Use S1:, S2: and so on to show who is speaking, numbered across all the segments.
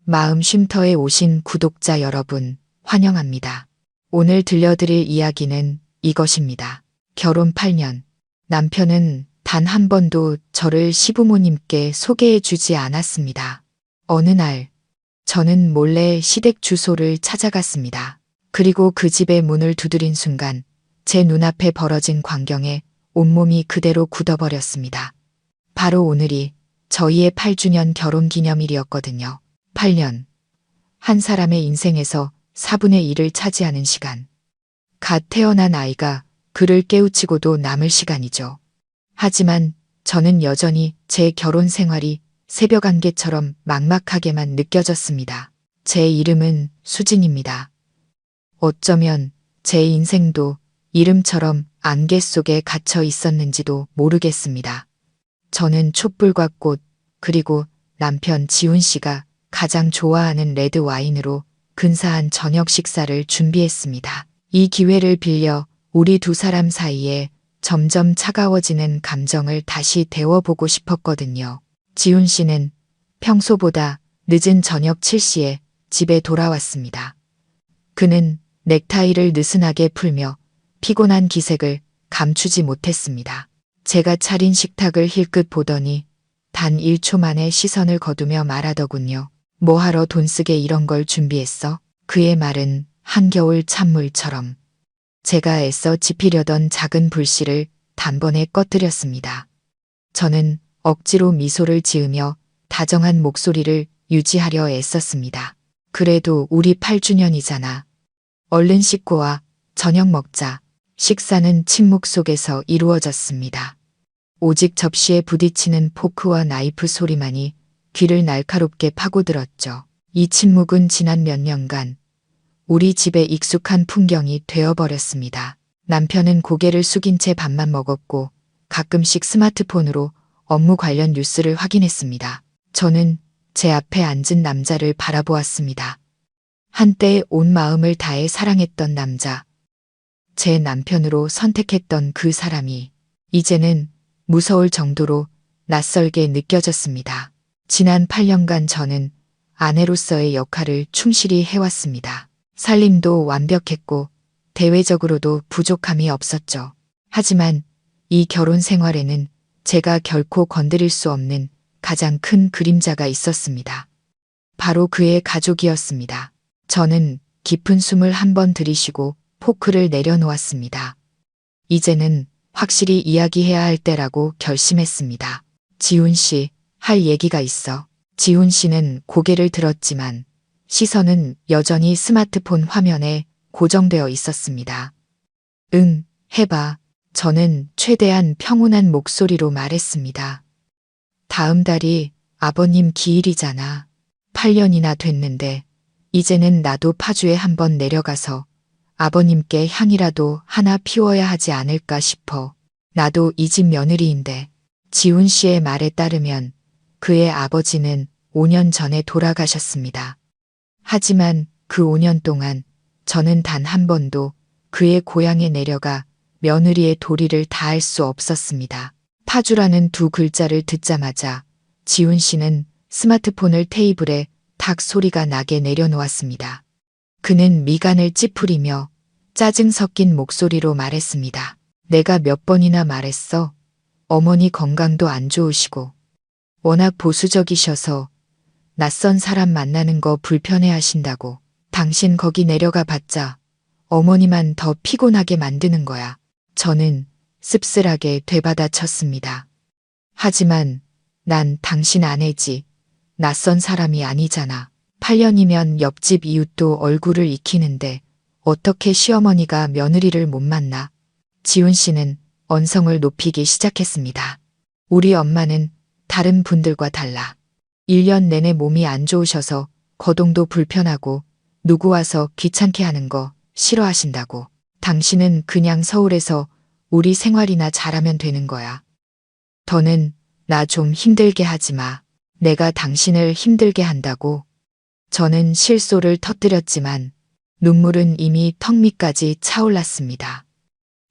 S1: 마음 쉼터에 오신 구독자 여러분, 환영합니다. 오늘 들려드릴 이야기는 이것입니다. 결혼 8년. 남편은 단 한 번도 저를 시부모님께 소개해 주지 않았습니다. 어느 날, 저는 몰래 시댁 주소를 찾아갔습니다. 그리고 그 집의 문을 두드린 순간, 제 눈앞에 벌어진 광경에 온몸이 그대로 굳어버렸습니다. 바로 오늘이 저희의 8주년 결혼 기념일이었거든요. 8년. 한 사람의 인생에서 4분의 1을 차지하는 시간. 갓 태어난 아이가 그를 깨우치고도 남을 시간이죠. 하지만 저는 여전히 제 결혼 생활이 새벽 안개처럼 막막하게만 느껴졌습니다. 제 이름은 수진입니다. 어쩌면 제 인생도 이름처럼 안개 속에 갇혀 있었는지도 모르겠습니다. 저는 촛불과 꽃, 그리고 남편 지훈 씨가 가장 좋아하는 레드 와인으로 근사한 저녁 식사를 준비했습니다. 이 기회를 빌려 우리 두 사람 사이에 점점 차가워지는 감정을 다시 데워보고 싶었거든요. 지훈 씨는 평소보다 늦은 저녁 7시에 집에 돌아왔습니다. 그는 넥타이를 느슨하게 풀며 피곤한 기색을 감추지 못했습니다. 제가 차린 식탁을 힐끗 보더니 단 1초 만에 시선을 거두며 말하더군요. 뭐하러 돈 쓰게 이런 걸 준비했어? 그의 말은 한겨울 찬물처럼 제가 애써 지피려던 작은 불씨를 단번에 꺼뜨렸습니다. 저는 억지로 미소를 지으며 다정한 목소리를 유지하려 애썼습니다. 그래도 우리 8주년이잖아. 얼른 씻고 와. 저녁 먹자. 식사는 침묵 속에서 이루어졌습니다. 오직 접시에 부딪히는 포크와 나이프 소리만이 귀를 날카롭게 파고들었죠. 이 침묵은 지난 몇 년간 우리 집의 익숙한 풍경이 되어버렸습니다. 남편은 고개를 숙인 채 밥만 먹었고 가끔씩 스마트폰으로 업무 관련 뉴스를 확인했습니다. 저는 제 앞에 앉은 남자를 바라보았습니다. 한때 온 마음을 다해 사랑했던 남자. 제 남편으로 선택했던 그 사람이 이제는 무서울 정도로 낯설게 느껴졌습니다. 지난 8년간 저는 아내로서의 역할을 충실히 해왔습니다. 살림도 완벽했고 대외적으로도 부족함이 없었죠. 하지만 이 결혼 생활에는 제가 결코 건드릴 수 없는 가장 큰 그림자가 있었습니다. 바로 그의 가족이었습니다. 저는 깊은 숨을 한번 들이쉬고 포크를 내려놓았습니다. 이제는 확실히 이야기해야 할 때라고 결심했습니다. 지훈 씨, 할 얘기가 있어. 지훈 씨는 고개를 들었지만 시선은 여전히 스마트폰 화면에 고정되어 있었습니다. 응, 해봐. 저는 최대한 평온한 목소리로 말했습니다. 다음 달이 아버님 기일이잖아. 8년이나 됐는데 이제는 나도 파주에 한번 내려가서 아버님께 향이라도 하나 피워야 하지 않을까 싶어. 나도 이 집 며느리인데. 지훈 씨의 말에 따르면 그의 아버지는 5년 전에 돌아가셨습니다. 하지만 그 5년 동안 저는 단 한 번도 그의 고향에 내려가 며느리의 도리를 다할 수 없었습니다. 파주라는 두 글자를 듣자마자 지훈 씨는 스마트폰을 테이블에 탁 소리가 나게 내려놓았습니다. 그는 미간을 찌푸리며 짜증 섞인 목소리로 말했습니다. 내가 몇 번이나 말했어. 어머니 건강도 안 좋으시고 워낙 보수적이셔서 낯선 사람 만나는 거 불편해 하신다고. 당신 거기 내려가 봤자 어머니만 더 피곤하게 만드는 거야. 저는 씁쓸하게 되받아쳤습니다. 하지만 난 당신 아내지. 낯선 사람이 아니잖아. 8년이면 옆집 이웃도 얼굴을 익히는데 어떻게 시어머니가 며느리를 못 만나? 지훈 씨는 언성을 높이기 시작했습니다. 우리 엄마는 다른 분들과 달라. 1년 내내 몸이 안 좋으셔서 거동도 불편하고 누구 와서 귀찮게 하는 거 싫어하신다고. 당신은 그냥 서울에서 우리 생활이나 잘하면 되는 거야. 더는 나 좀 힘들게 하지 마. 내가 당신을 힘들게 한다고. 저는 실소를 터뜨렸지만 눈물은 이미 턱 밑까지 차올랐습니다.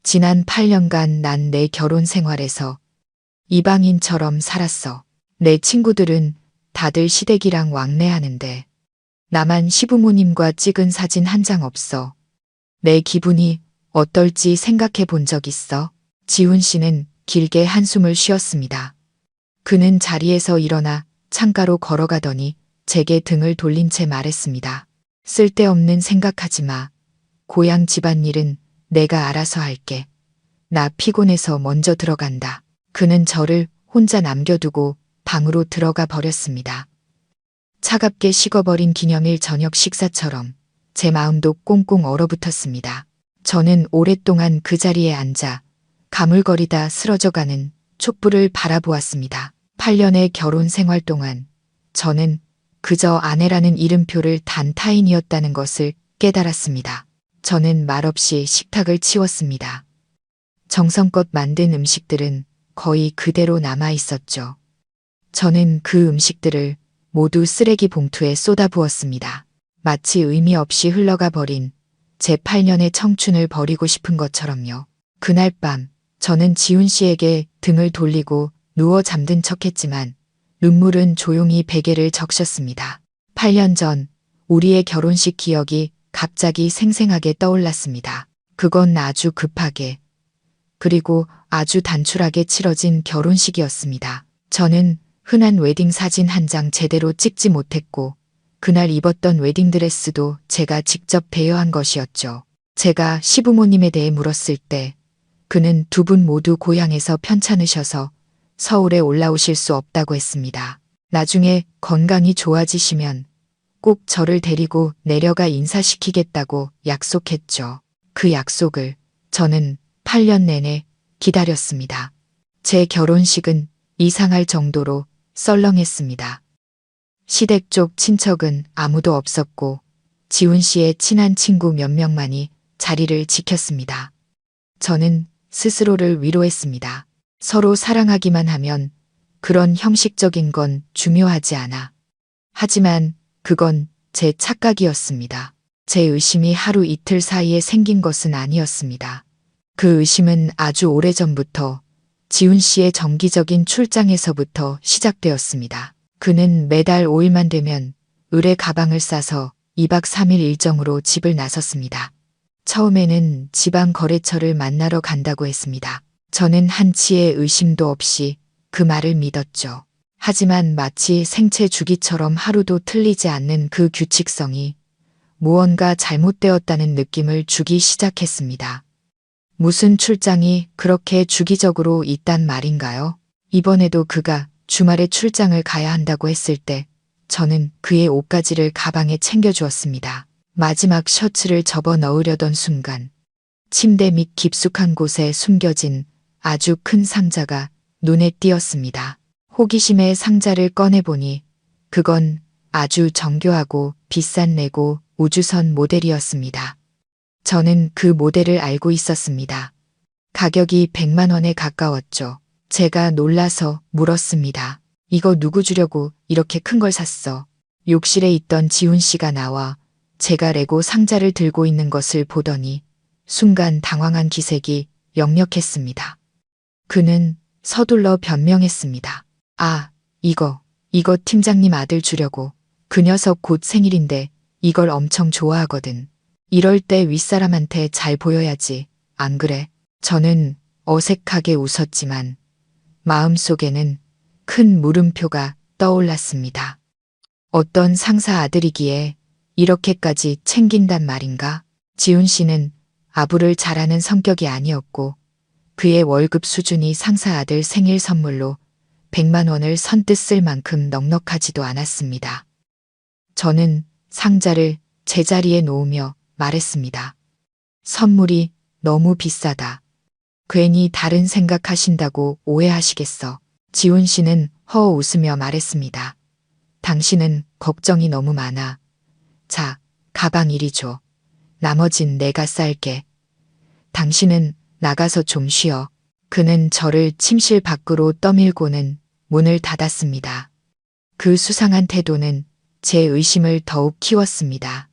S1: 지난 8년간 난 내 결혼 생활에서 이방인처럼 살았어. 내 친구들은 다들 시댁이랑 왕래하는데 나만 시부모님과 찍은 사진 한 장 없어. 내 기분이 어떨지 생각해 본 적 있어? 지훈 씨는 길게 한숨을 쉬었습니다. 그는 자리에서 일어나 창가로 걸어가더니 제게 등을 돌린 채 말했습니다. 쓸데없는 생각하지 마. 고향 집안일은 내가 알아서 할게. 나 피곤해서 먼저 들어간다. 그는 저를 혼자 남겨두고 방으로 들어가 버렸습니다. 차갑게 식어버린 기념일 저녁 식사처럼 제 마음도 꽁꽁 얼어붙었습니다. 저는 오랫동안 그 자리에 앉아 가물거리다 쓰러져가는 촛불을 바라보았습니다. 8년의 결혼 생활 동안 저는 그저 아내라는 이름표를 단 타인이었다는 것을 깨달았습니다. 저는 말없이 식탁을 치웠습니다. 정성껏 만든 음식들은 거의 그대로 남아 있었죠. 저는 그 음식들을 모두 쓰레기 봉투에 쏟아부었습니다. 마치 의미 없이 흘러가 버린 제 8년의 청춘을 버리고 싶은 것처럼요. 그날 밤 저는 지훈 씨에게 등을 돌리고 누워 잠든 척했지만 눈물은 조용히 베개를 적셨습니다. 8년 전 우리의 결혼식 기억이 갑자기 생생하게 떠올랐습니다. 그건 아주 급하게 그리고 아주 단출하게 치러진 결혼식이었습니다. 저는 흔한 웨딩 사진 한 장 제대로 찍지 못했고 그날 입었던 웨딩드레스도 제가 직접 대여한 것이었죠. 제가 시부모님에 대해 물었을 때 그는 두 분 모두 고향에서 편찮으셔서 서울에 올라오실 수 없다고 했습니다. 나중에 건강이 좋아지시면 꼭 저를 데리고 내려가 인사시키겠다고 약속했죠. 그 약속을 저는 8년 내내 기다렸습니다. 제 결혼식은 이상할 정도로 썰렁했습니다. 시댁 쪽 친척은 아무도 없었고 지훈 씨의 친한 친구 몇 명만이 자리를 지켰습니다. 저는 스스로를 위로했습니다. 서로 사랑하기만 하면 그런 형식적인 건 중요하지 않아. 하지만 그건 제 착각이었습니다. 제 의심이 하루 이틀 사이에 생긴 것은 아니었습니다. 그 의심은 아주 오래전부터 지훈 씨의 정기적인 출장에서부터 시작되었습니다. 그는 매달 5일만 되면 의뢰 가방을 싸서 2박 3일 일정으로 집을 나섰습니다. 처음에는 지방 거래처를 만나러 간다고 했습니다. 저는 한치의 의심도 없이 그 말을 믿었죠. 하지만 마치 생체 주기처럼 하루도 틀리지 않는 그 규칙성이 무언가 잘못되었다는 느낌을 주기 시작했습니다. 무슨 출장이 그렇게 주기적으로 있단 말인가요? 이번에도 그가 주말에 출장을 가야 한다고 했을 때 저는 그의 옷가지를 가방에 챙겨주었습니다. 마지막 셔츠를 접어 넣으려던 순간 침대 밑 깊숙한 곳에 숨겨진 아주 큰 상자가 눈에 띄었습니다. 호기심에 상자를 꺼내보니 그건 아주 정교하고 비싼 레고 우주선 모델이었습니다. 저는 그 모델을 알고 있었습니다. 가격이 100만 원에 가까웠죠. 제가 놀라서 물었습니다. 이거 누구 주려고 이렇게 큰 걸 샀어? 욕실에 있던 지훈 씨가 나와 제가 레고 상자를 들고 있는 것을 보더니 순간 당황한 기색이 역력했습니다. 그는 서둘러 변명했습니다. 아, 이거 팀장님 아들 주려고. 그 녀석 곧 생일인데 이걸 엄청 좋아하거든. 이럴 때 윗사람한테 잘 보여야지. 안 그래? 저는 어색하게 웃었지만 마음속에는 큰 물음표가 떠올랐습니다. 어떤 상사 아들이기에 이렇게까지 챙긴단 말인가? 지훈 씨는 아부를 잘하는 성격이 아니었고 그의 월급 수준이 상사 아들 생일 선물로 100만 원을 선뜻 쓸 만큼 넉넉하지도 않았습니다. 저는 상자를 제자리에 놓으며 말했습니다. 선물이 너무 비싸다. 괜히 다른 생각하신다고 오해하시겠어. 지훈 씨는 허 웃으며 말했습니다. 당신은 걱정이 너무 많아. 자, 가방 이리 줘. 나머진 내가 쌀게. 당신은 나가서 좀 쉬어. 그는 저를 침실 밖으로 떠밀고는 문을 닫았습니다. 그 수상한 태도는 제 의심을 더욱 키웠습니다.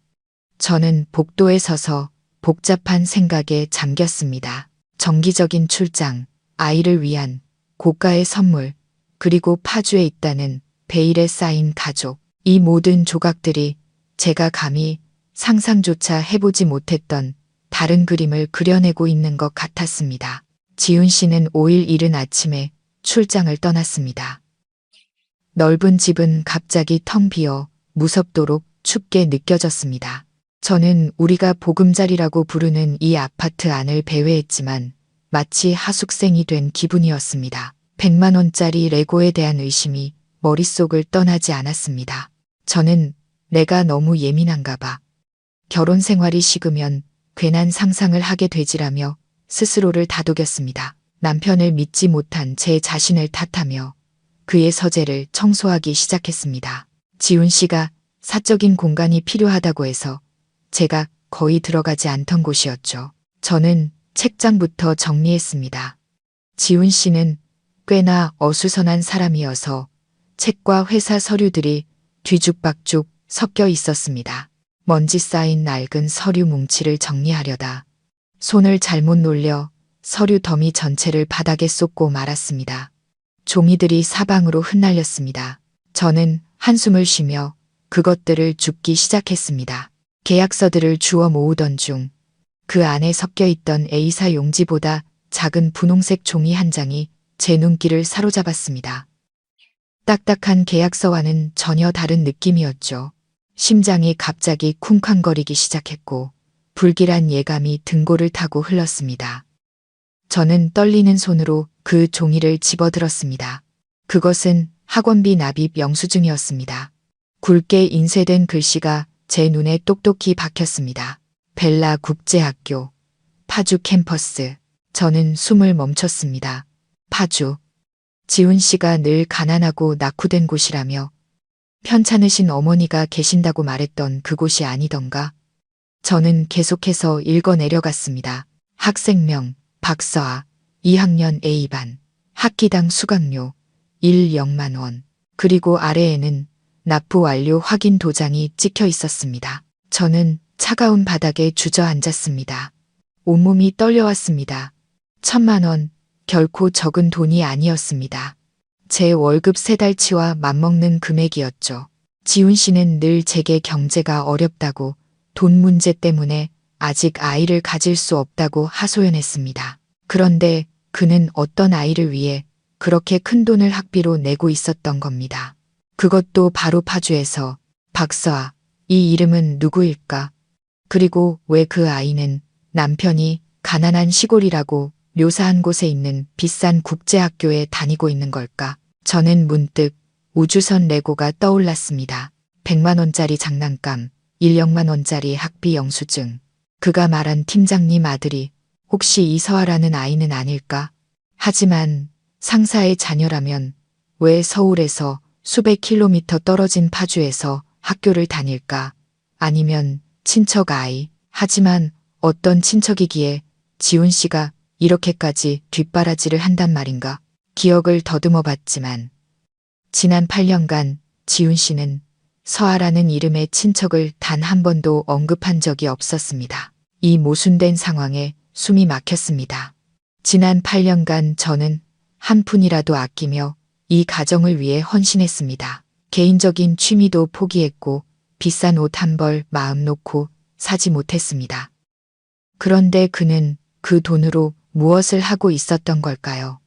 S1: 저는 복도에 서서 복잡한 생각에 잠겼습니다. 정기적인 출장, 아이를 위한 고가의 선물, 그리고 파주에 있다는 베일에 쌓인 가족, 이 모든 조각들이 제가 감히 상상조차 해보지 못했던 다른 그림을 그려내고 있는 것 같았습니다. 지훈 씨는 5일 이른 아침에 출장을 떠났습니다. 넓은 집은 갑자기 텅 비어 무섭도록 춥게 느껴졌습니다. 저는 우리가 보금자리라고 부르는 이 아파트 안을 배회했지만 마치 하숙생이 된 기분이었습니다. 100만 원짜리 레고에 대한 의심이 머릿속을 떠나지 않았습니다. 저는 내가 너무 예민한가 봐. 결혼 생활이 식으면 괜한 상상을 하게 되지라며 스스로를 다독였습니다. 남편을 믿지 못한 제 자신을 탓하며 그의 서재를 청소하기 시작했습니다. 지훈 씨가 사적인 공간이 필요하다고 해서 제가 거의 들어가지 않던 곳이었죠. 저는 책장부터 정리했습니다. 지훈 씨는 꽤나 어수선한 사람이어서 책과 회사 서류들이 뒤죽박죽 섞여 있었습니다. 먼지 쌓인 낡은 서류 뭉치를 정리하려다 손을 잘못 놀려 서류 더미 전체를 바닥에 쏟고 말았습니다. 종이들이 사방으로 흩날렸습니다. 저는 한숨을 쉬며 그것들을 줍기 시작했습니다. 계약서들을 주워 모으던 중 그 안에 섞여 있던 A사 용지보다 작은 분홍색 종이 한 장이 제 눈길을 사로잡았습니다. 딱딱한 계약서와는 전혀 다른 느낌이었죠. 심장이 갑자기 쿵쾅거리기 시작했고 불길한 예감이 등골을 타고 흘렀습니다. 저는 떨리는 손으로 그 종이를 집어들었습니다. 그것은 학원비 납입 영수증이었습니다. 굵게 인쇄된 글씨가 제 눈에 똑똑히 박혔습니다. 벨라 국제학교, 파주 캠퍼스. 저는 숨을 멈췄습니다. 파주. 지훈 씨가 늘 가난하고 낙후된 곳이라며 편찮으신 어머니가 계신다고 말했던 그곳이 아니던가. 저는 계속해서 읽어 내려갔습니다. 학생명, 박서아, 2학년 A반, 학기당 수강료, 1,000만 원. 그리고 아래에는 납부 완료 확인 도장이 찍혀 있었습니다. 저는 차가운 바닥에 주저앉았습니다. 온몸이 떨려왔습니다. 1,000만 원, 결코 적은 돈이 아니었습니다. 제 월급 3달치와 맞먹는 금액이었죠. 지훈 씨는 늘 제게 경제가 어렵다고 돈 문제 때문에 아직 아이를 가질 수 없다고 하소연했습니다. 그런데 그는 어떤 아이를 위해 그렇게 큰 돈을 학비로 내고 있었던 겁니다. 그것도 바로 파주에서. 박서아, 이 이름은 누구일까? 그리고 왜 그 아이는 남편이 가난한 시골이라고 묘사한 곳에 있는 비싼 국제학교에 다니고 있는 걸까? 저는 문득 우주선 레고가 떠올랐습니다. 100만 원짜리 장난감, 1,000만 원짜리 학비 영수증. 그가 말한 팀장님 아들이 혹시 이서아라는 아이는 아닐까? 하지만 상사의 자녀라면 왜 서울에서 수백 킬로미터 떨어진 파주에서 학교를 다닐까? 아니면 친척 아이. 하지만 어떤 친척이기에 지훈 씨가 이렇게까지 뒷바라지를 한단 말인가? 기억을 더듬어 봤지만 지난 8년간 지훈 씨는 서아라는 이름의 친척을 단 한 번도 언급한 적이 없었습니다. 이 모순된 상황에 숨이 막혔습니다. 지난 8년간 저는 한 푼이라도 아끼며 이 가정을 위해 헌신했습니다. 개인적인 취미도 포기했고 비싼 옷 한 벌 마음 놓고 사지 못했습니다. 그런데 그는 그 돈으로 무엇을 하고 있었던 걸까요?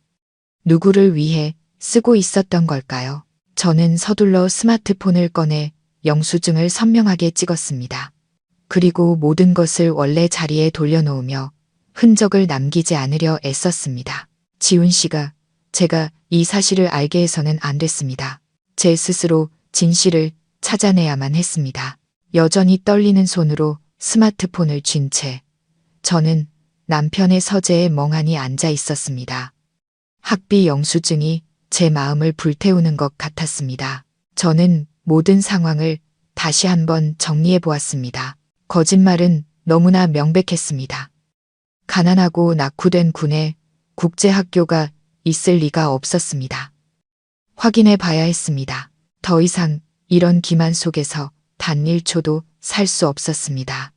S1: 누구를 위해 쓰고 있었던 걸까요? 저는 서둘러 스마트폰을 꺼내 영수증을 선명하게 찍었습니다. 그리고 모든 것을 원래 자리에 돌려놓으며 흔적을 남기지 않으려 애썼습니다. 지훈 씨가 제가 이 사실을 알게 해서는 안 됐습니다. 제 스스로 진실을 찾아내야만 했습니다. 여전히 떨리는 손으로 스마트폰을 쥔 채 저는 남편의 서재에 멍하니 앉아 있었습니다. 학비 영수증이 제 마음을 불태우는 것 같았습니다. 저는 모든 상황을 다시 한번 정리해 보았습니다. 거짓말은 너무나 명백했습니다. 가난하고 낙후된 군에 국제학교가 있을 리가 없었습니다. 확인해 봐야 했습니다. 더 이상 이런 기만 속에서 단 1초도 살 수 없었습니다.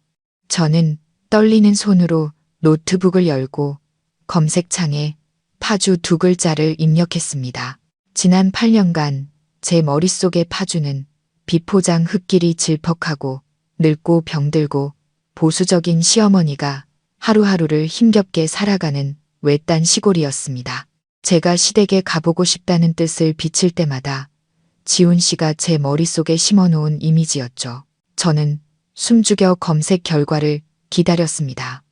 S1: 저는 떨리는 손으로 노트북을 열고 검색창에 파주 2글자를 입력했습니다. 지난 8년간 제 머릿속의 파주는 비포장 흙길이 질퍽하고 늙고 병들고 보수적인 시어머니가 하루하루를 힘겹게 살아가는 외딴 시골이었습니다. 제가 시댁에 가보고 싶다는 뜻을 비칠 때마다 지훈 씨가 제 머릿속에 심어놓은 이미지였죠. 저는 숨죽여 검색 결과를 기다렸습니다.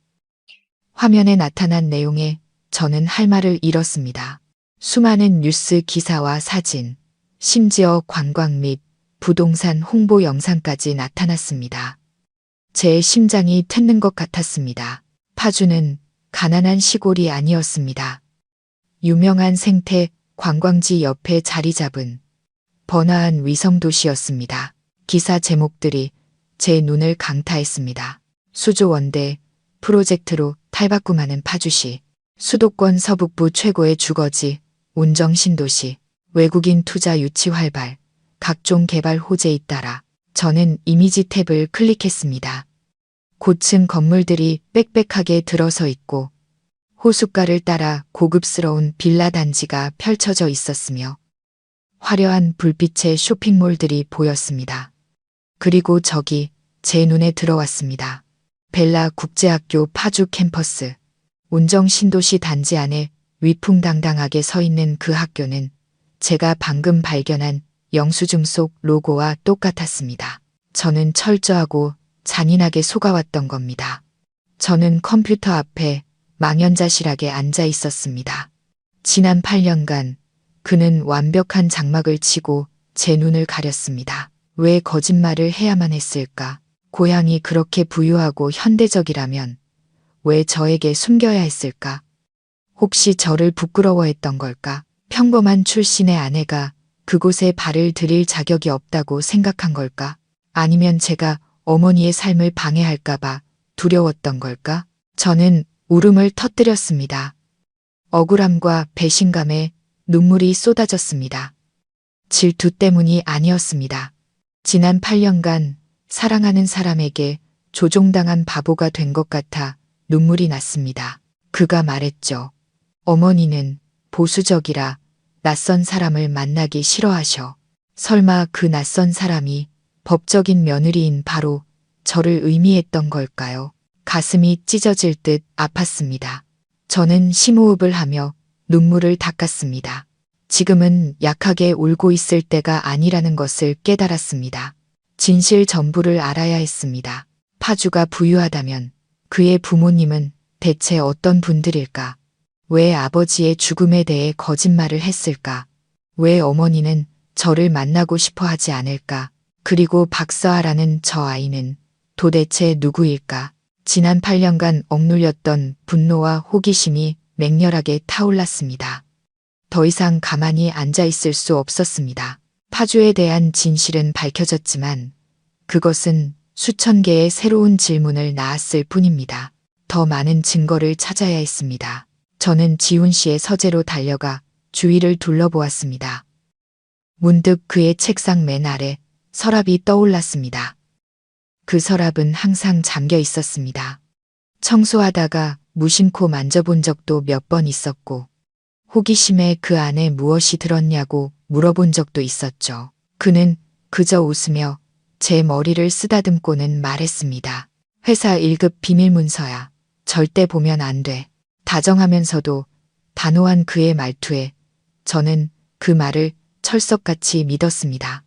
S1: 화면에 나타난 내용에 저는 할 말을 잃었습니다. 수많은 뉴스 기사와 사진, 심지어 관광 및 부동산 홍보 영상까지 나타났습니다. 제 심장이 트는 것 같았습니다. 파주는 가난한 시골이 아니었습니다. 유명한 생태 관광지 옆에 자리 잡은 번화한 위성도시였습니다. 기사 제목들이 제 눈을 강타했습니다. 수조원대 프로젝트로 탈바꿈하는 파주시, 수도권 서북부 최고의 주거지, 온정 신도시, 외국인 투자 유치 활발, 각종 개발 호재 잇따라 저는 이미지 탭을 클릭했습니다. 고층 건물들이 빽빽하게 들어서 있고 호숫가를 따라 고급스러운 빌라 단지가 펼쳐져 있었으며 화려한 불빛의 쇼핑몰들이 보였습니다. 그리고 저기 제 눈에 들어왔습니다. 벨라 국제학교 파주 캠퍼스, 온정 신도시 단지 안에 위풍당당하게 서 있는 그 학교는 제가 방금 발견한 영수증 속 로고와 똑같았습니다. 저는 철저하고 잔인하게 속아왔던 겁니다. 저는 컴퓨터 앞에 망연자실하게 앉아 있었습니다. 지난 8년간 그는 완벽한 장막을 치고 제 눈을 가렸습니다. 왜 거짓말을 해야만 했을까? 고향이 그렇게 부유하고 현대적이라면 왜 저에게 숨겨야 했을까? 혹시 저를 부끄러워했던 걸까? 평범한 출신의 아내가 그곳에 발을 들일 자격이 없다고 생각한 걸까? 아니면 제가 어머니의 삶을 방해할까봐 두려웠던 걸까? 저는 울음을 터뜨렸습니다. 억울함과 배신감에 눈물이 쏟아졌습니다. 질투 때문이 아니었습니다. 지난 8년간 사랑하는 사람에게 조종당한 바보가 된 것 같아 눈물이 났습니다. 그가 말했죠. 어머니는 보수적이라 낯선 사람을 만나기 싫어하셔. 설마 그 낯선 사람이 법적인 며느리인 바로 저를 의미했던 걸까요? 가슴이 찢어질 듯 아팠습니다. 저는 심호흡을 하며 눈물을 닦았습니다. 지금은 약하게 울고 있을 때가 아니라는 것을 깨달았습니다. 진실 전부를 알아야 했습니다. 파주가 부유하다면 그의 부모님은 대체 어떤 분들일까? 왜 아버지의 죽음에 대해 거짓말을 했을까? 왜 어머니는 저를 만나고 싶어 하지 않을까? 그리고 박서아라는 저 아이는 도대체 누구일까? 지난 8년간 억눌렸던 분노와 호기심이 맹렬하게 타올랐습니다. 더 이상 가만히 앉아 있을 수 없었습니다. 파주에 대한 진실은 밝혀졌지만 그것은 수천 개의 새로운 질문을 낳았을 뿐입니다. 더 많은 증거를 찾아야 했습니다. 저는 지훈 씨의 서재로 달려가 주위를 둘러보았습니다. 문득 그의 책상 맨 아래 서랍이 떠올랐습니다. 그 서랍은 항상 잠겨 있었습니다. 청소하다가 무심코 만져본 적도 몇 번 있었고 호기심에 그 안에 무엇이 들었냐고 물어본 적도 있었죠. 그는 그저 웃으며 제 머리를 쓰다듬고는 말했습니다. 회사 1급 비밀 문서야. 절대 보면 안 돼. 다정하면서도 단호한 그의 말투에 저는 그 말을 철석같이 믿었습니다.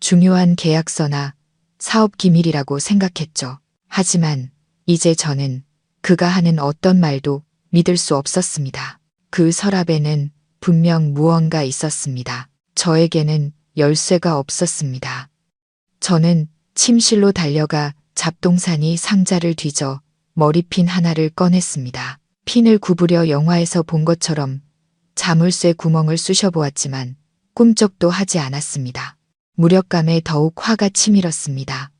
S1: 중요한 계약서나 사업 기밀이라고 생각했죠. 하지만 이제 저는 그가 하는 어떤 말도 믿을 수 없었습니다. 그 서랍에는 분명 무언가 있었습니다. 저에게는 열쇠가 없었습니다. 저는 침실로 달려가 잡동사니 상자를 뒤져 머리핀 하나를 꺼냈습니다. 핀을 구부려 영화에서 본 것처럼 자물쇠 구멍을 쑤셔보았지만 꿈쩍도 하지 않았습니다. 무력감에 더욱 화가 치밀었습니다.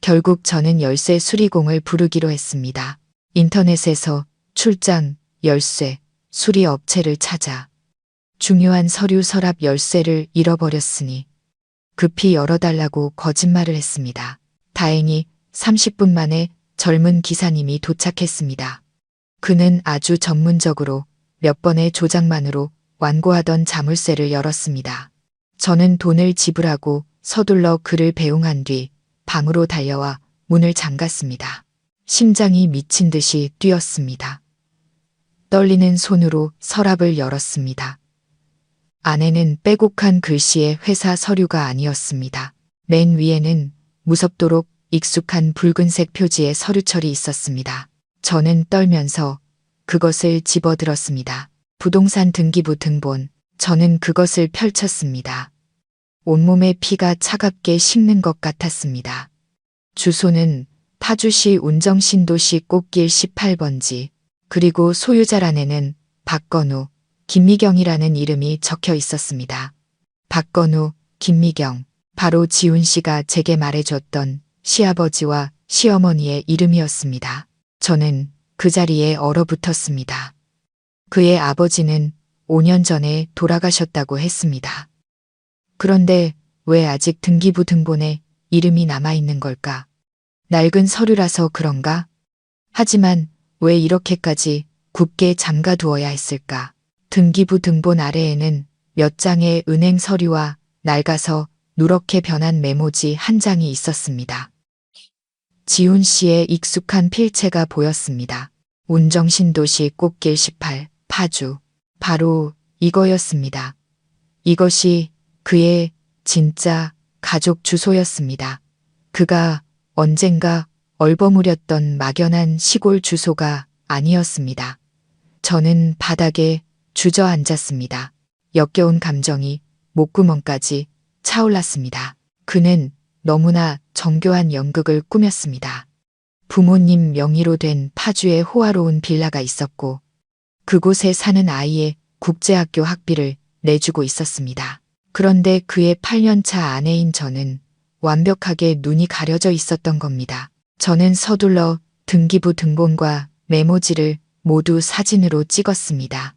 S1: 결국 저는 열쇠 수리공을 부르기로 했습니다. 인터넷에서 출장, 열쇠, 수리 업체를 찾아 중요한 서류 서랍 열쇠를 잃어버렸으니 급히 열어달라고 거짓말을 했습니다. 다행히 30분 만에 젊은 기사님이 도착했습니다. 그는 아주 전문적으로 몇 번의 조작만으로 완고하던 자물쇠를 열었습니다. 저는 돈을 지불하고 서둘러 그를 배웅한 뒤 방으로 달려와 문을 잠갔습니다. 심장이 미친 듯이 뛰었습니다. 떨리는 손으로 서랍을 열었습니다. 안에는 빼곡한 글씨의 회사 서류가 아니었습니다. 맨 위에는 무섭도록 익숙한 붉은색 표지의 서류철이 있었습니다. 저는 떨면서 그것을 집어들었습니다. 부동산 등기부 등본. 저는 그것을 펼쳤습니다. 온몸에 피가 차갑게 식는 것 같았습니다. 주소는 파주시 운정신도시 꽃길 18번지, 그리고 소유자란에는 박건우, 김미경이라는 이름이 적혀 있었습니다. 박건우, 김미경, 바로 지훈 씨가 제게 말해줬던 시아버지와 시어머니의 이름이었습니다. 저는 그 자리에 얼어붙었습니다. 그의 아버지는 5년 전에 돌아가셨다고 했습니다. 그런데 왜 아직 등기부 등본에 이름이 남아있는 걸까? 낡은 서류라서 그런가? 하지만 왜 이렇게까지 굳게 잠가두어야 했을까? 등기부 등본 아래에는 몇 장의 은행 서류와 낡아서 누렇게 변한 메모지 한 장이 있었습니다. 지훈 씨의 익숙한 필체가 보였습니다. 운정신도시 꽃길 18, 파주. 바로 이거였습니다. 이것이 그의 진짜 가족 주소였습니다. 그가 언젠가 얼버무렸던 막연한 시골 주소가 아니었습니다. 저는 바닥에 주저앉았습니다. 역겨운 감정이 목구멍까지 차올랐습니다. 그는 너무나 정교한 연극을 꾸몄습니다. 부모님 명의로 된 파주에 호화로운 빌라가 있었고 그곳에 사는 아이의 국제학교 학비를 내주고 있었습니다. 그런데 그의 8년차 아내인 저는 완벽하게 눈이 가려져 있었던 겁니다. 저는 서둘러 등기부 등본과 메모지를 모두 사진으로 찍었습니다.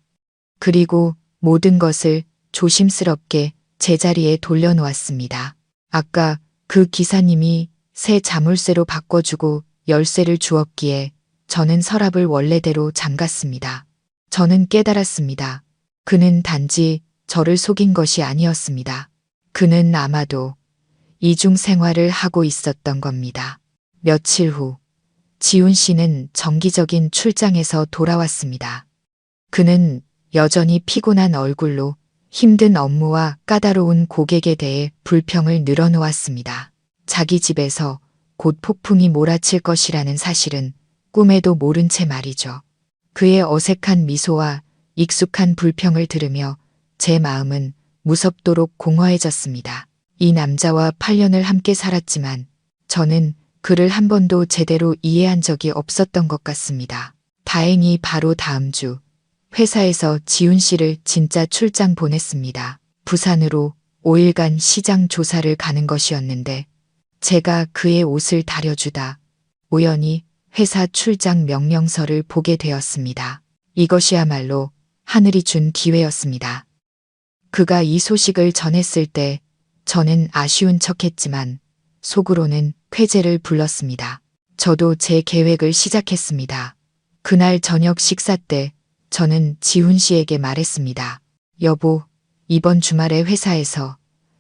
S1: 그리고 모든 것을 조심스럽게 제자리에 돌려놓았습니다. 아까 그 기사님이 새 자물쇠로 바꿔주고 열쇠를 주었기에 저는 서랍을 원래대로 잠갔습니다. 저는 깨달았습니다. 그는 단지 저를 속인 것이 아니었습니다. 그는 아마도 이중 생활을 하고 있었던 겁니다. 며칠 후 지훈 씨는 정기적인 출장에서 돌아왔습니다. 그는 여전히 피곤한 얼굴로 힘든 업무와 까다로운 고객에 대해 불평을 늘어놓았습니다. 자기 집에서 곧 폭풍이 몰아칠 것이라는 사실은 꿈에도 모른 채 말이죠. 그의 어색한 미소와 익숙한 불평을 들으며 제 마음은 무섭도록 공허해졌습니다. 이 남자와 8년을 함께 살았지만 저는 그를 한 번도 제대로 이해한 적이 없었던 것 같습니다. 다행히 바로 다음 주 회사에서 지훈 씨를 진짜 출장 보냈습니다. 부산으로 5일간 시장 조사를 가는 것이었는데 제가 그의 옷을 다려주다 우연히 회사 출장 명령서를 보게 되었습니다. 이것이야말로 하늘이 준 기회였습니다. 그가 이 소식을 전했을 때 저는 아쉬운 척했지만 속으로는 쾌재를 불렀습니다. 저도 제 계획을 시작했습니다. 그날 저녁 식사 때 저는 지훈 씨에게 말했습니다. 여보, 이번 주말에 회사에서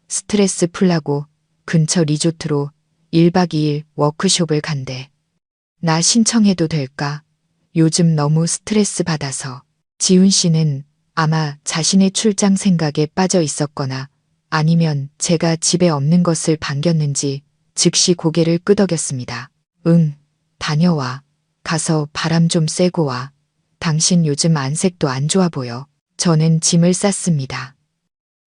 S1: 스트레스 풀라고 근처 리조트로 1박 2일 워크숍을 간대. 나 신청해도 될까? 요즘 너무 스트레스 받아서. 지훈 씨는 아마 자신의 출장 생각에 빠져 있었거나 아니면 제가 집에 없는 것을 반겼는지 즉시 고개를 끄덕였습니다. 응, 다녀와. 가서 바람 좀 쐬고 와. 당신 요즘 안색도 안 좋아 보여. 저는 짐을 쌌습니다.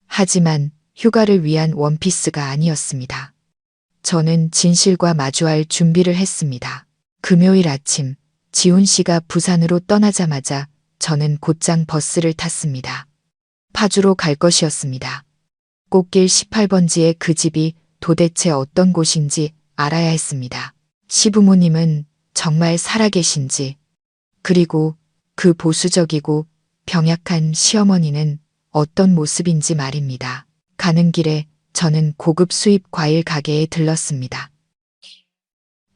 S1: 하지만 휴가를 위한 원피스가 아니었습니다. 저는 진실과 마주할 준비를 했습니다. 금요일 아침 지훈 씨가 부산으로 떠나자마자 저는 곧장 버스를 탔습니다. 파주로 갈 것이었습니다. 꽃길 18번지의 그 집이 도대체 어떤 곳인지 알아야 했습니다. 시부모님은 정말 살아계신지, 그리고 그 보수적이고 병약한 시어머니는 어떤 모습인지 말입니다. 가는 길에 저는 고급 수입 과일 가게에 들렀습니다.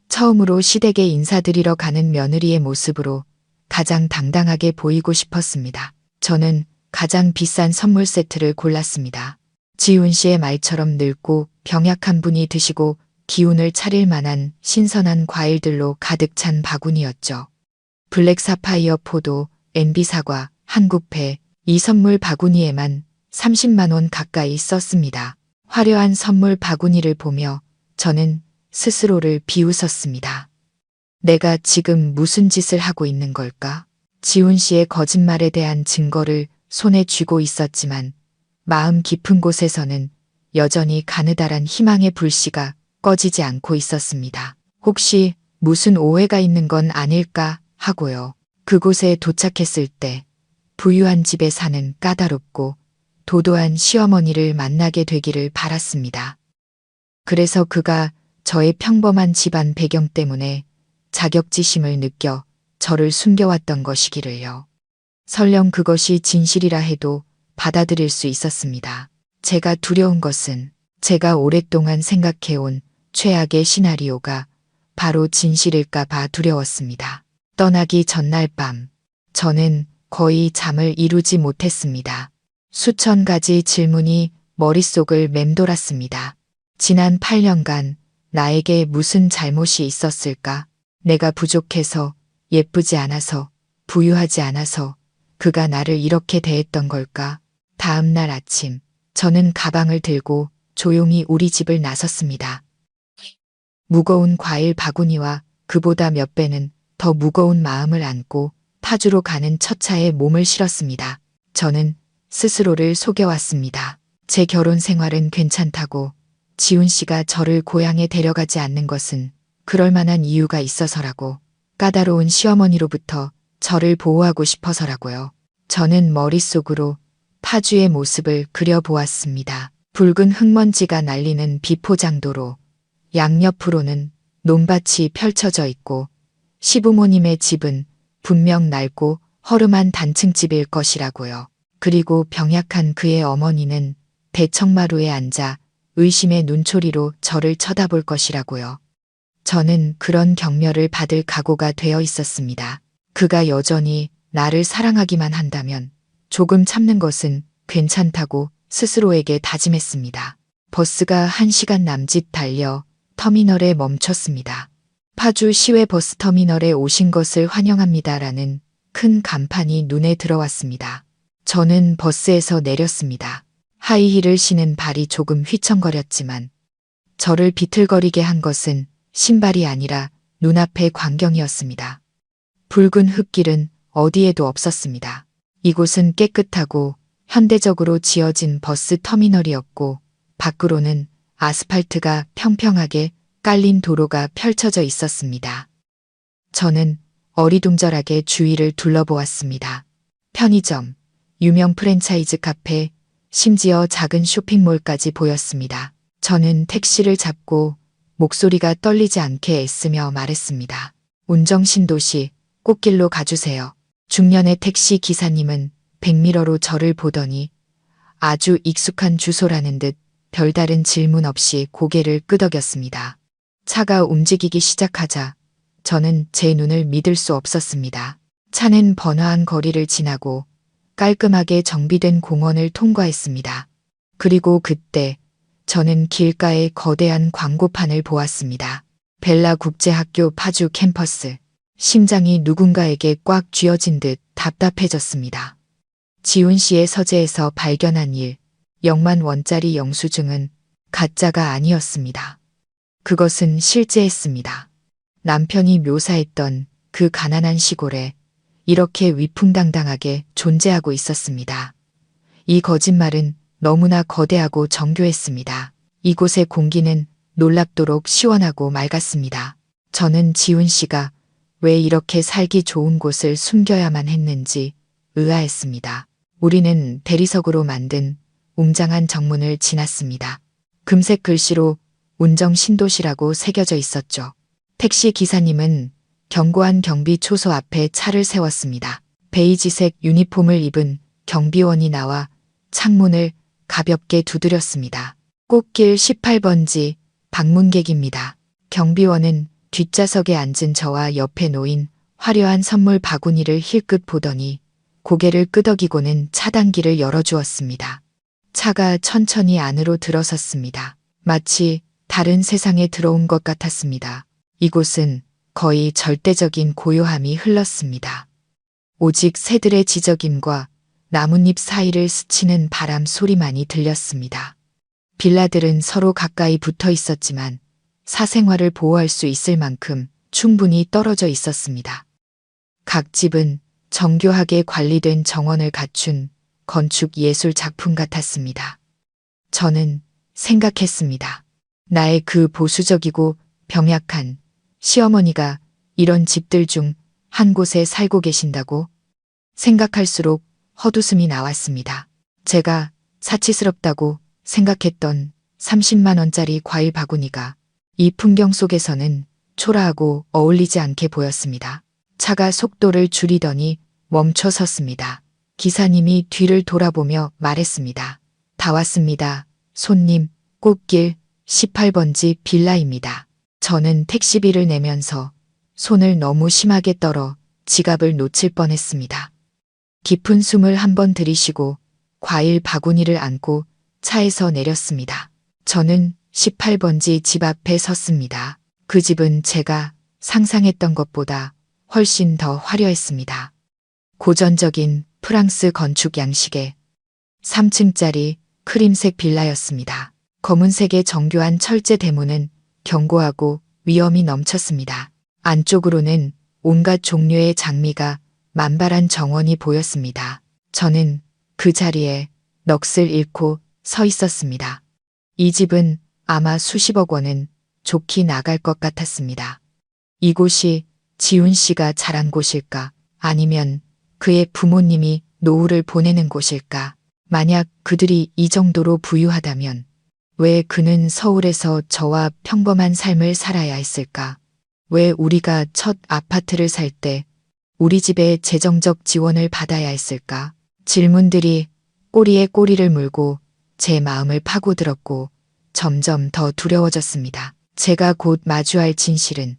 S1: 처음으로 시댁에 인사드리러 가는 며느리의 모습으로 가장 당당하게 보이고 싶었습니다. 저는 가장 비싼 선물 세트를 골랐습니다. 지훈 씨의 말처럼 늙고 병약한 분이 드시고 기운을 차릴 만한 신선한 과일들로 가득 찬 바구니였죠. 블랙 사파이어 포도, MB 사과, 한국배, 이 선물 바구니에만 30만 원 가까이 썼습니다. 화려한 선물 바구니를 보며 저는 스스로를 비웃었습니다. 내가 지금 무슨 짓을 하고 있는 걸까? 지훈 씨의 거짓말에 대한 증거를 손에 쥐고 있었지만 마음 깊은 곳에서는 여전히 가느다란 희망의 불씨가 꺼지지 않고 있었습니다. 혹시 무슨 오해가 있는 건 아닐까 하고요. 그곳에 도착했을 때 부유한 집에 사는 까다롭고 도도한 시어머니를 만나게 되기를 바랐습니다. 그래서 그가 저의 평범한 집안 배경 때문에 자격지심을 느껴 저를 숨겨왔던 것이기를요. 설령 그것이 진실이라 해도 받아들일 수 있었습니다. 제가 두려운 것은 제가 오랫동안 생각해온 최악의 시나리오가 바로 진실일까 봐 두려웠습니다. 떠나기 전날 밤, 저는 거의 잠을 이루지 못했습니다. 수천 가지 질문이 머릿속을 맴돌았습니다. 지난 8년간 나에게 무슨 잘못이 있었을까? 내가 부족해서, 예쁘지 않아서, 부유하지 않아서 그가 나를 이렇게 대했던 걸까? 다음 날 아침, 저는 가방을 들고 조용히 우리 집을 나섰습니다. 무거운 과일 바구니와 그보다 몇 배는 더 무거운 마음을 안고 파주로 가는 첫 차에 몸을 실었습니다. 저는 스스로를 속여왔습니다. 제 결혼 생활은 괜찮다고 지훈 씨가 저를 고향에 데려가지 않는 것은 그럴 만한 이유가 있어서라고, 까다로운 시어머니로부터 저를 보호하고 싶어서라고요. 저는 머릿속으로 파주의 모습을 그려보았습니다. 붉은 흙먼지가 날리는 비포장도로, 양옆으로는 논밭이 펼쳐져 있고 시부모님의 집은 분명 낡고 허름한 단층집일 것이라고요. 그리고 병약한 그의 어머니는 대청마루에 앉아 의심의 눈초리로 저를 쳐다볼 것이라고요. 저는 그런 경멸을 받을 각오가 되어 있었습니다. 그가 여전히 나를 사랑하기만 한다면 조금 참는 것은 괜찮다고 스스로에게 다짐했습니다. 버스가 1시간 남짓 달려 터미널에 멈췄습니다. 파주 시외 버스터미널에 오신 것을 환영합니다라는 큰 간판이 눈에 들어왔습니다. 저는 버스에서 내렸습니다. 하이힐을 신은 발이 조금 휘청거렸지만 저를 비틀거리게 한 것은 신발이 아니라 눈앞의 광경이었습니다. 붉은 흙길은 어디에도 없었습니다. 이곳은 깨끗하고 현대적으로 지어진 버스 터미널이었고 밖으로는 아스팔트가 평평하게 깔린 도로가 펼쳐져 있었습니다. 저는 어리둥절하게 주위를 둘러보았습니다. 편의점, 유명 프랜차이즈 카페, 심지어 작은 쇼핑몰까지 보였습니다. 저는 택시를 잡고 목소리가 떨리지 않게 애쓰며 말했습니다. 운정신도시 꽃길로 가주세요. 중년의 택시 기사님은 백미러로 저를 보더니 아주 익숙한 주소라는 듯 별다른 질문 없이 고개를 끄덕였습니다. 차가 움직이기 시작하자 저는 제 눈을 믿을 수 없었습니다. 차는 번화한 거리를 지나고 깔끔하게 정비된 공원을 통과했습니다. 그리고 그때 저는 길가에 거대한 광고판을 보았습니다. 벨라 국제학교 파주 캠퍼스. 심장이 누군가에게 꽉 쥐어진 듯 답답해졌습니다. 지훈 씨의 서재에서 발견한 0만 원짜리 영수증은 가짜가 아니었습니다. 그것은 실제했습니다. 남편이 묘사했던 그 가난한 시골에 이렇게 위풍당당하게 존재하고 있었습니다. 이 거짓말은 너무나 거대하고 정교했습니다. 이곳의 공기는 놀랍도록 시원하고 맑았습니다. 저는 지훈 씨가 왜 이렇게 살기 좋은 곳을 숨겨야만 했는지 의아했습니다. 우리는 대리석으로 만든 웅장한 정문을 지났습니다. 금색 글씨로 운정신도시라고 새겨져 있었죠. 택시 기사님은 견고한 경비 초소 앞에 차를 세웠습니다. 베이지색 유니폼을 입은 경비원이 나와 창문을 가볍게 두드렸습니다. 꽃길 18번지 방문객입니다. 경비원은 뒷좌석에 앉은 저와 옆에 놓인 화려한 선물 바구니를 힐끗 보더니 고개를 끄덕이고는 차단기를 열어주었습니다. 차가 천천히 안으로 들어섰습니다. 마치 다른 세상에 들어온 것 같았습니다. 이곳은 거의 절대적인 고요함이 흘렀습니다. 오직 새들의 지저귐과 나뭇잎 사이를 스치는 바람 소리만이 들렸습니다. 빌라들은 서로 가까이 붙어 있었지만 사생활을 보호할 수 있을 만큼 충분히 떨어져 있었습니다. 각 집은 정교하게 관리된 정원을 갖춘 건축 예술 작품 같았습니다. 저는 생각했습니다. 나의 그 보수적이고 병약한 시어머니가 이런 집들 중 한 곳에 살고 계신다고 생각할수록 헛웃음이 나왔습니다. 제가 사치스럽다고 생각했던 30만 원짜리 과일 바구니가 이 풍경 속에서는 초라하고 어울리지 않게 보였습니다. 차가 속도를 줄이더니 멈춰 섰습니다. 기사님이 뒤를 돌아보며 말했습니다. 다 왔습니다. 손님, 꽃길 18번지 빌라입니다. 저는 택시비를 내면서 손을 너무 심하게 떨어 지갑을 놓칠 뻔했습니다. 깊은 숨을 한번 들이쉬고 과일 바구니를 안고 차에서 내렸습니다. 저는 18번지 집 앞에 섰습니다. 그 집은 제가 상상했던 것보다 훨씬 더 화려했습니다. 고전적인 프랑스 건축 양식의 3층짜리 크림색 빌라였습니다. 검은색의 정교한 철제 대문은 견고하고 위엄이 넘쳤습니다. 안쪽으로는 온갖 종류의 장미가 만발한 정원이 보였습니다. 저는 그 자리에 넋을 잃고 서 있었습니다. 이 집은 아마 수십억 원은 좋게 나갈 것 같았습니다. 이곳이 지훈 씨가 자란 곳일까? 아니면 그의 부모님이 노후를 보내는 곳일까? 만약 그들이 이 정도로 부유하다면 왜 그는 서울에서 저와 평범한 삶을 살아야 했을까? 왜 우리가 첫 아파트를 살 때 우리 집에 재정적 지원을 받아야 했을까? 질문들이 꼬리에 꼬리를 물고 제 마음을 파고들었고 점점 더 두려워졌습니다. 제가 곧 마주할 진실은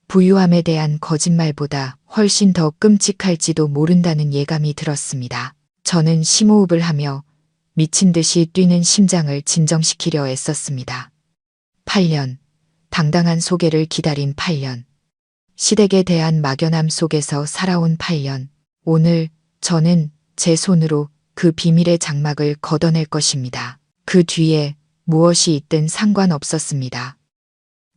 S1: 부유함에 대한 거짓말보다 훨씬 더 끔찍할지도 모른다는 예감이 들었습니다. 저는 심호흡을 하며 미친 듯이 뛰는 심장을 진정시키려 애썼습니다. 8년, 당당한 소개를 기다린 8년. 시댁에 대한 막연함 속에서 살아온 8년. 오늘 저는 제 손으로 그 비밀의 장막을 걷어낼 것입니다. 그 뒤에 무엇이 있든 상관없었습니다.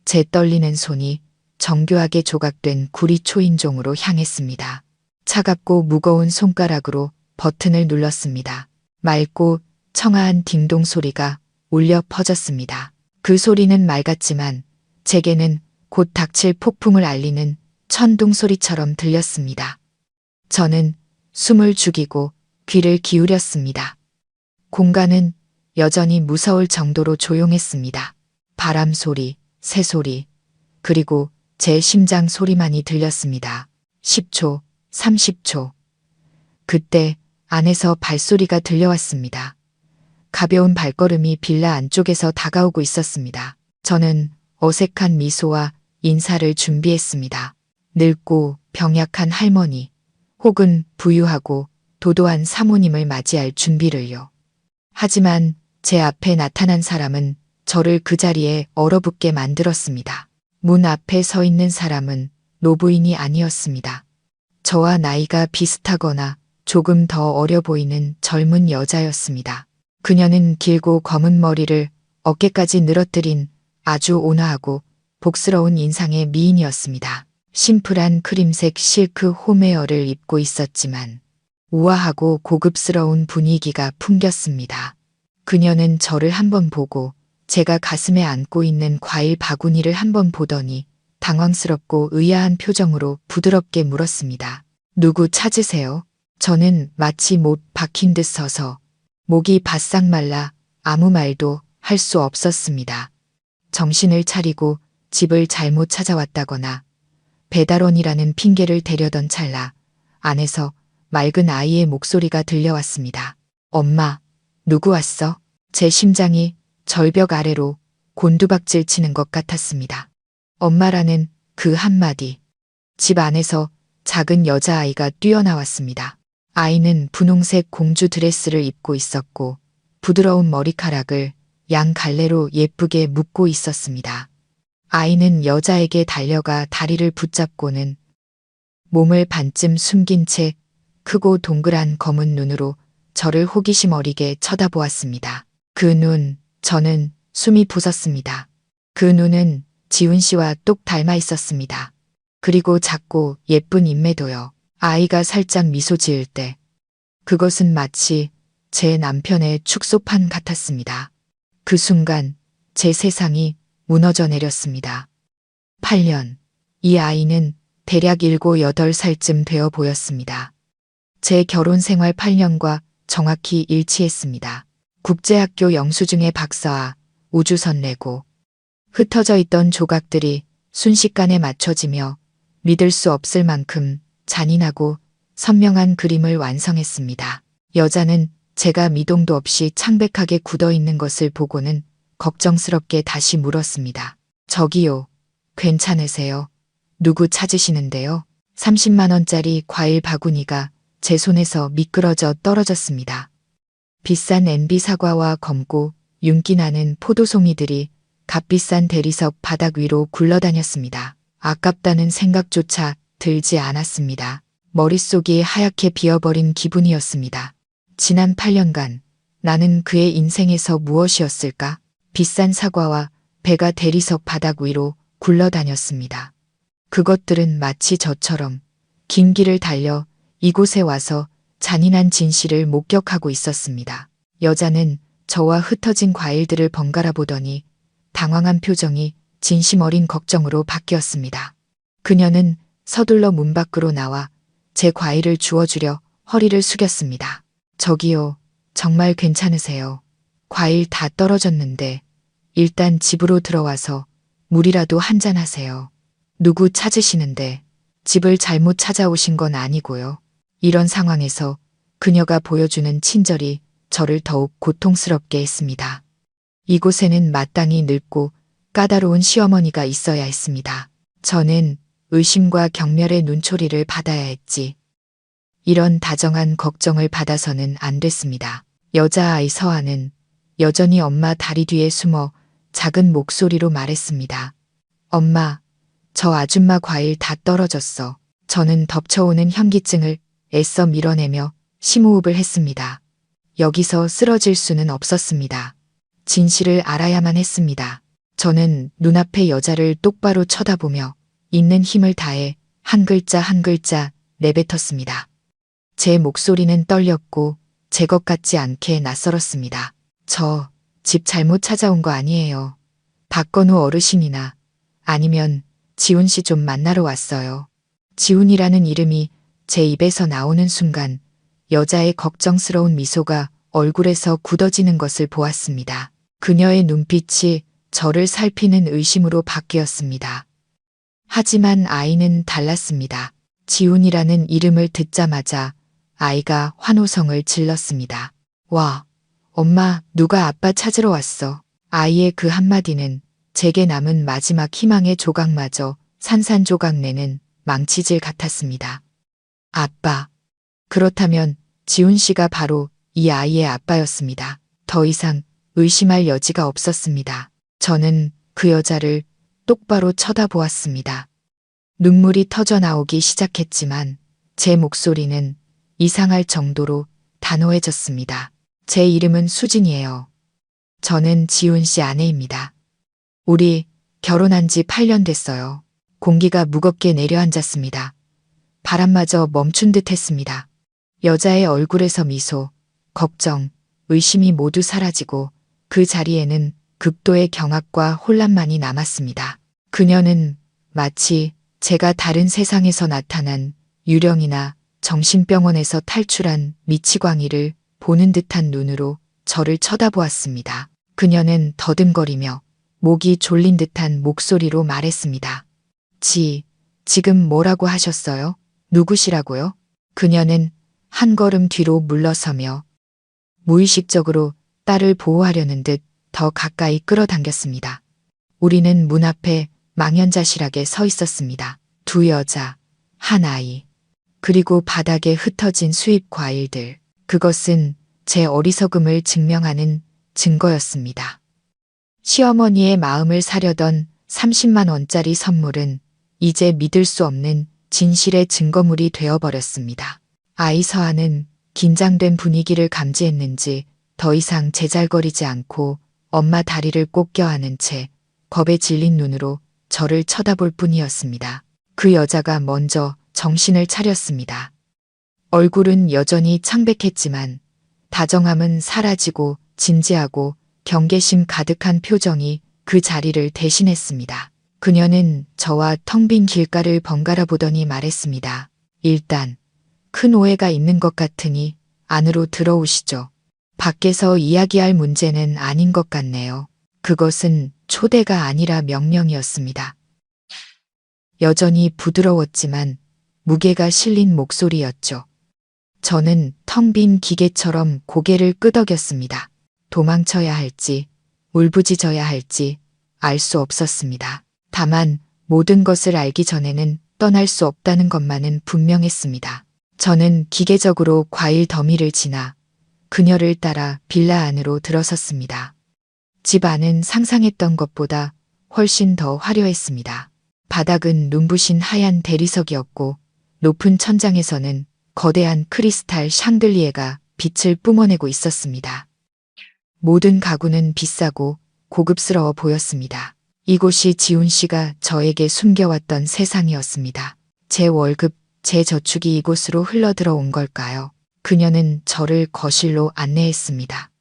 S1: 제 떨리는 손이 정교하게 조각된 구리 초인종으로 향했습니다. 차갑고 무거운 손가락으로 버튼을 눌렀습니다. 맑고 청아한 딩동 소리가 울려 퍼졌습니다. 그 소리는 맑았지만 제게는 곧 닥칠 폭풍을 알리는 천둥 소리처럼 들렸습니다. 저는 숨을 죽이고 귀를 기울였습니다. 공간은 여전히 무서울 정도로 조용했습니다. 바람 소리, 새 소리, 그리고 제 심장 소리만이 들렸습니다. 10초, 30초. 그때 안에서 발소리가 들려왔습니다. 가벼운 발걸음이 빌라 안쪽에서 다가오고 있었습니다. 저는 어색한 미소와 인사를 준비했습니다. 늙고 병약한 할머니 혹은 부유하고 도도한 사모님을 맞이할 준비를요. 하지만 제 앞에 나타난 사람은 저를 그 자리에 얼어붙게 만들었습니다. 문 앞에 서 있는 사람은 노부인이 아니었습니다. 저와 나이가 비슷하거나 조금 더 어려 보이는 젊은 여자였습니다. 그녀는 길고 검은 머리를 어깨까지 늘어뜨린 아주 온화하고 복스러운 인상의 미인이었습니다. 심플한 크림색 실크 홈웨어를 입고 있었지만 우아하고 고급스러운 분위기가 풍겼습니다. 그녀는 저를 한번 보고 제가 가슴에 안고 있는 과일 바구니를 한번 보더니 당황스럽고 의아한 표정으로 부드럽게 물었습니다. 누구 찾으세요? 저는 마치 못 박힌 듯 서서 목이 바싹 말라 아무 말도 할 수 없었습니다. 정신을 차리고 집을 잘못 찾아왔다거나 배달원이라는 핑계를 대려던 찰나 안에서 맑은 아이의 목소리가 들려왔습니다. 엄마, 누구 왔어? 제 심장이 절벽 아래로 곤두박질 치는 것 같았습니다. 엄마라는 그 한마디. 집 안에서 작은 여자아이가 뛰어나왔습니다. 아이는 분홍색 공주 드레스를 입고 있었고 부드러운 머리카락을 양 갈래로 예쁘게 묶고 있었습니다. 아이는 여자에게 달려가 다리를 붙잡고는 몸을 반쯤 숨긴 채 크고 동그란 검은 눈으로 저를 호기심 어리게 쳐다보았습니다. 그 눈, 저는 숨이 부었습니다. 그 눈은 지훈 씨와 똑 닮아 있었습니다. 그리고 작고 예쁜 인매도요. 아이가 살짝 미소 지을 때 그것은 마치 제 남편의 축소판 같았습니다. 그 순간 제 세상이 무너져 내렸습니다. 8년. 이 아이는 대략 7, 8살쯤 되어 보였습니다. 제 결혼 생활 8년과 정확히 일치했습니다. 국제학교 영수증의 박사와 우주선 레고, 흩어져 있던 조각들이 순식간에 맞춰지며 믿을 수 없을 만큼 잔인하고 선명한 그림을 완성했습니다. 여자는 제가 미동도 없이 창백하게 굳어 있는 것을 보고는 걱정스럽게 다시 물었습니다. 저기요, 괜찮으세요? 누구 찾으시는데요? 30만 원짜리 과일 바구니가 제 손에서 미끄러져 떨어졌습니다. 비싼 NB 사과와 검고 윤기 나는 포도송이들이 값비싼 대리석 바닥 위로 굴러다녔습니다. 아깝다는 생각조차 들지 않았습니다. 머릿속이 하얗게 비어버린 기분이었습니다. 지난 8년간 나는 그의 인생에서 무엇이었을까? 비싼 사과와 배가 대리석 바닥 위로 굴러다녔습니다. 그것들은 마치 저처럼 긴 길을 달려 이곳에 와서 잔인한 진실을 목격하고 있었습니다. 여자는 저와 흩어진 과일들을 번갈아 보더니 당황한 표정이 진심 어린 걱정으로 바뀌었습니다. 그녀는 서둘러 문 밖으로 나와 제 과일을 주워주려 허리를 숙였습니다. 저기요, 정말 괜찮으세요? 과일 다 떨어졌는데 일단 집으로 들어와서 물이라도 한잔 하세요. 누구 찾으시는데 집을 잘못 찾아오신 건 아니고요. 이런 상황에서 그녀가 보여주는 친절이 저를 더욱 고통스럽게 했습니다. 이곳에는 마땅히 늙고 까다로운 시어머니가 있어야 했습니다. 저는 의심과 경멸의 눈초리를 받아야 했지. 이런 다정한 걱정을 받아서는 안 됐습니다. 여자아이 서아는 여전히 엄마 다리 뒤에 숨어 작은 목소리로 말했습니다. 엄마, 저 아줌마 과일 다 떨어졌어. 저는 덮쳐오는 현기증을 애써 밀어내며 심호흡을 했습니다. 여기서 쓰러질 수는 없었습니다. 진실을 알아야만 했습니다. 저는 눈앞의 여자를 똑바로 쳐다보며 있는 힘을 다해 한 글자 한 글자 내뱉었습니다. 제 목소리는 떨렸고 제 것 같지 않게 낯설었습니다. 저 집 잘못 찾아온 거 아니에요. 박건우 어르신이나 아니면 지훈 씨 좀 만나러 왔어요. 지훈이라는 이름이 제 입에서 나오는 순간 여자의 걱정스러운 미소가 얼굴에서 굳어지는 것을 보았습니다. 그녀의 눈빛이 저를 살피는 의심으로 바뀌었습니다. 하지만 아이는 달랐습니다. 지훈이라는 이름을 듣자마자 아이가 환호성을 질렀습니다. 와, 엄마, 누가 아빠 찾으러 왔어. 아이의 그 한마디는 제게 남은 마지막 희망의 조각마저 산산조각 내는 망치질 같았습니다. 아빠. 그렇다면 지훈 씨가 바로 이 아이의 아빠였습니다. 더 이상 의심할 여지가 없었습니다. 저는 그 여자를 똑바로 쳐다보았습니다. 눈물이 터져 나오기 시작했지만 제 목소리는 이상할 정도로 단호해졌습니다. 제 이름은 수진이에요. 저는 지훈 씨 아내입니다. 우리 결혼한 지 8년 됐어요. 공기가 무겁게 내려앉았습니다. 바람마저 멈춘 듯 했습니다. 여자의 얼굴에서 미소, 걱정, 의심이 모두 사라지고 그 자리에는 극도의 경악과 혼란만이 남았습니다. 그녀는 마치 제가 다른 세상에서 나타난 유령이나 정신병원에서 탈출한 미치광이를 보는 듯한 눈으로 저를 쳐다보았습니다. 그녀는 더듬거리며 목이 졸린 듯한 목소리로 말했습니다. 지금 뭐라고 하셨어요? 누구시라고요? 그녀는 한 걸음 뒤로 물러서며 무의식적으로 딸을 보호하려는 듯 더 가까이 끌어당겼습니다. 우리는 문 앞에 망연자실하게 서 있었습니다. 두 여자, 한 아이, 그리고 바닥에 흩어진 수입 과일들. 그것은 제 어리석음을 증명하는 증거였습니다. 시어머니의 마음을 사려던 30만 원짜리 선물은 이제 믿을 수 없는 진실의 증거물이 되어버렸습니다. 아이 서아는 긴장된 분위기를 감지했는지 더 이상 제잘거리지 않고 엄마 다리를 꼭 껴안은 채 겁에 질린 눈으로 저를 쳐다볼 뿐이었습니다. 그 여자가 먼저 정신을 차렸습니다. 얼굴은 여전히 창백했지만 다정함은 사라지고 진지하고 경계심 가득한 표정이 그 자리를 대신했습니다. 그녀는 저와 텅 빈 길가를 번갈아 보더니 말했습니다. 일단 큰 오해가 있는 것 같으니 안으로 들어오시죠. 밖에서 이야기할 문제는 아닌 것 같네요. 그것은 초대가 아니라 명령이었습니다. 여전히 부드러웠지만 무게가 실린 목소리였죠. 저는 텅 빈 기계처럼 고개를 끄덕였습니다. 도망쳐야 할지, 울부짖어야 할지 알 수 없었습니다. 다만 모든 것을 알기 전에는 떠날 수 없다는 것만은 분명했습니다. 저는 기계적으로 과일 더미를 지나 그녀를 따라 빌라 안으로 들어섰습니다. 집 안은 상상했던 것보다 훨씬 더 화려했습니다. 바닥은 눈부신 하얀 대리석이었고 높은 천장에서는 거대한 크리스탈 샹들리에가 빛을 뿜어내고 있었습니다. 모든 가구는 비싸고 고급스러워 보였습니다. 이곳이 지훈 씨가 저에게 숨겨왔던 세상이었습니다. 제 월급, 제 저축이 이곳으로 흘러들어온 걸까요? 그녀는 저를 거실로 안내했습니다.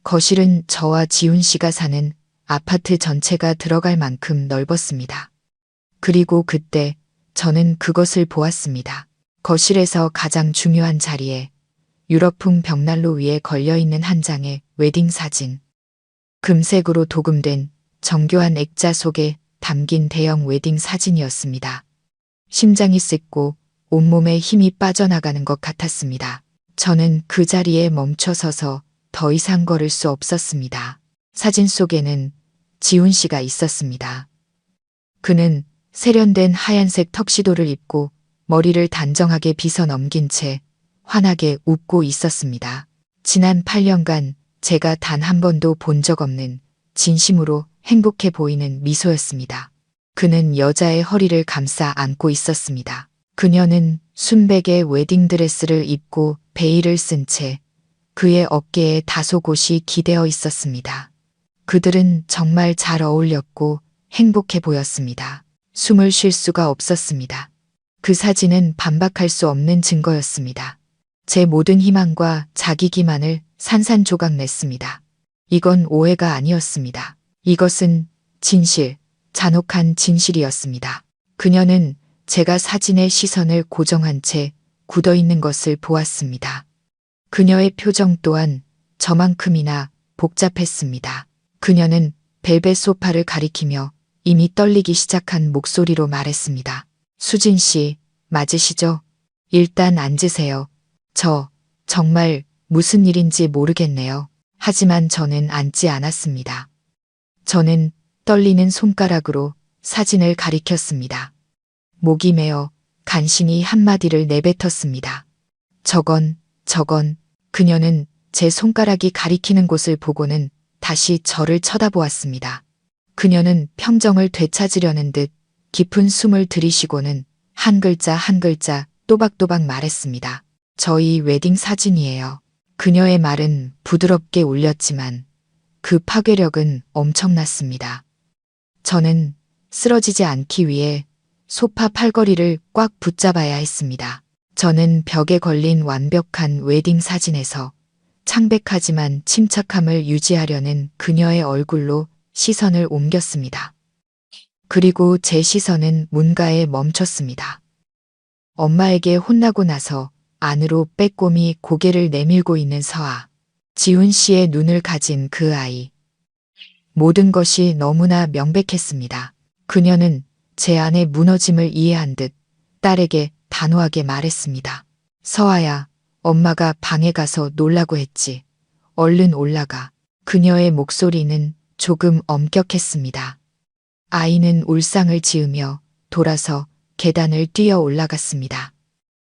S1: 거실은 저와 지훈 씨가 사는 아파트 전체가 들어갈 만큼 넓었습니다. 그리고 그때 저는 그것을 보았습니다. 거실에서 가장 중요한 자리에 유럽풍 벽난로 위에 걸려있는 한 장의 웨딩 사진. 금색으로 도금된 정교한 액자 속에 담긴 대형 웨딩 사진이었습니다. 심장이 샜고 온몸에 힘이 빠져나가는 것 같았습니다. 저는 그 자리에 멈춰 서서 더 이상 걸을 수 없었습니다. 사진 속에는 지훈 씨가 있었습니다. 그는 세련된 하얀색 턱시도를 입고 머리를 단정하게 빗어 넘긴 채 환하게 웃고 있었습니다. 지난 8년간 제가 단 한 번도 본 적 없는 진심으로 행복해 보이는 미소였습니다. 그는 여자의 허리를 감싸 안고 있었습니다. 그녀는 순백의 웨딩드레스를 입고 베일을 쓴 채 그의 어깨에 다소 곳이 기대어 있었습니다. 그들은 정말 잘 어울렸고 행복해 보였습니다. 숨을 쉴 수가 없었습니다. 그 사진은 반박할 수 없는 증거였습니다. 제 모든 희망과 자기 기만을 산산조각 냈습니다. 이건 오해가 아니었습니다. 이것은 진실, 잔혹한 진실이었습니다. 그녀는 제가 사진의 시선을 고정한 채 굳어있는 것을 보았습니다. 그녀의 표정 또한 저만큼이나 복잡했습니다. 그녀는 벨벳 소파를 가리키며 이미 떨리기 시작한 목소리로 말했습니다. 수진 씨, 맞으시죠? 일단 앉으세요. 정말 무슨 일인지 모르겠네요. 하지만 저는 앉지 않았습니다. 저는 떨리는 손가락으로 사진을 가리켰습니다. 목이 메어 간신히 한마디를 내뱉었습니다. 저건, 그녀는 제 손가락이 가리키는 곳을 보고는 다시 저를 쳐다보았습니다. 그녀는 평정을 되찾으려는 듯 깊은 숨을 들이쉬고는 한 글자 한 글자 또박또박 말했습니다. 저희 웨딩 사진이에요. 그녀의 말은 부드럽게 울렸지만 그 파괴력은 엄청났습니다. 저는 쓰러지지 않기 위해 소파 팔걸이를 꽉 붙잡아야 했습니다. 저는 벽에 걸린 완벽한 웨딩 사진에서 창백하지만 침착함을 유지하려는 그녀의 얼굴로 시선을 옮겼습니다. 그리고 제 시선은 문가에 멈췄습니다. 엄마에게 혼나고 나서 안으로 빼꼼히 고개를 내밀고 있는 서아. 지훈 씨의 눈을 가진 그 아이. 모든 것이 너무나 명백했습니다. 그녀는 제 안의 무너짐을 이해한 듯 딸에게 단호하게 말했습니다. 서아야, 엄마가 방에 가서 놀라고 했지. 얼른 올라가. 그녀의 목소리는 조금 엄격했습니다. 아이는 울상을 지으며 돌아서 계단을 뛰어 올라갔습니다.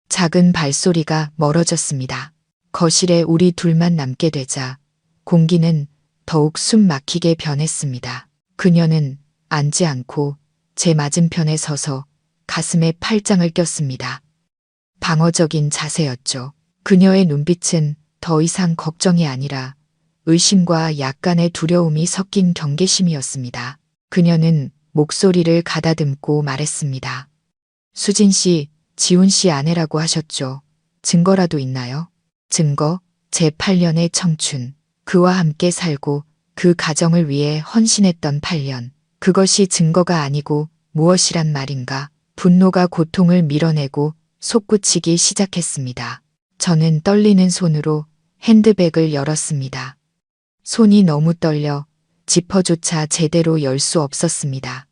S1: 작은 발소리가 멀어졌습니다. 거실에 우리 둘만 남게 되자 공기는 더욱 숨 막히게 변했습니다. 그녀는 앉지 않고 제 맞은편에 서서 가슴에 팔짱을 꼈습니다. 방어적인 자세였죠. 그녀의 눈빛은 더 이상 걱정이 아니라 의심과 약간의 두려움이 섞인 경계심이었습니다. 그녀는 목소리를 가다듬고 말했습니다. 수진 씨, 지훈 씨 아내라고 하셨죠. 증거라도 있나요? 증거? 제 8년의 청춘. 그와 함께 살고 그 가정을 위해 헌신했던 8년. 그것이 증거가 아니고 무엇이란 말인가. 분노가 고통을 밀어내고 솟구치기 시작했습니다. 저는 떨리는 손으로 핸드백을 열었습니다. 손이 너무 떨려 지퍼조차 제대로 열 수 없었습니다.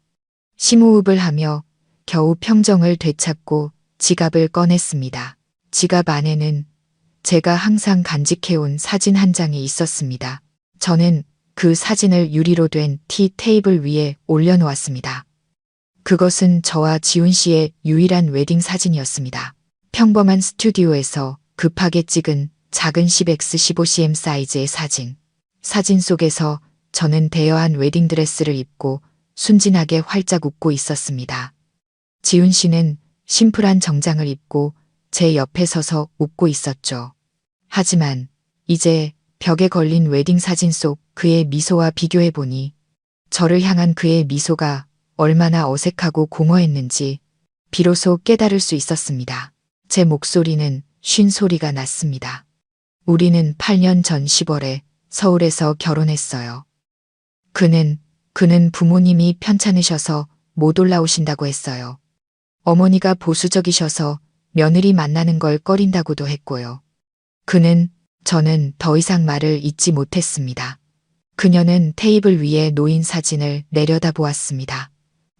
S1: 심호흡을 하며 겨우 평정을 되찾고 지갑을 꺼냈습니다. 지갑 안에는 제가 항상 간직해온 사진 한 장이 있었습니다. 저는 그 사진을 유리로 된 티 테이블 위에 올려놓았습니다. 그것은 저와 지훈 씨의 유일한 웨딩 사진이었습니다. 평범한 스튜디오에서 급하게 찍은 작은 10x15cm 사이즈의 사진. 사진 속에서 저는 대여한 웨딩드레스를 입고 순진하게 활짝 웃고 있었습니다. 지훈 씨는 심플한 정장을 입고 제 옆에 서서 웃고 있었죠. 하지만 이제 벽에 걸린 웨딩 사진 속 그의 미소와 비교해보니 저를 향한 그의 미소가 얼마나 어색하고 공허했는지 비로소 깨달을 수 있었습니다. 제 목소리는 쉰 소리가 났습니다. 우리는 8년 전 10월에 서울에서 결혼했어요. 그는 부모님이 편찮으셔서 못 올라오신다고 했어요. 어머니가 보수적이셔서 며느리 만나는 걸 꺼린다고도 했고요. 저는 더 이상 말을 잇지 못했습니다. 그녀는 테이블 위에 놓인 사진을 내려다보았습니다.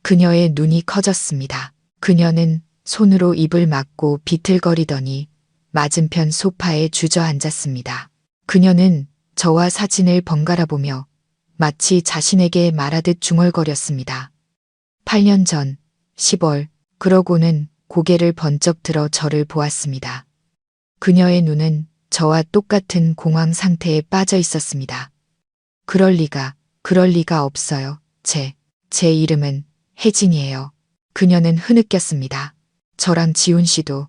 S1: 그녀의 눈이 커졌습니다. 그녀는 손으로 입을 막고 비틀거리더니 맞은편 소파에 주저앉았습니다. 그녀는 저와 사진을 번갈아 보며 마치 자신에게 말하듯 중얼거렸습니다. 8년 전 10월, 그러고는 고개를 번쩍 들어 저를 보았습니다. 그녀의 눈은 저와 똑같은 공황 상태에 빠져 있었습니다. 그럴 리가 없어요. 제 이름은 혜진이에요. 그녀는 흐느꼈습니다. 저랑 지훈 씨도,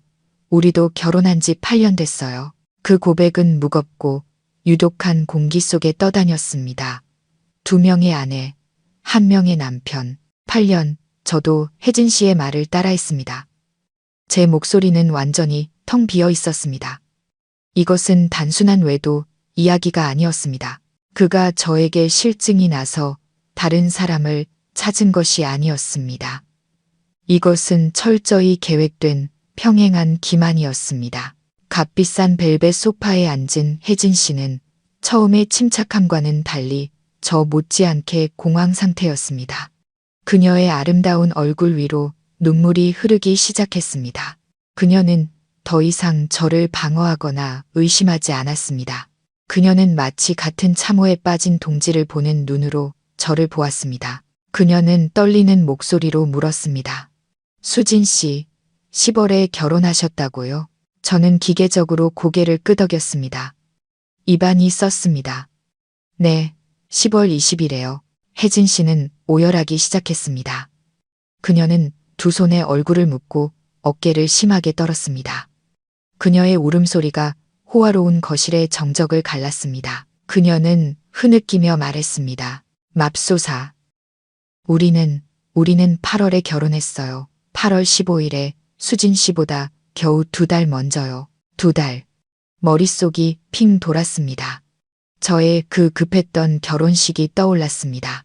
S1: 우리도 결혼한 지 8년 됐어요. 그 고백은 무겁고 유독한 공기 속에 떠다녔습니다. 2명의 아내, 1명의 남편. 8년, 저도 혜진 씨의 말을 따라했습니다. 제 목소리는 완전히 텅 비어 있었습니다. 이것은 단순한 외도 이야기가 아니었습니다. 그가 저에게 실증이 나서 다른 사람을 찾은 것이 아니었습니다. 이것은 철저히 계획된 평행한 기만이었습니다. 값비싼 벨벳 소파에 앉은 혜진 씨는 처음의 침착함과는 달리 저 못지않게 공황 상태였습니다. 그녀의 아름다운 얼굴 위로 눈물이 흐르기 시작했습니다. 그녀는 더 이상 저를 방어하거나 의심하지 않았습니다. 그녀는 마치 같은 참호에 빠진 동지를 보는 눈으로 저를 보았습니다. 그녀는 떨리는 목소리로 물었습니다. 수진 씨, 10월에 결혼하셨다고요? 저는 기계적으로 고개를 끄덕였습니다. 입안이 썼습니다. 네, 10월 20일에요. 혜진 씨는 오열하기 시작했습니다. 그녀는 두 손에 얼굴을 묻고 어깨를 심하게 떨었습니다. 그녀의 울음소리가 호화로운 거실의 정적을 갈랐습니다. 그녀는 흐느끼며 말했습니다. 맙소사. 우리는 8월에 결혼했어요. 8월 15일에 수진 씨보다 겨우 2달 먼저요. 2달. 머릿속이 핑 돌았습니다. 저의 그 급했던 결혼식이 떠올랐습니다.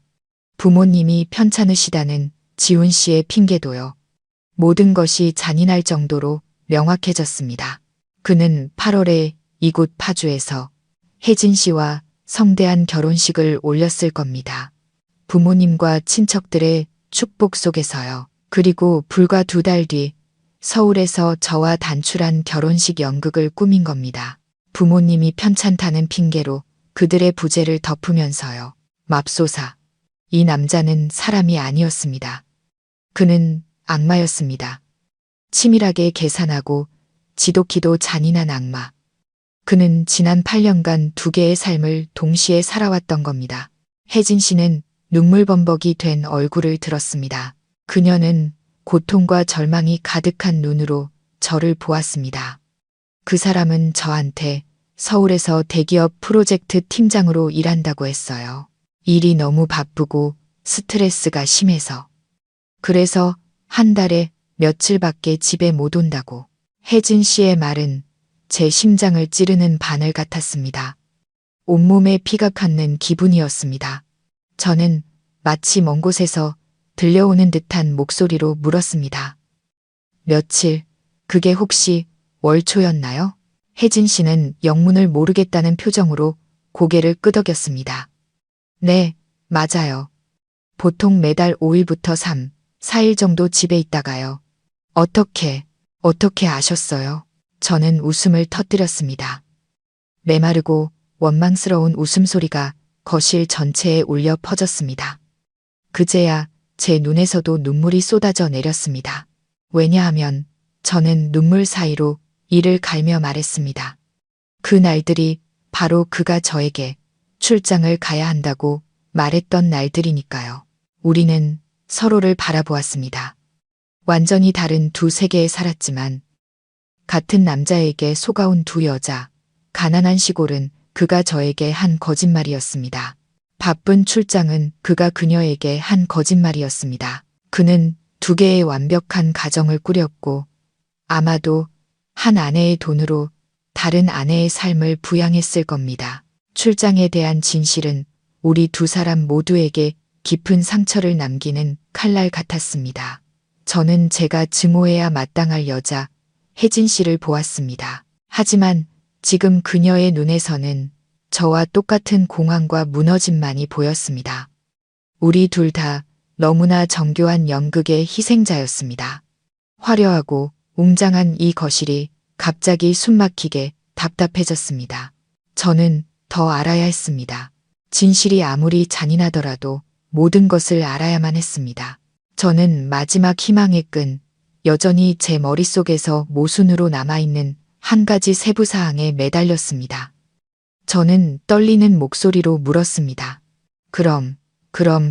S1: 부모님이 편찮으시다는 지훈 씨의 핑계도요. 모든 것이 잔인할 정도로 명확해졌습니다. 그는 8월에 이곳 파주에서 혜진 씨와 성대한 결혼식을 올렸을 겁니다. 부모님과 친척들의 축복 속에서요. 그리고 불과 2달 뒤 서울에서 저와 단출한 결혼식 연극을 꾸민 겁니다. 부모님이 편찮다는 핑계로 그들의 부재를 덮으면서요. 맙소사. 이 남자는 사람이 아니었습니다. 그는 악마였습니다. 치밀하게 계산하고 지독히도 잔인한 악마. 그는 지난 8년간 두 개의 삶을 동시에 살아왔던 겁니다. 혜진 씨는 눈물범벅이 된 얼굴을 들었습니다. 그녀는 고통과 절망이 가득한 눈으로 저를 보았습니다. 그 사람은 저한테 서울에서 대기업 프로젝트 팀장으로 일한다고 했어요. 일이 너무 바쁘고 스트레스가 심해서. 그래서 한 달에 며칠밖에 집에 못 온다고. 혜진 씨의 말은 제 심장을 찌르는 바늘 같았습니다. 온몸에 피가 깎는 기분이었습니다. 저는 마치 먼 곳에서 들려오는 듯한 목소리로 물었습니다. 며칠, 그게 혹시 월초였나요? 혜진 씨는 영문을 모르겠다는 표정으로 고개를 끄덕였습니다. 네, 맞아요. 보통 매달 5일부터 3, 4일 정도 집에 있다가요. 어떻게 아셨어요? 저는 웃음을 터뜨렸습니다. 메마르고 원망스러운 웃음소리가 거실 전체에 울려 퍼졌습니다. 그제야 제 눈에서도 눈물이 쏟아져 내렸습니다. 왜냐하면 저는 눈물 사이로 이를 갈며 말했습니다. 그 날들이 바로 그가 저에게 출장을 가야 한다고 말했던 날들이니까요. 우리는 서로를 바라보았습니다. 완전히 다른 두 세계에 살았지만 같은 남자에게 속아온 두 여자, 가난한 시골은 그가 저에게 한 거짓말이었습니다. 바쁜 출장은 그가 그녀에게 한 거짓말이었습니다. 그는 두 개의 완벽한 가정을 꾸렸고 아마도 한 아내의 돈으로 다른 아내의 삶을 부양했을 겁니다. 출장에 대한 진실은 우리 두 사람 모두에게 깊은 상처를 남기는 칼날 같았습니다. 저는 제가 증오해야 마땅할 여자 혜진 씨를 보았습니다. 하지만 지금 그녀의 눈에서는 저와 똑같은 공황과 무너짐만이 보였습니다. 우리 둘 다 너무나 정교한 연극의 희생자였습니다. 화려하고 웅장한 이 거실이 갑자기 숨막히게 답답해졌습니다. 저는 더 알아야 했습니다. 진실이 아무리 잔인하더라도 모든 것을 알아야만 했습니다. 저는 마지막 희망의 끈, 여전히 제 머릿속에서 모순으로 남아있는 한 가지 세부사항에 매달렸습니다. 저는 떨리는 목소리로 물었습니다. 그럼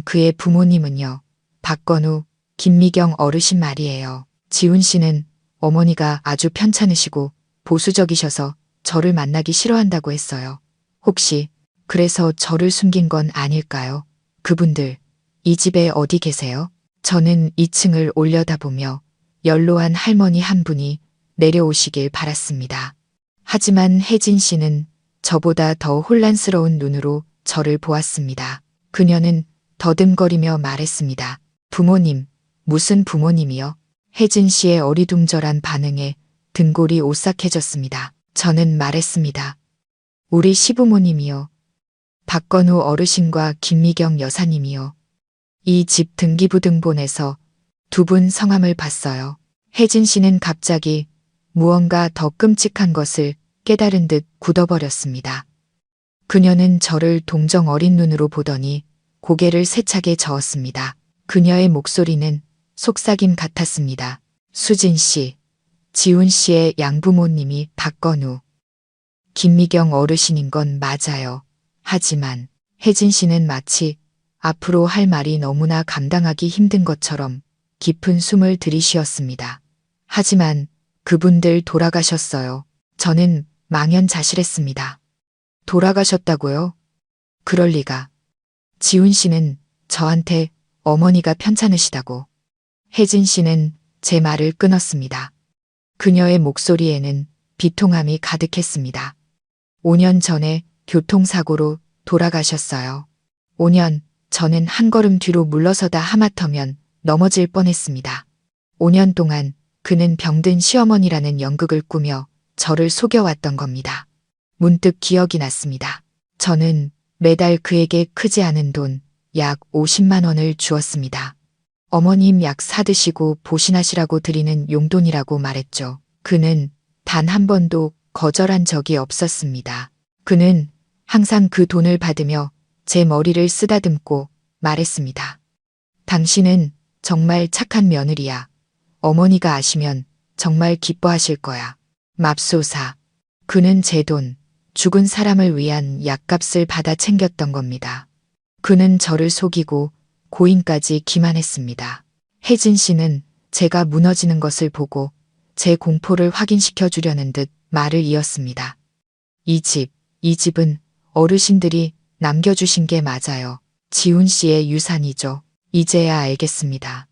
S1: 그의 부모님은요? 박건우, 김미경 어르신 말이에요. 지훈 씨는 어머니가 아주 편찮으시고 보수적이셔서 저를 만나기 싫어한다고 했어요. 혹시 그래서 저를 숨긴 건 아닐까요? 그분들 이 집에 어디 계세요? 저는 2층을 올려다보며 연로한 할머니 한 분이 내려오시길 바랐습니다. 하지만 혜진 씨는 저보다 더 혼란스러운 눈으로 저를 보았습니다. 그녀는 더듬거리며 말했습니다. 부모님, 무슨 부모님이요? 혜진 씨의 어리둥절한 반응에 등골이 오싹해졌습니다. 저는 말했습니다. 우리 시부모님이요. 박건우 어르신과 김미경 여사님이요. 이 집 등기부등본에서 두 분 성함을 봤어요. 혜진 씨는 갑자기 무언가 더 끔찍한 것을 깨달은 듯 굳어버렸습니다. 그녀는 저를 동정 어린 눈으로 보더니 고개를 세차게 저었습니다. 그녀의 목소리는 속삭임 같았습니다. 수진 씨, 지훈 씨의 양부모님이 박건우, 김미경 어르신인 건 맞아요. 하지만 혜진 씨는 마치 앞으로 할 말이 너무나 감당하기 힘든 것처럼 깊은 숨을 들이쉬었습니다. 하지만 그분들 돌아가셨어요. 저는 망연자실했습니다. 돌아가셨다고요? 그럴 리가. 지훈 씨는 저한테 어머니가 편찮으시다고. 혜진 씨는 제 말을 끊었습니다. 그녀의 목소리에는 비통함이 가득했습니다. 5년 전에 교통사고로 돌아가셨어요. 5년, 저는 한 걸음 뒤로 물러서다 하마터면 넘어질 뻔했습니다. 5년 동안 그는 병든 시어머니라는 연극을 꾸며 저를 속여왔던 겁니다. 문득 기억이 났습니다. 저는 매달 그에게 크지 않은 돈, 약 50만 원을 주었습니다. 어머님 약 사드시고 보신하시라고 드리는 용돈이라고 말했죠. 그는 단 한 번도 거절한 적이 없었습니다. 그는 항상 그 돈을 받으며 제 머리를 쓰다듬고 말했습니다. 당신은 정말 착한 며느리야. 어머니가 아시면 정말 기뻐하실 거야. 맙소사. 그는 제 돈, 죽은 사람을 위한 약값을 받아 챙겼던 겁니다. 그는 저를 속이고 고인까지 기만했습니다. 혜진 씨는 제가 무너지는 것을 보고 제 공포를 확인시켜 주려는 듯 말을 이었습니다. 이 집은 어르신들이 남겨주신 게 맞아요. 지훈 씨의 유산이죠. 이제야 알겠습니다.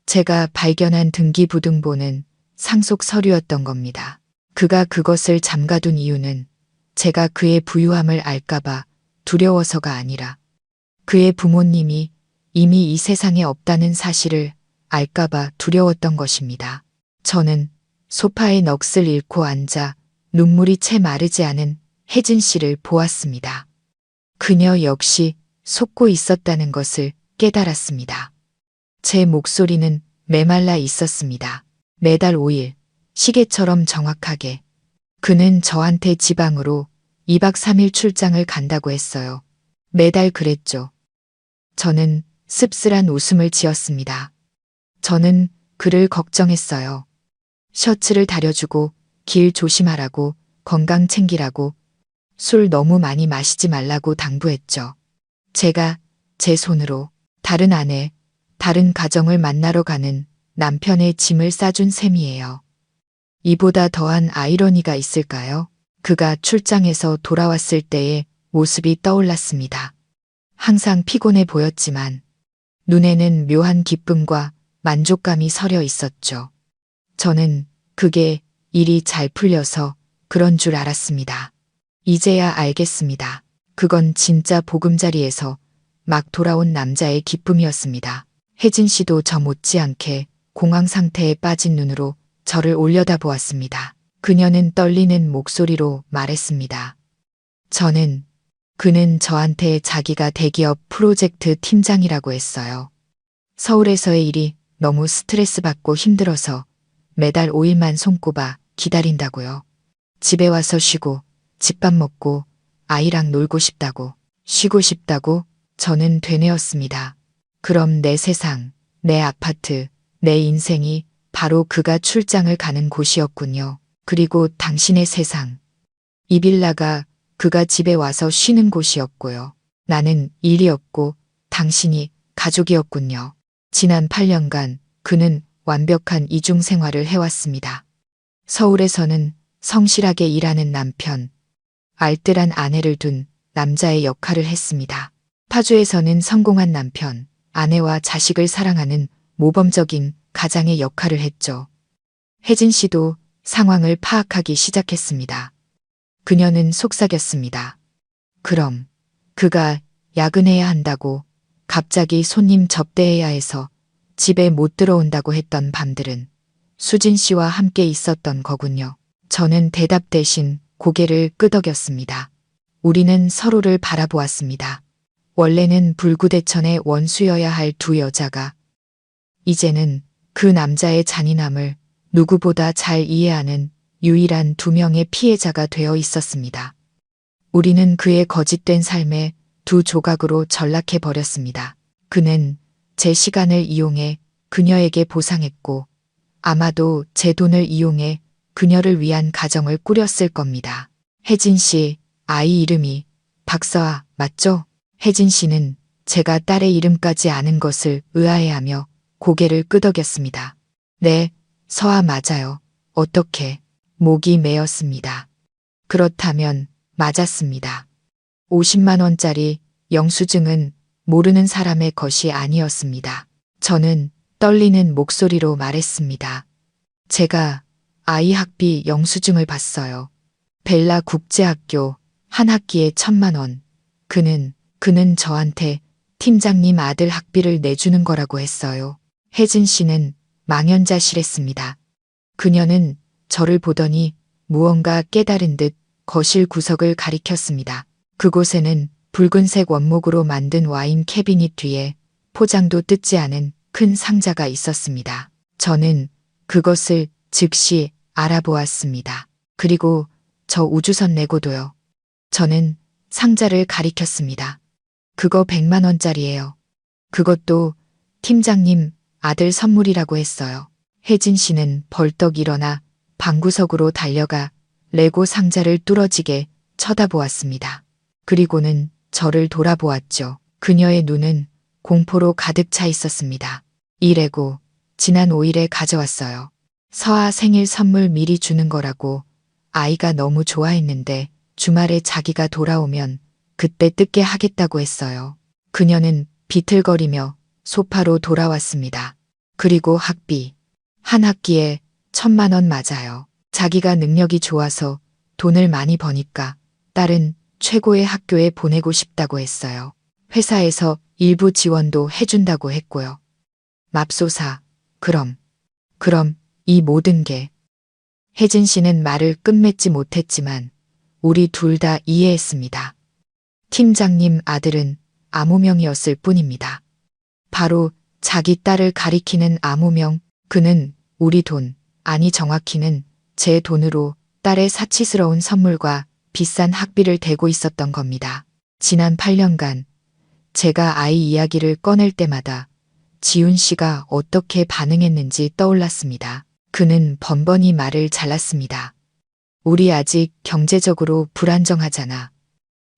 S1: 제가 발견한 등기부등본은 상속 서류였던 겁니다. 그가 그것을 잠가둔 이유는 제가 그의 부유함을 알까봐 두려워서가 아니라 그의 부모님이 이미 이 세상에 없다는 사실을 알까봐 두려웠던 것입니다. 저는 소파에 넋을 잃고 앉아 눈물이 채 마르지 않은 혜진 씨를 보았습니다. 그녀 역시 속고 있었다는 것을 깨달았습니다. 제 목소리는 메말라 있었습니다. 매달 5일, 시계처럼 정확하게. 그는 저한테 지방으로 2박 3일 출장을 간다고 했어요. 매달 그랬죠. 저는 씁쓸한 웃음을 지었습니다. 저는 그를 걱정했어요. 셔츠를 다려주고 길 조심하라고 건강 챙기라고 술 너무 많이 마시지 말라고 당부했죠. 제가 제 손으로 다른 아내, 다른 가정을 만나러 가는 남편의 짐을 싸준 셈이에요. 이보다 더한 아이러니가 있을까요? 그가 출장에서 돌아왔을 때의 모습이 떠올랐습니다. 항상 피곤해 보였지만 눈에는 묘한 기쁨과 만족감이 서려 있었죠. 저는 그게 일이 잘 풀려서 그런 줄 알았습니다. 이제야 알겠습니다. 그건 진짜 보금자리에서 막 돌아온 남자의 기쁨이었습니다. 혜진 씨도 저 못지않게 공황 상태에 빠진 눈으로 저를 올려다보았습니다. 그녀는 떨리는 목소리로 말했습니다. 그는 저한테 자기가 대기업 프로젝트 팀장이라고 했어요. 서울에서의 일이 너무 스트레스 받고 힘들어서 매달 5일만 손꼽아 기다린다고요. 집에 와서 쉬고 집밥 먹고 아이랑 놀고 싶다고, 쉬고 싶다고 저는 되뇌었습니다. 그럼 내 세상, 내 아파트, 내 인생이 바로 그가 출장을 가는 곳이었군요. 그리고 당신의 세상. 이 빌라가 그가 집에 와서 쉬는 곳이었고요. 나는 일이었고 당신이 가족이었군요. 지난 8년간 그는 완벽한 이중 생활을 해왔습니다. 서울에서는 성실하게 일하는 남편, 알뜰한 아내를 둔 남자의 역할을 했습니다. 파주에서는 성공한 남편, 아내와 자식을 사랑하는 모범적인 가장의 역할을 했죠. 혜진 씨도 상황을 파악하기 시작했습니다. 그녀는 속삭였습니다. 그럼 그가 야근해야 한다고, 갑자기 손님 접대해야 해서 집에 못 들어온다고 했던 밤들은 수진 씨와 함께 있었던 거군요. 저는 대답 대신 고개를 끄덕였습니다. 우리는 서로를 바라보았습니다. 원래는 불구대천의 원수여야 할 두 여자가 이제는 그 남자의 잔인함을 누구보다 잘 이해하는 유일한 두 명의 피해자가 되어 있었습니다. 우리는 그의 거짓된 삶에 두 조각으로 전락해 버렸습니다. 그는 제 시간을 이용해 그녀에게 보상했고 아마도 제 돈을 이용해 그녀를 위한 가정을 꾸렸을 겁니다. 혜진 씨, 아이 이름이 박서아 맞죠? 혜진 씨는 제가 딸의 이름까지 아는 것을 의아해하며 고개를 끄덕였습니다. 네, 서아 맞아요. 어떻게? 목이 메었습니다. 그렇다면 맞았습니다. 50만 원짜리 영수증은 모르는 사람의 것이 아니었습니다. 저는 떨리는 목소리로 말했습니다. 제가 아이 학비 영수증을 봤어요. 벨라 국제학교 한 학기에 1,000만 원. 그는 저한테 팀장님 아들 학비를 내주는 거라고 했어요. 혜진 씨는 망연자실했습니다. 그녀는 저를 보더니 무언가 깨달은 듯 거실 구석을 가리켰습니다. 그곳에는 붉은색 원목으로 만든 와인 캐비닛 뒤에 포장도 뜯지 않은 큰 상자가 있었습니다. 저는 그것을 즉시 알아보았습니다. 그리고 저 우주선 내고도요. 저는 상자를 가리켰습니다. 그거 100만 원짜리예요. 그것도 팀장님 아들 선물이라고 했어요. 혜진 씨는 벌떡 일어나 방구석으로 달려가 레고 상자를 뚫어지게 쳐다보았습니다. 그리고는 저를 돌아보았죠. 그녀의 눈은 공포로 가득 차 있었습니다. 이래고 지난 5일에 가져왔어요. 서아 생일 선물 미리 주는 거라고. 아이가 너무 좋아했는데 주말에 자기가 돌아오면 그때 뜯게 하겠다고 했어요. 그녀는 비틀거리며 소파로 돌아왔습니다. 그리고 학비. 한 학기에 1,000만 원 맞아요. 자기가 능력이 좋아서 돈을 많이 버니까 딸은 최고의 학교에 보내고 싶다고 했어요. 회사에서 일부 지원도 해준다고 했고요. 맙소사. 그럼 이 모든 게. 혜진 씨는 말을 끝맺지 못했지만 우리 둘 다 이해했습니다. 팀장님 아들은 아무명이었을 뿐입니다. 바로 자기 딸을 가리키는 아무명. 그는 우리 돈, 아니 정확히는 제 돈으로 딸의 사치스러운 선물과 비싼 학비를 대고 있었던 겁니다. 지난 8년간 제가 아이 이야기를 꺼낼 때마다 지훈 씨가 어떻게 반응했는지 떠올랐습니다. 그는 번번이 말을 잘랐습니다. 우리 아직 경제적으로 불안정하잖아.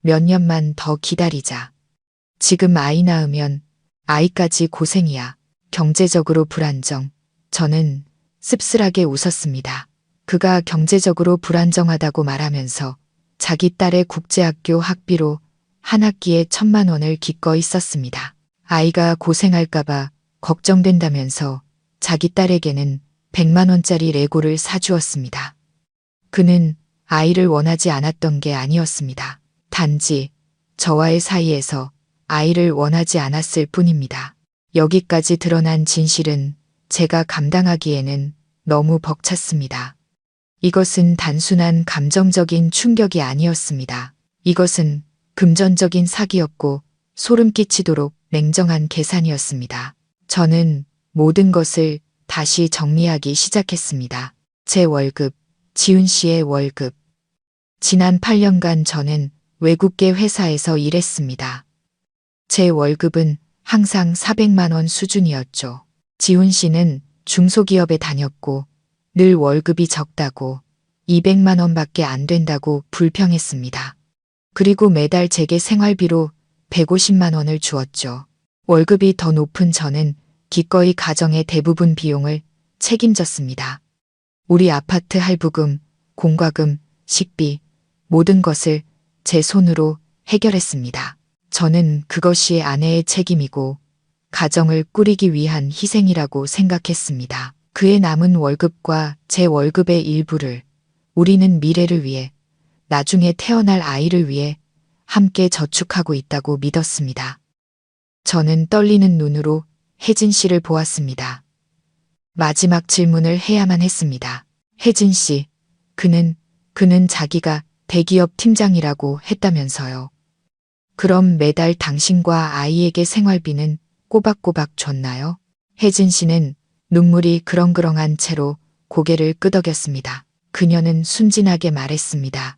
S1: 몇 년만 더 기다리자. 지금 아이 낳으면 아이까지 고생이야. 경제적으로 불안정. 저는 씁쓸하게 웃었습니다. 그가 경제적으로 불안정하다고 말하면서 자기 딸의 국제학교 학비로 한 학기에 1,000만 원을 기꺼이 썼습니다. 아이가 고생할까봐 걱정된다면서 자기 딸에게는 100만 원짜리 레고를 사주었습니다. 그는 아이를 원하지 않았던 게 아니었습니다. 단지 저와의 사이에서 아이를 원하지 않았을 뿐입니다. 여기까지 드러난 진실은 제가 감당하기에는 너무 벅찼습니다. 이것은 단순한 감정적인 충격이 아니었습니다. 이것은 금전적인 사기였고 소름 끼치도록 냉정한 계산이었습니다. 저는 모든 것을 다시 정리하기 시작했습니다. 제 월급, 지훈 씨의 월급. 지난 8년간 저는 외국계 회사에서 일했습니다. 제 월급은 항상 400만 원 수준이었죠. 지훈 씨는 중소기업에 다녔고 늘 월급이 적다고 200만 원밖에 안 된다고 불평했습니다. 그리고 매달 제게 생활비로 150만 원을 주었죠. 월급이 더 높은 저는 기꺼이 가정의 대부분 비용을 책임졌습니다. 우리 아파트 할부금, 공과금, 식비, 모든 것을 제 손으로 해결했습니다. 저는 그것이 아내의 책임이고 가정을 꾸리기 위한 희생이라고 생각했습니다. 그의 남은 월급과 제 월급의 일부를 우리는 미래를 위해, 나중에 태어날 아이를 위해 함께 저축하고 있다고 믿었습니다. 저는 떨리는 눈으로 혜진 씨를 보았습니다. 마지막 질문을 해야만 했습니다. 혜진 씨, 그는 자기가 대기업 팀장이라고 했다면서요. 그럼 매달 당신과 아이에게 생활비는 꼬박꼬박 줬나요? 혜진 씨는 눈물이 그렁그렁한 채로 고개를 끄덕였습니다. 그녀는 순진하게 말했습니다.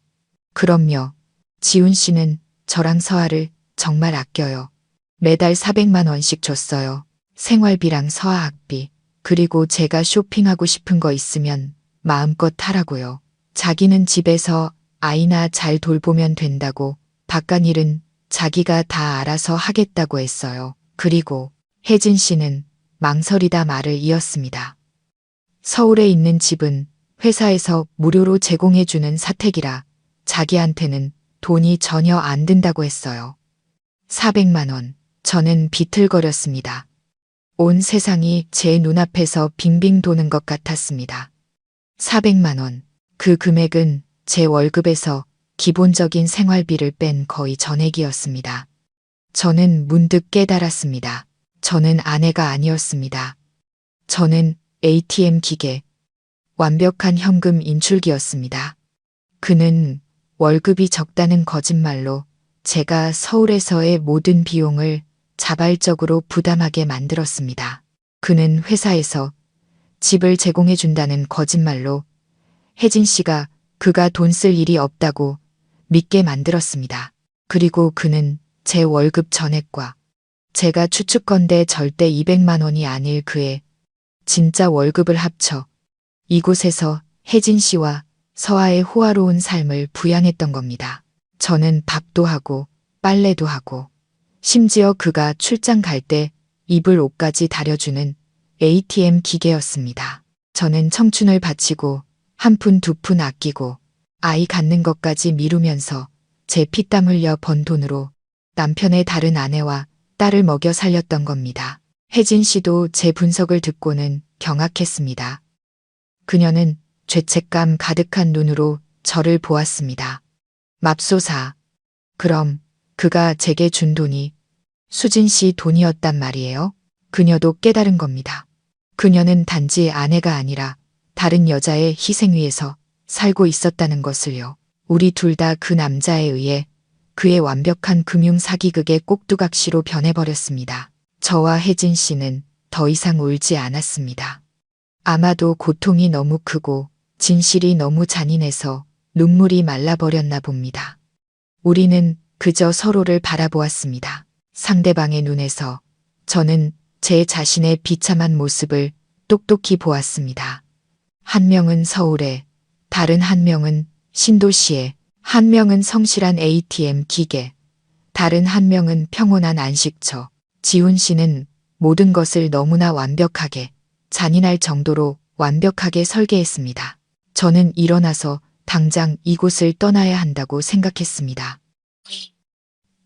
S1: 그럼요. 지훈 씨는 저랑 서아를 정말 아껴요. 매달 400만 원씩 줬어요. 생활비랑 서아 학비. 그리고 제가 쇼핑하고 싶은 거 있으면 마음껏 하라고요. 자기는 집에서 아이나 잘 돌보면 된다고, 바깥일은 자기가 다 알아서 하겠다고 했어요. 그리고 혜진 씨는 망설이다 말을 이었습니다. 서울에 있는 집은 회사에서 무료로 제공해주는 사택이라 자기한테는 돈이 전혀 안 든다고 했어요. 400만 원. 저는 비틀거렸습니다. 온 세상이 제 눈앞에서 빙빙 도는 것 같았습니다. 400만 원. 그 금액은 제 월급에서 기본적인 생활비를 뺀 거의 전액이었습니다. 저는 문득 깨달았습니다. 저는 아내가 아니었습니다. 저는 ATM 기계, 완벽한 현금 인출기였습니다. 그는 월급이 적다는 거짓말로 제가 서울에서의 모든 비용을 자발적으로 부담하게 만들었습니다. 그는 회사에서 집을 제공해준다는 거짓말로 혜진 씨가 그가 돈 쓸 일이 없다고 믿게 만들었습니다. 그리고 그는 제 월급 전액과 제가 추측컨대 절대 200만 원이 아닐 그의 진짜 월급을 합쳐 이곳에서 혜진 씨와 서아의 호화로운 삶을 부양했던 겁니다. 저는 밥도 하고 빨래도 하고 심지어 그가 출장 갈 때 입을 옷까지 다려주는 ATM 기계였습니다. 저는 청춘을 바치고 한 푼 두 푼 아끼고 아이 갖는 것까지 미루면서 제 피땀 흘려 번 돈으로 남편의 다른 아내와 딸을 먹여 살렸던 겁니다. 혜진 씨도 제 분석을 듣고는 경악했습니다. 그녀는 죄책감 가득한 눈으로 저를 보았습니다. 맙소사. 그럼 그가 제게 준 돈이 수진 씨 돈이었단 말이에요? 그녀도 깨달은 겁니다. 그녀는 단지 아내가 아니라 다른 여자의 희생 위에서 살고 있었다는 것을요. 우리 둘 다 그 남자에 의해 그의 완벽한 금융 사기극의 꼭두각시로 변해버렸습니다. 저와 혜진 씨는 더 이상 울지 않았습니다. 아마도 고통이 너무 크고 진실이 너무 잔인해서 눈물이 말라버렸나 봅니다. 우리는 그저 서로를 바라보았습니다. 상대방의 눈에서 저는 제 자신의 비참한 모습을 똑똑히 보았습니다. 한 명은 서울에, 다른 한 명은 신도시에, 한 명은 성실한 ATM 기계, 다른 한 명은 평온한 안식처. 지훈 씨는 모든 것을 너무나 완벽하게, 잔인할 정도로 완벽하게 설계했습니다. 저는 일어나서 당장 이곳을 떠나야 한다고 생각했습니다.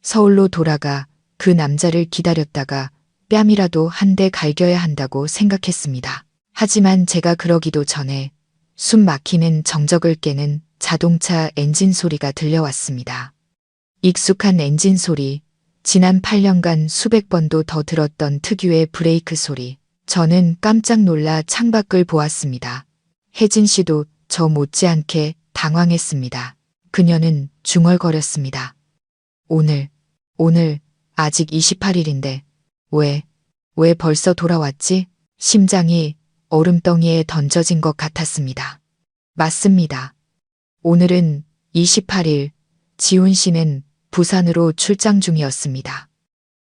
S1: 서울로 돌아가 그 남자를 기다렸다가 뺨이라도 한 대 갈겨야 한다고 생각했습니다. 하지만 제가 그러기도 전에 숨 막히는 정적을 깨는 자동차 엔진 소리가 들려왔습니다. 익숙한 엔진 소리, 지난 8년간 수백 번도 더 들었던 특유의 브레이크 소리. 저는 깜짝 놀라 창밖을 보았습니다. 혜진 씨도 저 못지않게 당황했습니다. 그녀는 중얼거렸습니다. 오늘 아직 28일인데 왜 벌써 돌아왔지? 심장이 얼음덩이에 던져진 것 같았습니다. 맞습니다. 오늘은 28일, 지훈 씨는 부산으로 출장 중이었습니다.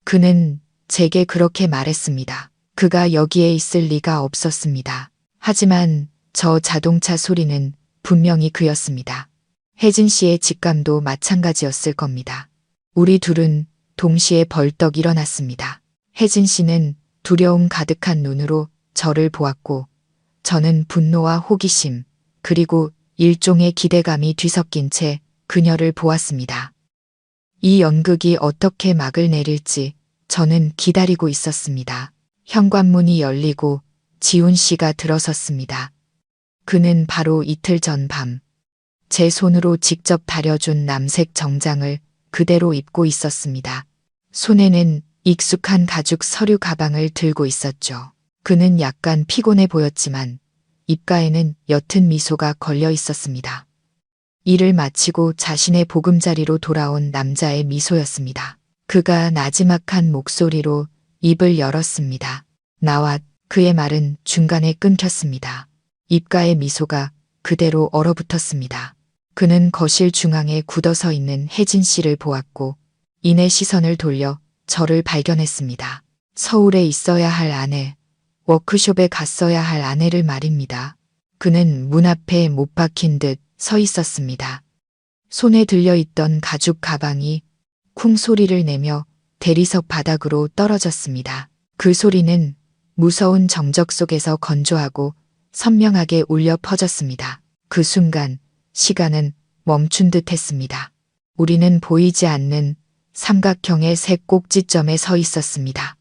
S1: 그는 제게 그렇게 말했습니다. 그가 여기에 있을 리가 없었습니다. 하지만 저 자동차 소리는 분명히 그였습니다. 혜진 씨의 직감도 마찬가지였을 겁니다. 우리 둘은 동시에 벌떡 일어났습니다. 혜진 씨는 두려움 가득한 눈으로 저를 보았고 저는 분노와 호기심 그리고 일종의 기대감이 뒤섞인 채 그녀를 보았습니다. 이 연극이 어떻게 막을 내릴지 저는 기다리고 있었습니다. 현관문이 열리고 지훈 씨가 들어섰습니다. 그는 바로 이틀 전 밤 제 손으로 직접 다려준 남색 정장을 그대로 입고 있었습니다. 손에는 익숙한 가죽 서류 가방을 들고 있었죠. 그는 약간 피곤해 보였지만 입가에는 옅은 미소가 걸려 있었습니다. 일을 마치고 자신의 보금자리로 돌아온 남자의 미소였습니다. 그가 나지막한 목소리로 입을 열었습니다. 나와 그의 말은 중간에 끊겼습니다. 입가의 미소가 그대로 얼어붙었습니다. 그는 거실 중앙에 굳어서 있는 혜진 씨를 보았고 이내 시선을 돌려 저를 발견했습니다. 서울에 있어야 할 아내, 워크숍에 갔어야 할 아내를 말입니다. 그는 문 앞에 못 박힌 듯 서 있었습니다. 손에 들려있던 가죽 가방이 쿵 소리를 내며 대리석 바닥으로 떨어졌습니다. 그 소리는 무서운 정적 속에서 건조하고 선명하게 울려 퍼졌습니다. 그 순간 시간은 멈춘 듯 했습니다. 우리는 보이지 않는 삼각형의 세 꼭지점에 서 있었습니다.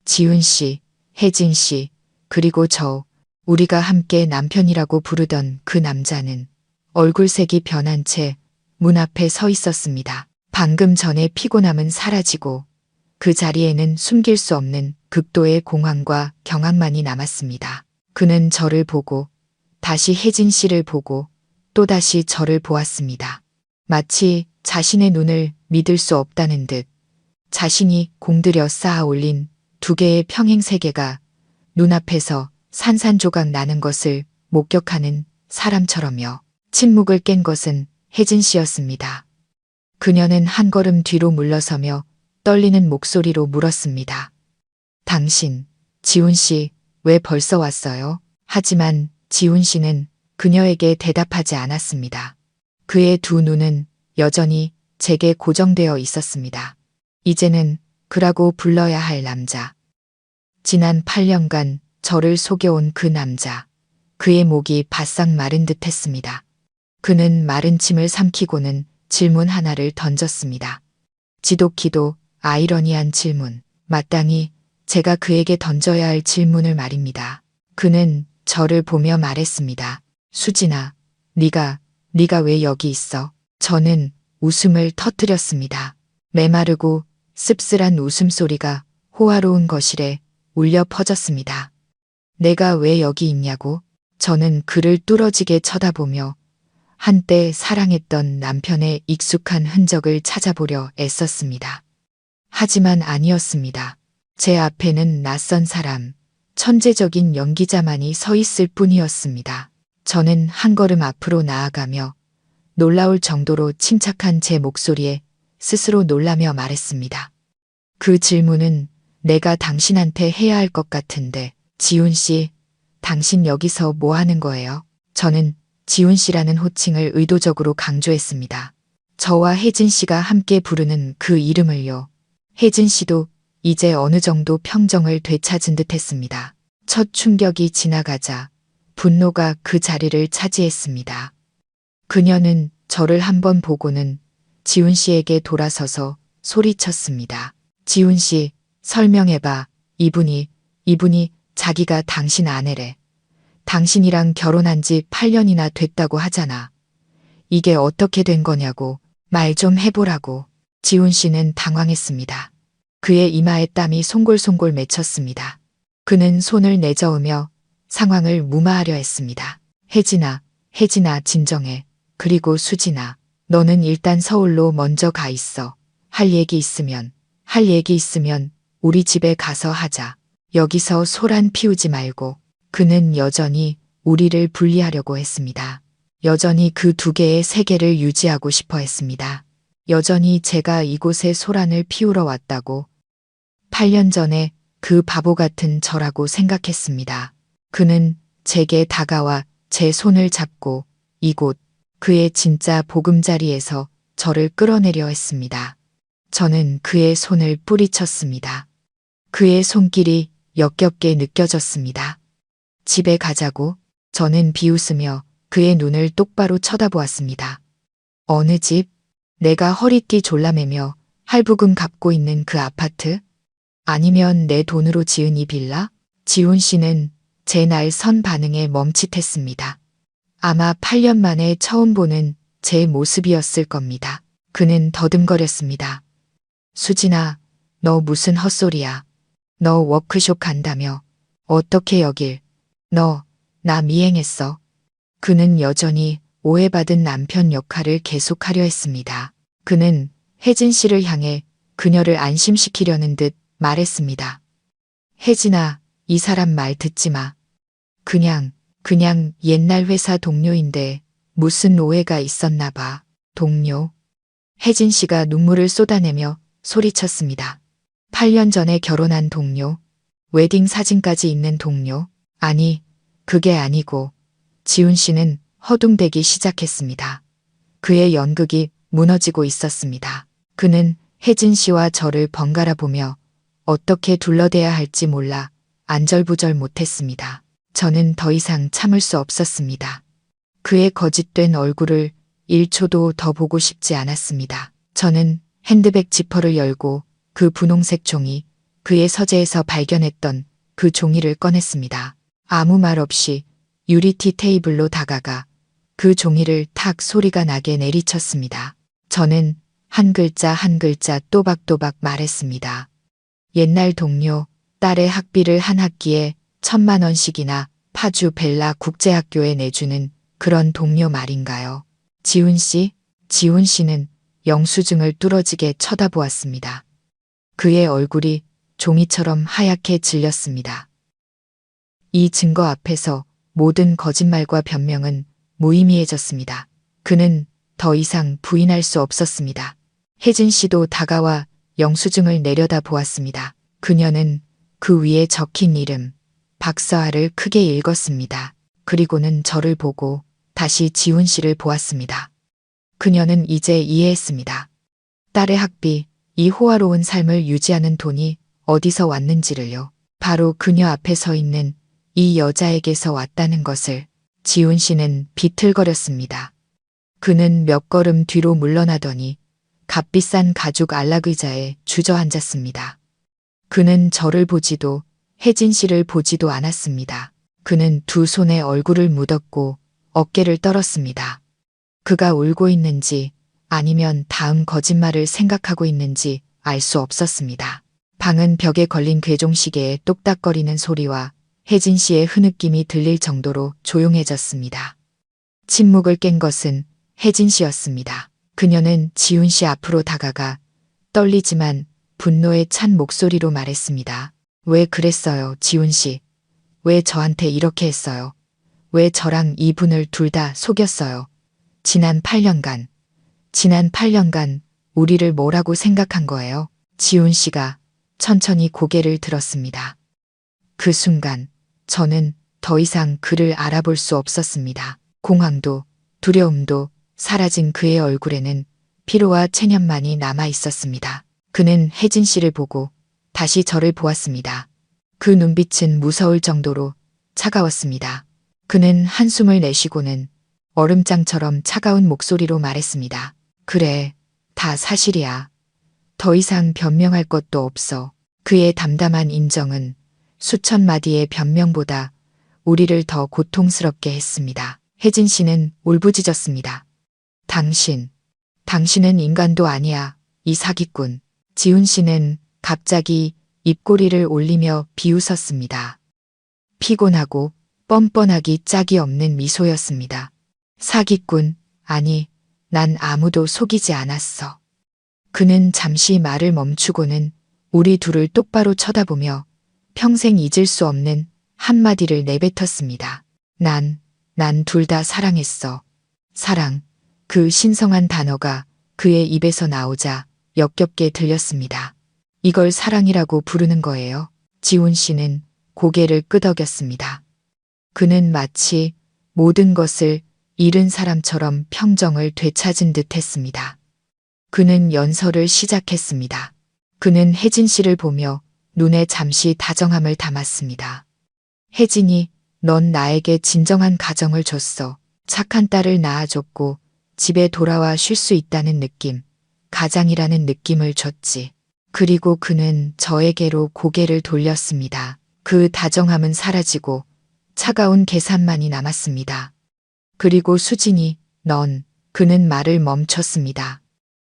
S1: 지훈 씨, 혜진 씨, 그리고 저, 우리가 함께 남편이라고 부르던 그 남자는 얼굴색이 변한 채 문 앞에 서 있었습니다. 방금 전에 피곤함은 사라지고 그 자리에는 숨길 수 없는 극도의 공황과 경악만이 남았습니다. 그는 저를 보고 다시 혜진 씨를 보고 또다시 저를 보았습니다. 마치 자신의 눈을 믿을 수 없다는 듯 자신이 공들여 쌓아 올린 두 개의 평행세계가 눈앞에서 산산조각 나는 것을 목격하는 사람처럼요. 침묵을 깬 것은 혜진 씨였습니다. 그녀는 한 걸음 뒤로 물러서며 떨리는 목소리로 물었습니다. 당신, 지훈 씨, 왜 벌써 왔어요? 하지만 지훈 씨는 그녀에게 대답하지 않았습니다. 그의 두 눈은 여전히 제게 고정되어 있었습니다. 이제는 그라고 불러야 할 남자. 지난 8년간 저를 속여온 그 남자. 그의 목이 바싹 마른 듯 했습니다. 그는 마른 침을 삼키고는 질문 하나를 던졌습니다. 지독히도 아이러니한 질문. 마땅히 제가 그에게 던져야 할 질문을 말입니다. 그는 저를 보며 말했습니다. 수진아, 네가 왜 여기 있어? 저는 웃음을 터뜨렸습니다. 메마르고 씁쓸한 웃음소리가 호화로운 거실에 울려 퍼졌습니다. 내가 왜 여기 있냐고? 저는 그를 뚫어지게 쳐다보며 한때 사랑했던 남편의 익숙한 흔적을 찾아보려 애썼습니다. 하지만 아니었습니다. 제 앞에는 낯선 사람, 천재적인 연기자만이 서 있을 뿐이었습니다. 저는 한 걸음 앞으로 나아가며 놀라울 정도로 침착한 제 목소리에 스스로 놀라며 말했습니다. 그 질문은 내가 당신한테 해야 할 것 같은데, 지훈 씨, 당신 여기서 뭐 하는 거예요? 저는 지훈 씨라는 호칭을 의도적으로 강조했습니다. 저와 혜진 씨가 함께 부르는 그 이름을요. 혜진 씨도 이제 어느 정도 평정을 되찾은 듯 했습니다. 첫 충격이 지나가자 분노가 그 자리를 차지했습니다. 그녀는 저를 한번 보고는 지훈 씨에게 돌아서서 소리쳤습니다. 지훈 씨, 설명해봐. 이분이 자기가 당신 아내래. 당신이랑 결혼한 지 8년이나 됐다고 하잖아. 이게 어떻게 된 거냐고. 말 좀 해보라고. 지훈 씨는 당황했습니다. 그의 이마에 땀이 송골송골 맺혔습니다. 그는 손을 내저으며 상황을 무마하려 했습니다. 혜진아, 진정해. 그리고 수진아, 너는 일단 서울로 먼저 가 있어. 할 얘기 있으면 우리 집에 가서 하자. 여기서 소란 피우지 말고. 그는 여전히 우리를 분리하려고 했습니다. 여전히 그 두 개의 세계를 유지하고 싶어 했습니다. 여전히 제가 이곳에 소란을 피우러 왔다고 8년 전에 그 바보 같은 저라고 생각했습니다. 그는 제게 다가와 제 손을 잡고 이곳 그의 진짜 보금자리에서 저를 끌어내려 했습니다. 저는 그의 손을 뿌리쳤습니다. 그의 손길이 역겹게 느껴졌습니다. 집에 가자고. 저는 비웃으며 그의 눈을 똑바로 쳐다보았습니다. 어느 집? 내가 허리띠 졸라매며 할부금 갚고 있는 그 아파트? 아니면 내 돈으로 지은 이 빌라? 지훈 씨는 제 날 선 반응에 멈칫했습니다. 아마 8년 만에 처음 보는 제 모습이었을 겁니다. 그는 더듬거렸습니다. 수진아, 너 무슨 헛소리야. 너 워크숍 간다며. 어떻게 여길. 나 미행했어. 그는 여전히 오해받은 남편 역할을 계속하려 했습니다. 그는 혜진 씨를 향해 그녀를 안심시키려는 듯 말했습니다. 혜진아, 이 사람 말 듣지 마. 그냥 옛날 회사 동료인데 무슨 오해가 있었나 봐. 동료? 혜진 씨가 눈물을 쏟아내며 소리쳤습니다. 8년 전에 결혼한 동료? 웨딩 사진까지 있는 동료? 아니, 그게 아니고. 지훈 씨는 허둥대기 시작했습니다. 그의 연극이 무너지고 있었습니다. 그는 혜진 씨와 저를 번갈아 보며 어떻게 둘러대야 할지 몰라 안절부절 못했습니다. 저는 더 이상 참을 수 없었습니다. 그의 거짓된 얼굴을 1초도 더 보고 싶지 않았습니다. 저는 핸드백 지퍼를 열고 그 분홍색 종이, 그의 서재에서 발견했던 그 종이를 꺼냈습니다. 아무 말 없이 유리티 테이블로 다가가 그 종이를 탁 소리가 나게 내리쳤습니다. 저는 한 글자 한 글자 또박또박 말했습니다. 옛날 동료, 딸의 학비를 한 학기에 1,000만 원씩이나 파주 벨라 국제학교에 내주는 그런 동료 말인가요? 지훈 씨는 영수증을 뚫어지게 쳐다보았습니다. 그의 얼굴이 종이처럼 하얗게 질렸습니다. 이 증거 앞에서 모든 거짓말과 변명은 무의미해졌습니다. 그는 더 이상 부인할 수 없었습니다. 혜진 씨도 다가와 영수증을 내려다 보았습니다. 그녀는 그 위에 적힌 이름, 박서아를 크게 읽었습니다. 그리고는 저를 보고 다시 지훈 씨를 보았습니다. 그녀는 이제 이해했습니다. 딸의 학비, 이 호화로운 삶을 유지하는 돈이 어디서 왔는지를요. 바로 그녀 앞에 서 있는 이 여자에게서 왔다는 것을 지훈 씨는 비틀거렸습니다. 그는 몇 걸음 뒤로 물러나더니 값비싼 가죽 안락의자에 주저앉았습니다. 그는 저를 보지도 혜진 씨를 보지도 않았습니다. 그는 두 손에 얼굴을 묻었고 어깨를 떨었습니다. 그가 울고 있는지 아니면 다음 거짓말을 생각하고 있는지 알 수 없었습니다. 방은 벽에 걸린 괴종시계의 똑딱거리는 소리와 혜진 씨의 흐느낌이 들릴 정도로 조용해졌습니다. 침묵을 깬 것은 혜진 씨였습니다. 그녀는 지훈 씨 앞으로 다가가 떨리지만 분노에 찬 목소리로 말했습니다. 왜 그랬어요, 지훈 씨? 왜 저한테 이렇게 했어요? 왜 저랑 이분을 둘 다 속였어요? 지난 8년간 우리를 뭐라고 생각한 거예요? 지훈 씨가 천천히 고개를 들었습니다. 그 순간 저는 더 이상 그를 알아볼 수 없었습니다. 공황도 두려움도 사라진 그의 얼굴에는 피로와 체념만이 남아 있었습니다. 그는 혜진 씨를 보고 다시 저를 보았습니다. 그 눈빛은 무서울 정도로 차가웠습니다. 그는 한숨을 내쉬고는 얼음장처럼 차가운 목소리로 말했습니다. 그래, 다 사실이야. 더 이상 변명할 것도 없어. 그의 담담한 인정은 수천 마디의 변명보다 우리를 더 고통스럽게 했습니다. 혜진 씨는 울부짖었습니다. 당신은 인간도 아니야. 이 사기꾼. 지훈 씨는 갑자기 입꼬리를 올리며 비웃었습니다. 피곤하고 뻔뻔하기 짝이 없는 미소였습니다. 사기꾼, 아니, 난 아무도 속이지 않았어. 그는 잠시 말을 멈추고는 우리 둘을 똑바로 쳐다보며 평생 잊을 수 없는 한마디를 내뱉었습니다. 난 둘 다 사랑했어. 사랑. 그 신성한 단어가 그의 입에서 나오자 역겹게 들렸습니다. 이걸 사랑이라고 부르는 거예요? 지훈 씨는 고개를 끄덕였습니다. 그는 마치 모든 것을 잃은 사람처럼 평정을 되찾은 듯 했습니다. 그는 연설을 시작했습니다. 그는 혜진 씨를 보며 눈에 잠시 다정함을 담았습니다. 혜진이, 넌 나에게 진정한 가정을 줬어. 착한 딸을 낳아줬고 집에 돌아와 쉴 수 있다는 느낌, 가장이라는 느낌을 줬지. 그리고 그는 저에게로 고개를 돌렸습니다. 그 다정함은 사라지고 차가운 계산만이 남았습니다. 그리고 수진이, 그는 말을 멈췄습니다.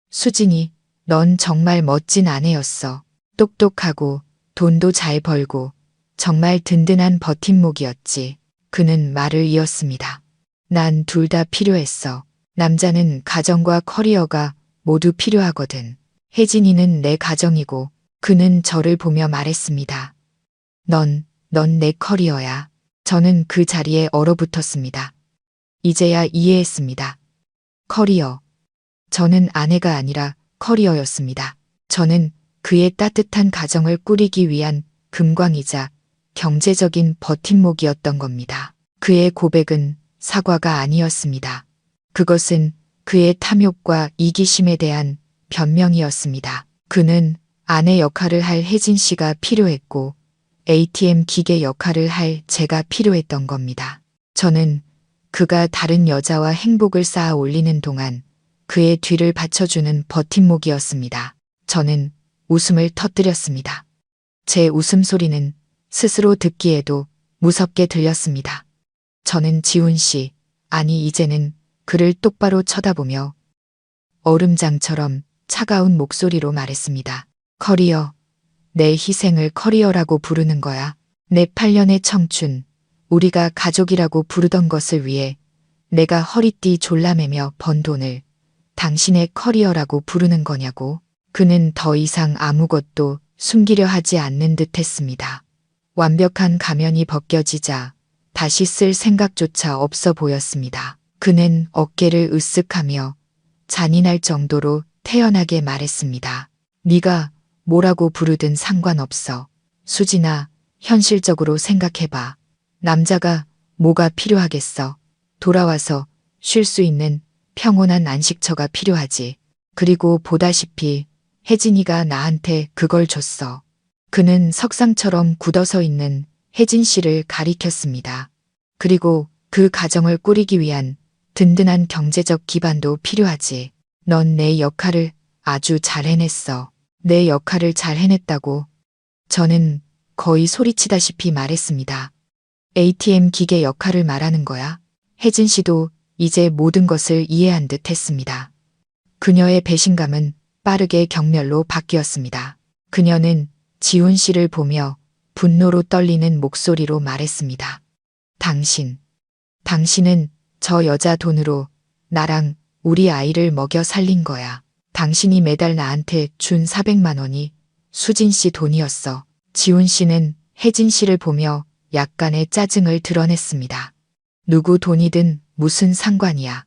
S1: 수진이, 넌 정말 멋진 아내였어. 똑똑하고 돈도 잘 벌고 정말 든든한 버팀목이었지. 그는 말을 이었습니다. 난 둘 다 필요했어. 남자는 가정과 커리어가 모두 필요하거든. 혜진이는 내 가정이고 그는 저를 보며 말했습니다. 넌 내 커리어야. 저는 그 자리에 얼어붙었습니다. 이제야 이해했습니다. 커리어. 저는 아내가 아니라 커리어였습니다. 저는 그의 따뜻한 가정을 꾸리기 위한 금광이자 경제적인 버팀목이었던 겁니다. 그의 고백은 사과가 아니었습니다. 그것은 그의 탐욕과 이기심에 대한 변명이었습니다. 그는 아내 역할을 할 혜진 씨가 필요했고 ATM 기계 역할을 할 제가 필요했던 겁니다. 저는 그가 다른 여자와 행복을 쌓아 올리는 동안 그의 뒤를 받쳐주는 버팀목이었습니다. 저는 웃음을 터뜨렸습니다. 제 웃음소리는 스스로 듣기에도 무섭게 들렸습니다. 저는 지훈 씨, 아니 이제는 그를 똑바로 쳐다보며 얼음장처럼 차가운 목소리로 말했습니다. 커리어. 내 희생을 커리어라고 부르는 거야. 내 8년의 청춘, 우리가 가족이라고 부르던 것을 위해 내가 허리띠 졸라매며 번 돈을 당신의 커리어라고 부르는 거냐고. 그는 더 이상 아무것도 숨기려 하지 않는 듯 했습니다. 완벽한 가면이 벗겨지자 다시 쓸 생각조차 없어 보였습니다. 그는 어깨를 으쓱하며 잔인할 정도로 태연하게 말했습니다. 네가 뭐라고 부르든 상관없어. 수진아, 현실적으로 생각해봐. 남자가 뭐가 필요하겠어. 돌아와서 쉴 수 있는 평온한 안식처가 필요하지. 그리고 보다시피 혜진이가 나한테 그걸 줬어. 그는 석상처럼 굳어서 있는 혜진 씨를 가리켰습니다. 그리고 그 가정을 꾸리기 위한 든든한 경제적 기반도 필요하지. 넌 내 역할을 아주 잘 해냈어. 내 역할을 잘 해냈다고. 저는 거의 소리치다시피 말했습니다. ATM 기계 역할을 말하는 거야? 혜진 씨도 이제 모든 것을 이해한 듯 했습니다. 그녀의 배신감은 빠르게 경멸로 바뀌었습니다. 그녀는 지훈 씨를 보며 분노로 떨리는 목소리로 말했습니다. 당신은 저 여자 돈으로 나랑 우리 아이를 먹여 살린 거야. 당신이 매달 나한테 준 400만 원이 수진 씨 돈이었어. 지훈 씨는 혜진 씨를 보며 약간의 짜증을 드러냈습니다. 누구 돈이든 무슨 상관이야.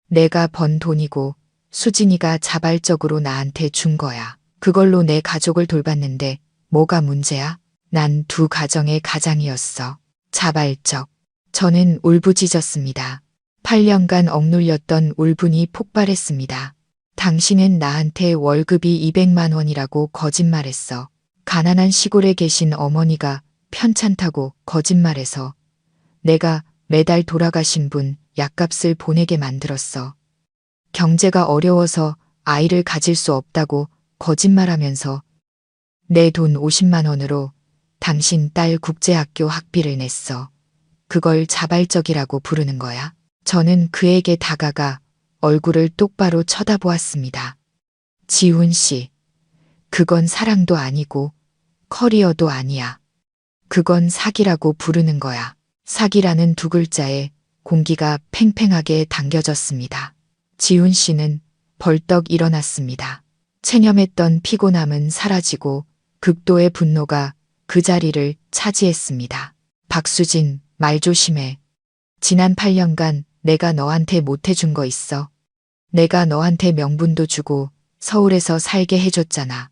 S1: 내가 번 돈이고 수진이가 자발적으로 나한테 준 거야. 그걸로 내 가족을 돌봤는데 뭐가 문제야? 난 두 가정의 가장이었어. 자발적. 저는 울부짖었습니다. 8년간 억눌렸던 울분이 폭발했습니다. 당신은 나한테 월급이 200만 원이라고 거짓말했어. 가난한 시골에 계신 어머니가 편찮다고 거짓말해서 내가 매달 돌아가신 분 약값을 보내게 만들었어. 경제가 어려워서 아이를 가질 수 없다고 거짓말하면서 내 돈 50만 원으로 당신 딸 국제학교 학비를 냈어. 그걸 자발적이라고 부르는 거야? 저는 그에게 다가가 얼굴을 똑바로 쳐다보았습니다. 지훈 씨, 그건 사랑도 아니고 커리어도 아니야. 그건 사기라고 부르는 거야. 사기라는 두 글자에 공기가 팽팽하게 당겨졌습니다. 지훈 씨는 벌떡 일어났습니다. 체념했던 피곤함은 사라지고 극도의 분노가 그 자리를 차지했습니다. 박수진, 말 조심해. 지난 8년간 내가 너한테 못해준 거 있어. 내가 너한테 명분도 주고 서울에서 살게 해줬잖아.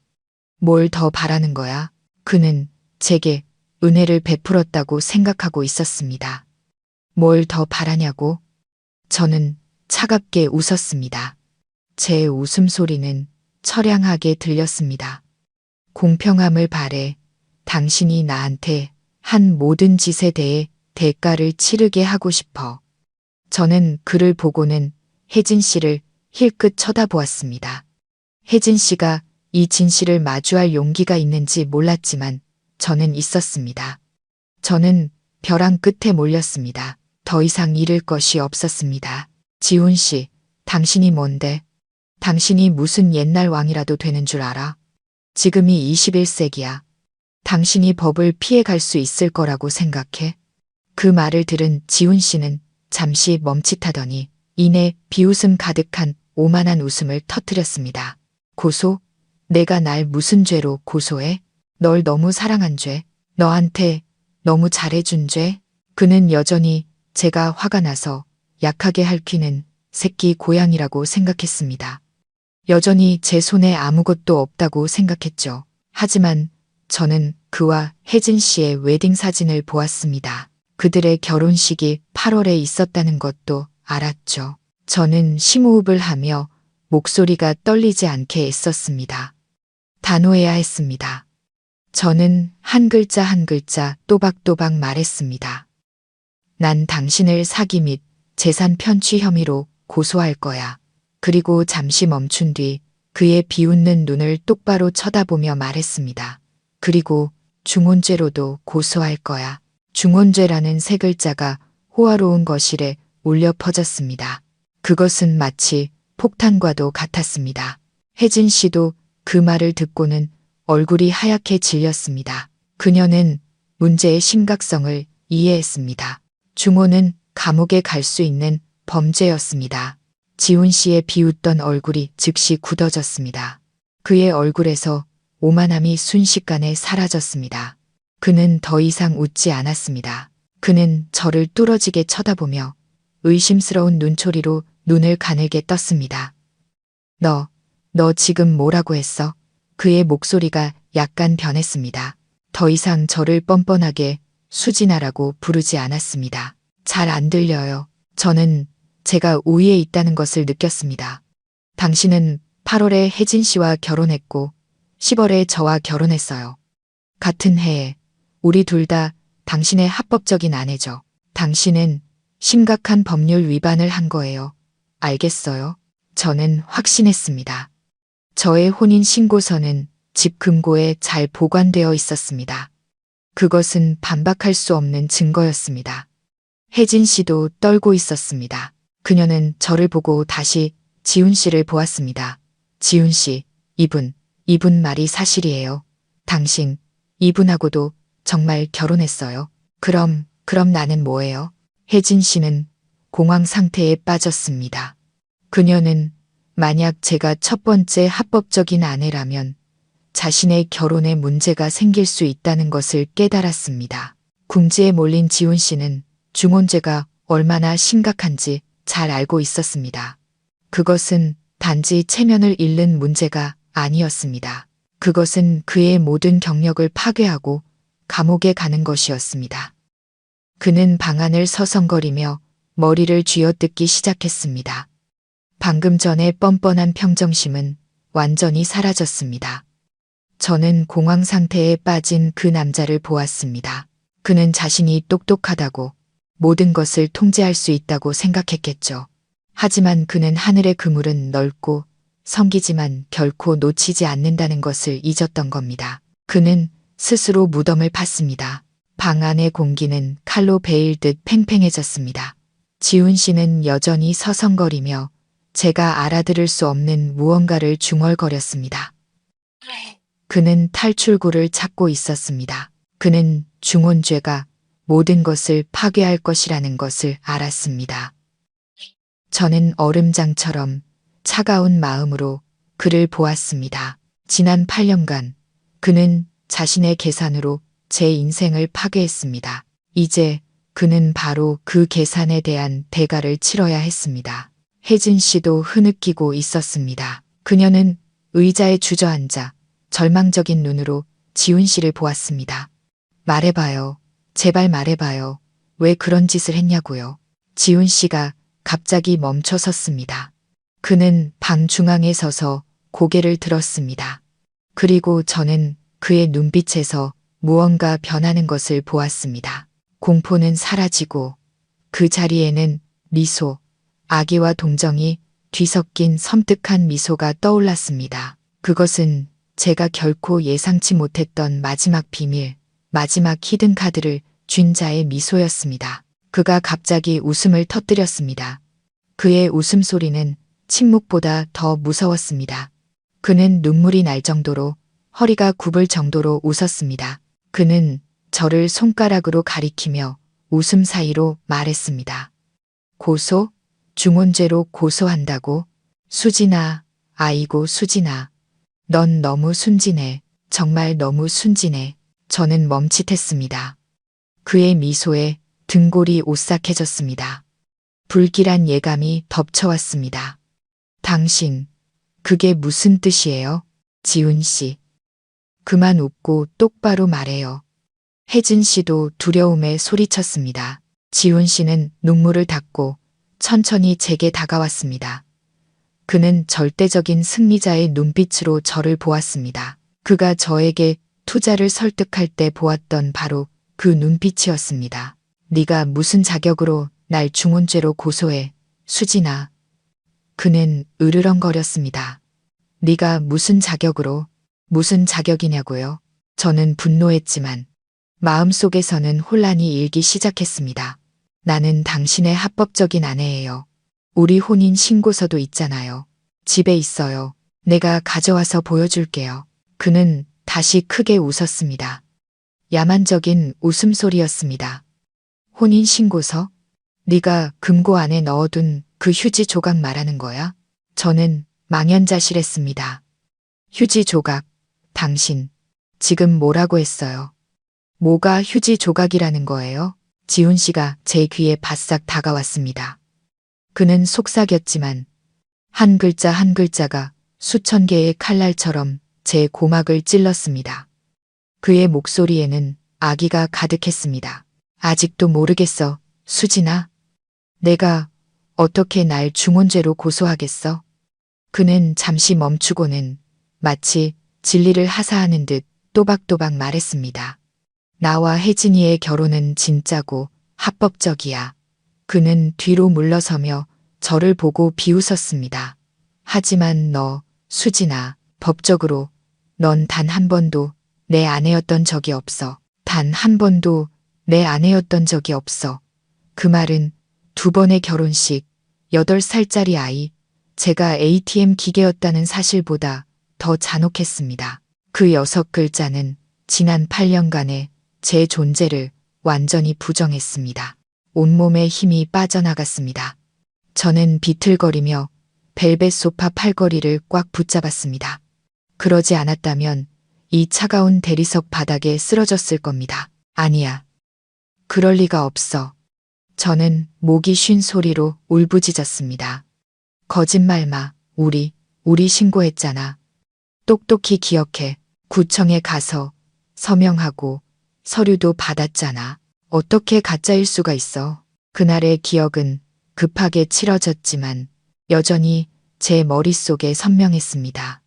S1: 뭘 더 바라는 거야? 그는 제게 은혜를 베풀었다고 생각하고 있었습니다. 뭘 더 바라냐고? 저는 차갑게 웃었습니다. 제 웃음소리는 처량하게 들렸습니다. 공평함을 바래. 당신이 나한테 한 모든 짓에 대해 대가를 치르게 하고 싶어. 저는 그를 보고는 혜진 씨를 힐끗 쳐다보았습니다. 혜진 씨가 이 진실을 마주할 용기가 있는지 몰랐지만 저는 있었습니다. 저는 벼랑 끝에 몰렸습니다. 더 이상 잃을 것이 없었습니다. 지훈 씨, 당신이 뭔데? 당신이 무슨 옛날 왕이라도 되는 줄 알아? 지금이 21세기야. 당신이 법을 피해갈 수 있을 거라고 생각해? 그 말을 들은 지훈 씨는 잠시 멈칫하더니 이내 비웃음 가득한 오만한 웃음을 터뜨렸습니다. 고소? 내가 날 무슨 죄로 고소해? 널 너무 사랑한 죄? 너한테 너무 잘해준 죄? 그는 여전히 제가 화가 나서 약하게 핥히는 새끼 고양이라고 생각했습니다. 여전히 제 손에 아무것도 없다고 생각했죠. 하지만 저는 그와 혜진 씨의 웨딩 사진을 보았습니다. 그들의 결혼식이 8월에 있었다는 것도 알았죠. 저는 심호흡을 하며 목소리가 떨리지 않게 애썼습니다. 단호해야 했습니다. 저는 한 글자 한 글자 또박또박 말했습니다. 난 당신을 사기 및 재산 편취 혐의로 고소할 거야. 그리고 잠시 멈춘 뒤 그의 비웃는 눈을 똑바로 쳐다보며 말했습니다. 그리고 중혼죄로도 고소할 거야. 중혼죄라는 세 글자가 호화로운 거실에 울려 퍼졌습니다. 그것은 마치 폭탄과도 같았습니다. 혜진 씨도 그 말을 듣고는 얼굴이 하얗게 질렸습니다. 그녀는 문제의 심각성을 이해했습니다. 중혼은 감옥에 갈 수 있는 범죄였습니다. 지훈 씨의 비웃던 얼굴이 즉시 굳어졌습니다. 그의 얼굴에서 오만함이 순식간에 사라졌습니다. 그는 더 이상 웃지 않았습니다. 그는 저를 뚫어지게 쳐다보며 의심스러운 눈초리로 눈을 가늘게 떴습니다. 너 지금 뭐라고 했어? 그의 목소리가 약간 변했습니다. 더 이상 저를 뻔뻔하게 수진아라고 부르지 않았습니다. 잘 안 들려요. 저는 제가 우위에 있다는 것을 느꼈습니다. 당신은 8월에 혜진 씨와 결혼했고 10월에 저와 결혼했어요. 같은 해에 우리 둘 다 당신의 합법적인 아내죠. 당신은 심각한 법률 위반을 한 거예요. 알겠어요? 저는 확신했습니다. 저의 혼인 신고서는 집 금고에 잘 보관되어 있었습니다. 그것은 반박할 수 없는 증거였습니다. 혜진 씨도 떨고 있었습니다. 그녀는 저를 보고 다시 지훈 씨를 보았습니다. 지훈 씨, 이분 말이 사실이에요. 당신, 이분하고도 정말 결혼했어요. 그럼 나는 뭐예요? 혜진 씨는 공황 상태에 빠졌습니다. 그녀는 만약 제가 첫 번째 합법적인 아내라면 자신의 결혼에 문제가 생길 수 있다는 것을 깨달았습니다. 궁지에 몰린 지훈 씨는 중혼죄가 얼마나 심각한지 잘 알고 있었습니다. 그것은 단지 체면을 잃는 문제가 아니었습니다. 그것은 그의 모든 경력을 파괴하고 감옥에 가는 것이었습니다. 그는 방 안을 서성거리며 머리를 쥐어뜯기 시작했습니다. 방금 전에 뻔뻔한 평정심은 완전히 사라졌습니다. 저는 공황 상태에 빠진 그 남자를 보았습니다. 그는 자신이 똑똑하다고 모든 것을 통제할 수 있다고 생각했겠죠. 하지만 그는 하늘의 그물은 넓고 성기지만 결코 놓치지 않는다는 것을 잊었던 겁니다. 그는 스스로 무덤을 팠습니다. 방 안의 공기는 칼로 베일듯 팽팽해졌습니다. 지훈 씨는 여전히 서성거리며 제가 알아들을 수 없는 무언가를 중얼거렸습니다. 그는 탈출구를 찾고 있었습니다. 그는 중혼죄가 모든 것을 파괴할 것이라는 것을 알았습니다. 저는 얼음장처럼 차가운 마음으로 그를 보았습니다. 지난 8년간 그는 자신의 계산으로 제 인생을 파괴했습니다. 이제 그는 바로 그 계산에 대한 대가를 치러야 했습니다. 혜진 씨도 흐느끼고 있었습니다. 그녀는 의자에 주저앉아 절망적인 눈으로 지훈 씨를 보았습니다. 말해봐요. 제발 말해봐요. 왜 그런 짓을 했냐고요. 지훈 씨가 갑자기 멈춰 섰습니다. 그는 방 중앙에 서서 고개를 들었습니다. 그리고 저는 그의 눈빛에서 무언가 변하는 것을 보았습니다. 공포는 사라지고 그 자리에는 미소, 아기와 동정이 뒤섞인 섬뜩한 미소가 떠올랐습니다. 그것은 제가 결코 예상치 못했던 마지막 비밀, 마지막 히든카드를 쥔 자의 미소였습니다. 그가 갑자기 웃음을 터뜨렸습니다. 그의 웃음소리는 침묵보다 더 무서웠습니다. 그는 눈물이 날 정도로 허리가 굽을 정도로 웃었습니다. 그는 저를 손가락으로 가리키며 웃음 사이로 말했습니다. 고소? 중혼죄로 고소한다고? 수진아, 아이고 수진아. 넌 너무 순진해. 정말 너무 순진해. 저는 멈칫했습니다. 그의 미소에 등골이 오싹해졌습니다. 불길한 예감이 덮쳐왔습니다. 당신, 그게 무슨 뜻이에요? 지훈 씨. 그만 웃고 똑바로 말해요. 혜진 씨도 두려움에 소리쳤습니다. 지훈 씨는 눈물을 닦고 천천히 제게 다가왔습니다. 그는 절대적인 승리자의 눈빛으로 저를 보았습니다. 그가 저에게 투자를 설득할 때 보았던 바로 그 눈빛이었습니다. 네가 무슨 자격으로 날 중혼죄로 고소해, 수진아. 그는 으르렁거렸습니다. 네가 무슨 자격으로, 무슨 자격이냐고요? 저는 분노했지만 마음속에서는 혼란이 일기 시작했습니다. 나는 당신의 합법적인 아내예요. 우리 혼인 신고서도 있잖아요. 집에 있어요. 내가 가져와서 보여줄게요. 그는 다시 크게 웃었습니다. 야만적인 웃음소리였습니다. 혼인 신고서? 네가 금고 안에 넣어둔 그 휴지 조각 말하는 거야? 저는 망연자실했습니다. 휴지 조각, 당신, 지금 뭐라고 했어요? 뭐가 휴지 조각이라는 거예요? 지훈 씨가 제 귀에 바싹 다가왔습니다. 그는 속삭였지만 한 글자 한 글자가 수천 개의 칼날처럼 제 고막을 찔렀습니다. 그의 목소리에는 악의가 가득했습니다. 아직도 모르겠어, 수진아. 내가 어떻게 날 중혼죄로 고소하겠어? 그는 잠시 멈추고는 마치 진리를 하사하는 듯 또박또박 말했습니다. 나와 혜진이의 결혼은 진짜고 합법적이야. 그는 뒤로 물러서며 저를 보고 비웃었습니다. 하지만 너, 수진아, 법적으로 넌 단 한 번도 내 아내였던 적이 없어. 단 한 번도 내 아내였던 적이 없어. 그 말은 2번의 결혼식, 8살짜리 아이, 제가 ATM 기계였다는 사실보다 더 잔혹했습니다. 그 6글자는 지난 8년간의 제 존재를 완전히 부정했습니다. 온몸에 힘이 빠져나갔습니다. 저는 비틀거리며 벨벳 소파 팔걸이를 꽉 붙잡았습니다. 그러지 않았다면 이 차가운 대리석 바닥에 쓰러졌을 겁니다. 아니야. 그럴 리가 없어. 저는 목이 쉰 소리로 울부짖었습니다. 거짓말 마. 우리 신고했잖아. 똑똑히 기억해. 구청에 가서 서명하고 서류도 받았잖아. 어떻게 가짜일 수가 있어. 그날의 기억은 급하게 치러졌지만 여전히 제 머릿속에 선명했습니다.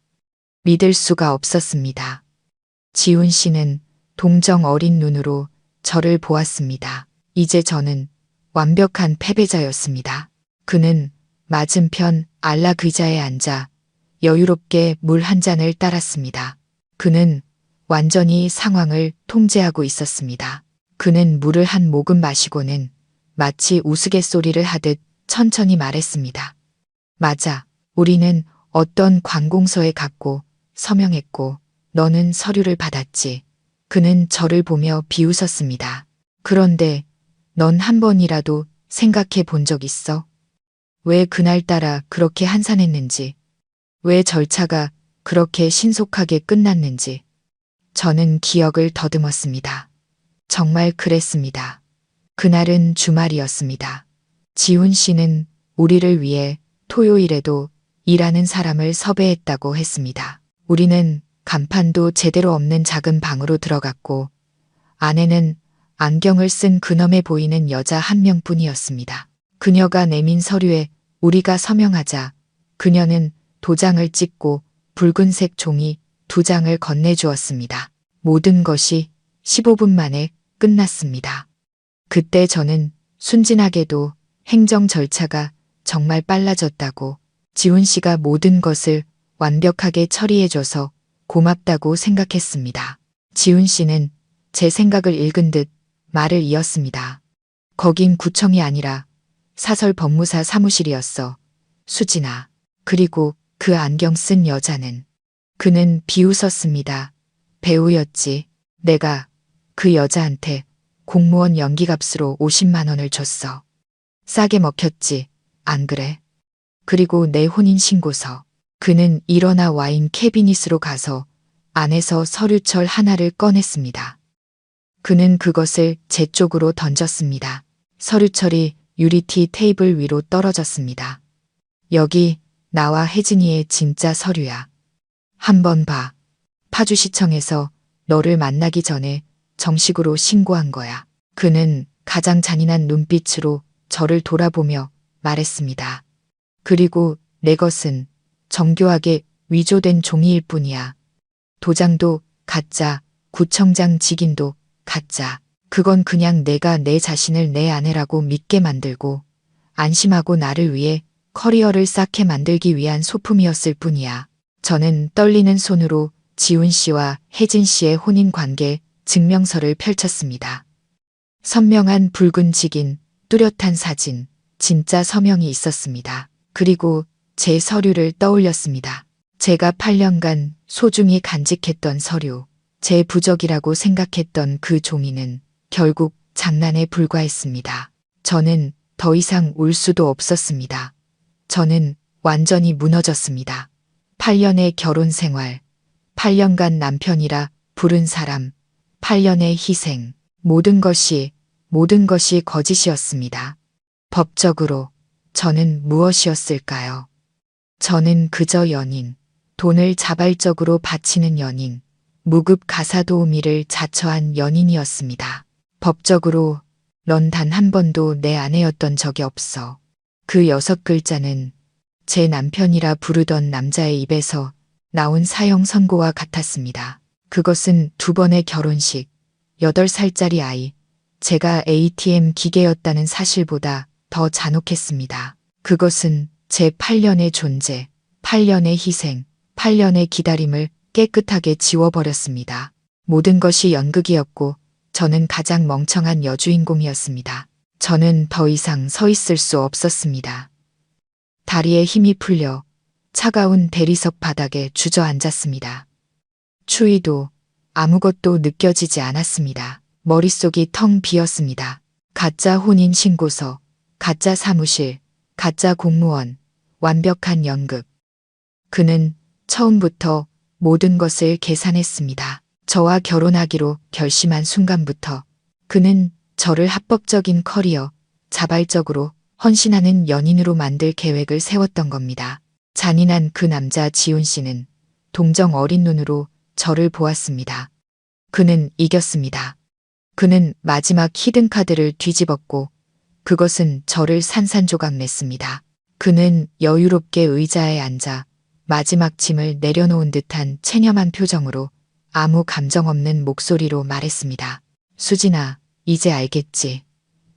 S1: 믿을 수가 없었습니다. 지훈 씨는 동정 어린 눈으로 저를 보았습니다. 이제 저는 완벽한 패배자였습니다. 그는 맞은편 안락 의자에 앉아 여유롭게 물 한 잔을 따랐습니다. 그는 완전히 상황을 통제하고 있었습니다. 그는 물을 한 모금 마시고는 마치 우스갯소리를 하듯 천천히 말했습니다. 맞아. 우리는 어떤 관공서에 갔고 서명했고 너는 서류를 받았지. 그는 저를 보며 비웃었습니다. 그런데 넌 한 번이라도 생각해 본 적 있어? 왜 그날따라 그렇게 한산했는지, 왜 절차가 그렇게 신속하게 끝났는지. 저는 기억을 더듬었습니다. 정말 그랬습니다. 그날은 주말이었습니다. 지훈 씨는 우리를 위해 토요일에도 일하는 사람을 섭외했다고 했습니다. 우리는 간판도 제대로 없는 작은 방으로 들어갔고 안에는 안경을 쓴 근엄해 보이는 여자 한 명뿐이었습니다. 그녀가 내민 서류에 우리가 서명하자 그녀는 도장을 찍고 붉은색 종이 2장을 건네주었습니다. 모든 것이 15분 만에 끝났습니다. 그때 저는 순진하게도 행정 절차가 정말 빨라졌다고, 지훈 씨가 모든 것을 완벽하게 처리해줘서 고맙다고 생각했습니다. 지훈 씨는 제 생각을 읽은 듯 말을 이었습니다. 거긴 구청이 아니라 사설 법무사 사무실이었어. 수진아. 그리고 그 안경 쓴 여자는. 그는 비웃었습니다. 배우였지. 내가 그 여자한테 공무원 연기값으로 50만 원을 줬어. 싸게 먹혔지. 안 그래? 그리고 내 혼인신고서. 그는 일어나 와인 캐비닛으로 가서 안에서 서류철 하나를 꺼냈습니다. 그는 그것을 제 쪽으로 던졌습니다. 서류철이 유리티 테이블 위로 떨어졌습니다. 여기 나와 혜진이의 진짜 서류야. 한번 봐. 파주시청에서 너를 만나기 전에 정식으로 신고한 거야. 그는 가장 잔인한 눈빛으로 저를 돌아보며 말했습니다. 그리고 내 것은 정교하게 위조된 종이일 뿐이야. 도장도 가짜, 구청장 직인도 가짜. 그건 그냥 내가 내 자신을 내 아내라고 믿게 만들고 안심하고 나를 위해 커리어를 쌓게 만들기 위한 소품이었을 뿐이야. 저는 떨리는 손으로 지훈 씨와 혜진 씨의 혼인 관계 증명서를 펼쳤습니다. 선명한 붉은 직인, 뚜렷한 사진, 진짜 서명이 있었습니다. 그리고 제 서류를 떠올렸습니다. 제가 8년간 소중히 간직했던 서류, 제 부적이라고 생각했던 그 종이는 결국 장난에 불과했습니다. 저는 더 이상 울 수도 없었습니다. 저는 완전히 무너졌습니다. 8년의 결혼 생활, 8년간 남편이라 부른 사람, 8년의 희생, 모든 것이 거짓이었습니다. 법적으로 저는 무엇이었을까요? 저는 그저 연인, 돈을 자발적으로 바치는 연인, 무급 가사 도우미를 자처한 연인이었습니다. 법적으로 넌 단 한 번도 내 아내였던 적이 없어. 그 6글자는 제 남편이라 부르던 남자의 입에서 나온 사형 선고와 같았습니다. 그것은 2번의 결혼식, 8살짜리 아이, 제가 ATM 기계였다는 사실보다 더 잔혹했습니다. 그것은 제 8년의 존재, 8년의 희생, 8년의 기다림을 깨끗하게 지워버렸습니다. 모든 것이 연극이었고 저는 가장 멍청한 여주인공이었습니다. 저는 더 이상 서 있을 수 없었습니다. 다리에 힘이 풀려 차가운 대리석 바닥에 주저앉았습니다. 추위도 아무것도 느껴지지 않았습니다. 머릿속이 텅 비었습니다. 가짜 혼인신고서, 가짜 사무실, 가짜 공무원, 완벽한 연극. 그는 처음부터 모든 것을 계산했습니다. 저와 결혼하기로 결심한 순간부터 그는 저를 합법적인 커리어, 자발적으로 헌신하는 연인으로 만들 계획을 세웠던 겁니다. 잔인한 그 남자 지훈 씨는 동정 어린 눈으로 저를 보았습니다. 그는 이겼습니다. 그는 마지막 히든카드를 뒤집었고 그것은 저를 산산조각 냈습니다. 그는 여유롭게 의자에 앉아 마지막 짐을 내려놓은 듯한 체념한 표정으로 아무 감정 없는 목소리로 말했습니다. 수진아, 이제 알겠지.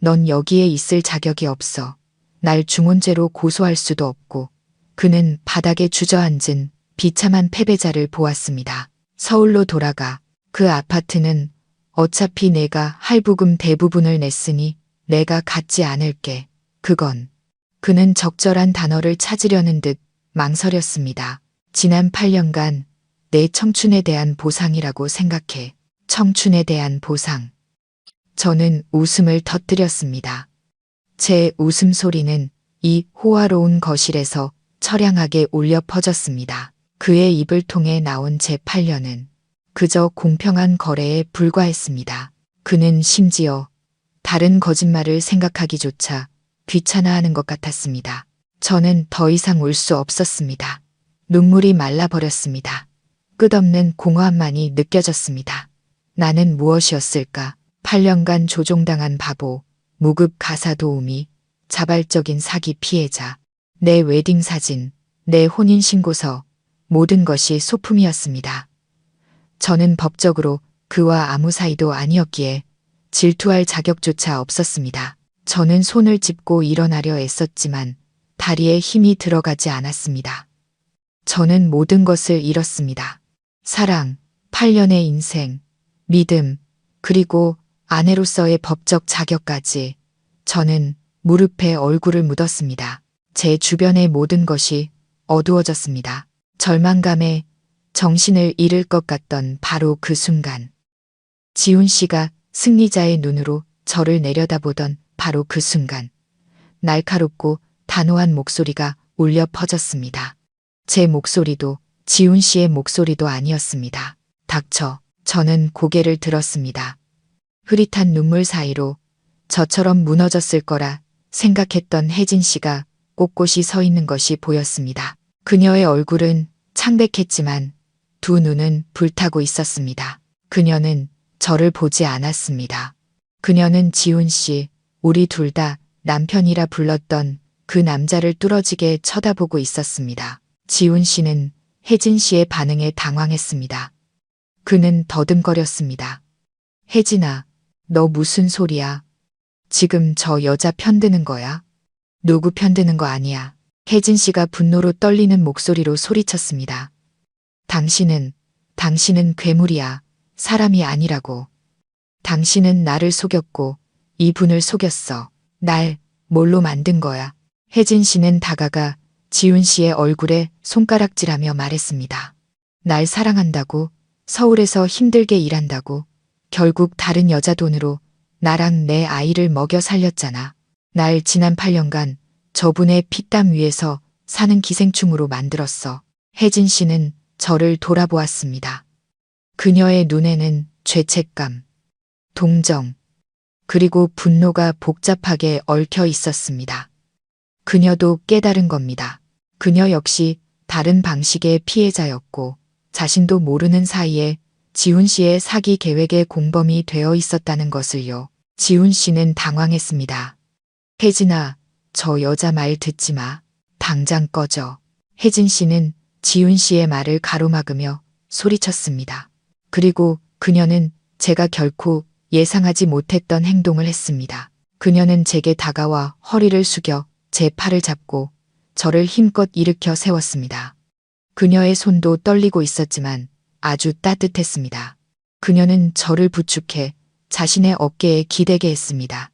S1: 넌 여기에 있을 자격이 없어. 날 중혼죄로 고소할 수도 없고. 그는 바닥에 주저앉은 비참한 패배자를 보았습니다. 서울로 돌아가. 그 아파트는 어차피 내가 할부금 대부분을 냈으니 내가 갖지 않을게. 그는 적절한 단어를 찾으려는 듯 망설였습니다. 지난 8년간 내 청춘에 대한 보상이라고 생각해. 청춘에 대한 보상. 저는 웃음을 터뜨렸습니다. 제 웃음소리는 이 호화로운 거실에서 처량하게 울려 퍼졌습니다. 그의 입을 통해 나온 제 8년은 그저 공평한 거래에 불과했습니다. 그는 심지어 다른 거짓말을 생각하기조차 귀찮아하는 것 같았습니다. 저는 더 이상 울 수 없었습니다. 눈물이 말라버렸습니다. 끝없는 공허함만이 느껴졌습니다. 나는 무엇이었을까? 8년간 조종당한 바보, 무급 가사 도우미, 자발적인 사기 피해자, 내 웨딩 사진, 내 혼인신고서, 모든 것이 소품이었습니다. 저는 법적으로 그와 아무 사이도 아니었기에 질투할 자격조차 없었습니다. 저는 손을 짚고 일어나려 애썼지만 다리에 힘이 들어가지 않았습니다. 저는 모든 것을 잃었습니다. 사랑, 8년의 인생, 믿음, 그리고 아내로서의 법적 자격까지. 저는 무릎에 얼굴을 묻었습니다. 제 주변의 모든 것이 어두워졌습니다. 절망감에 정신을 잃을 것 같던 바로 그 순간. 지훈 씨가 승리자의 눈으로 저를 내려다보던 바로 그 순간. 날카롭고 단호한 목소리가 울려 퍼졌습니다. 제 목소리도 지훈 씨의 목소리도 아니었습니다. 닥쳐. 저는 고개를 들었습니다. 흐릿한 눈물 사이로 저처럼 무너졌을 거라 생각했던 혜진 씨가 꼿꼿이 서 있는 것이 보였습니다. 그녀의 얼굴은 창백했지만 두 눈은 불타고 있었습니다. 그녀는 저를 보지 않았습니다. 그녀는 지훈 씨, 우리 둘 다 남편이라 불렀던 그 남자를 뚫어지게 쳐다보고 있었습니다. 지훈 씨는 혜진 씨의 반응에 당황했습니다. 그는 더듬거렸습니다. 혜진아, 너 무슨 소리야? 지금 저 여자 편드는 거야? 누구 편드는 거 아니야. 혜진 씨가 분노로 떨리는 목소리로 소리쳤습니다. 당신은 괴물이야. 사람이 아니라고. 당신은 나를 속였고 이분을 속였어. 날 뭘로 만든 거야? 혜진 씨는 다가가 지훈 씨의 얼굴에 손가락질하며 말했습니다. 날 사랑한다고, 서울에서 힘들게 일한다고, 결국 다른 여자 돈으로 나랑 내 아이를 먹여 살렸잖아. 날 지난 8년간 저분의 피땀 위에서 사는 기생충으로 만들었어. 혜진 씨는 저를 돌아보았습니다. 그녀의 눈에는 죄책감, 동정, 그리고 분노가 복잡하게 얽혀 있었습니다. 그녀도 깨달은 겁니다. 그녀 역시 다른 방식의 피해자였고 자신도 모르는 사이에 지훈 씨의 사기 계획의 공범이 되어 있었다는 것을요. 지훈 씨는 당황했습니다. 혜진아, 저 여자 말 듣지 마. 당장 꺼져. 혜진 씨는 지훈 씨의 말을 가로막으며 소리쳤습니다. 그리고 그녀는 제가 결코 예상하지 못했던 행동을 했습니다. 그녀는 제게 다가와 허리를 숙여 제 팔을 잡고 저를 힘껏 일으켜 세웠습니다. 그녀의 손도 떨리고 있었지만 아주 따뜻했습니다. 그녀는 저를 부축해 자신의 어깨에 기대게 했습니다.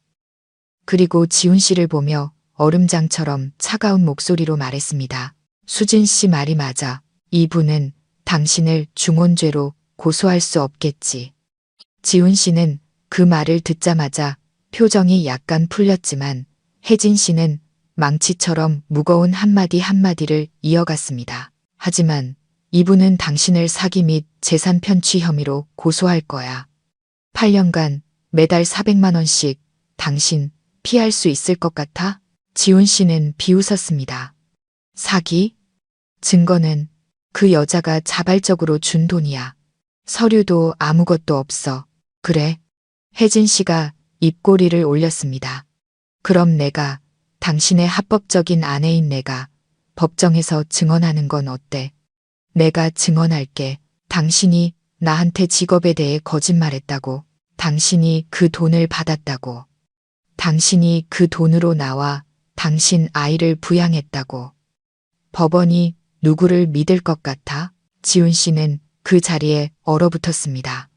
S1: 그리고 지훈 씨를 보며 얼음장처럼 차가운 목소리로 말했습니다. 수진 씨 말이 맞아. 이분은 당신을 중혼죄로 고소할 수 없겠지. 지훈 씨는 그 말을 듣자마자 표정이 약간 풀렸지만 혜진 씨는 망치처럼 무거운 한마디 한마디를 이어갔습니다. 하지만 이분은 당신을 사기 및 재산 편취 혐의로 고소할 거야. 8년간 매달 400만 원씩 당신 피할 수 있을 것 같아? 지훈 씨는 비웃었습니다. 사기? 증거는 그 여자가 자발적으로 준 돈이야. 서류도 아무것도 없어. 그래? 혜진 씨가 입꼬리를 올렸습니다. 그럼 내가 당신의 합법적인 아내인 내가 법정에서 증언하는 건 어때? 내가 증언할게. 당신이 나한테 직업에 대해 거짓말했다고. 당신이 그 돈을 받았다고. 당신이 그 돈으로 나와 당신 아이를 부양했다고. 법원이 누구를 믿을 것 같아? 지훈 씨는 그 자리에 얼어붙었습니다.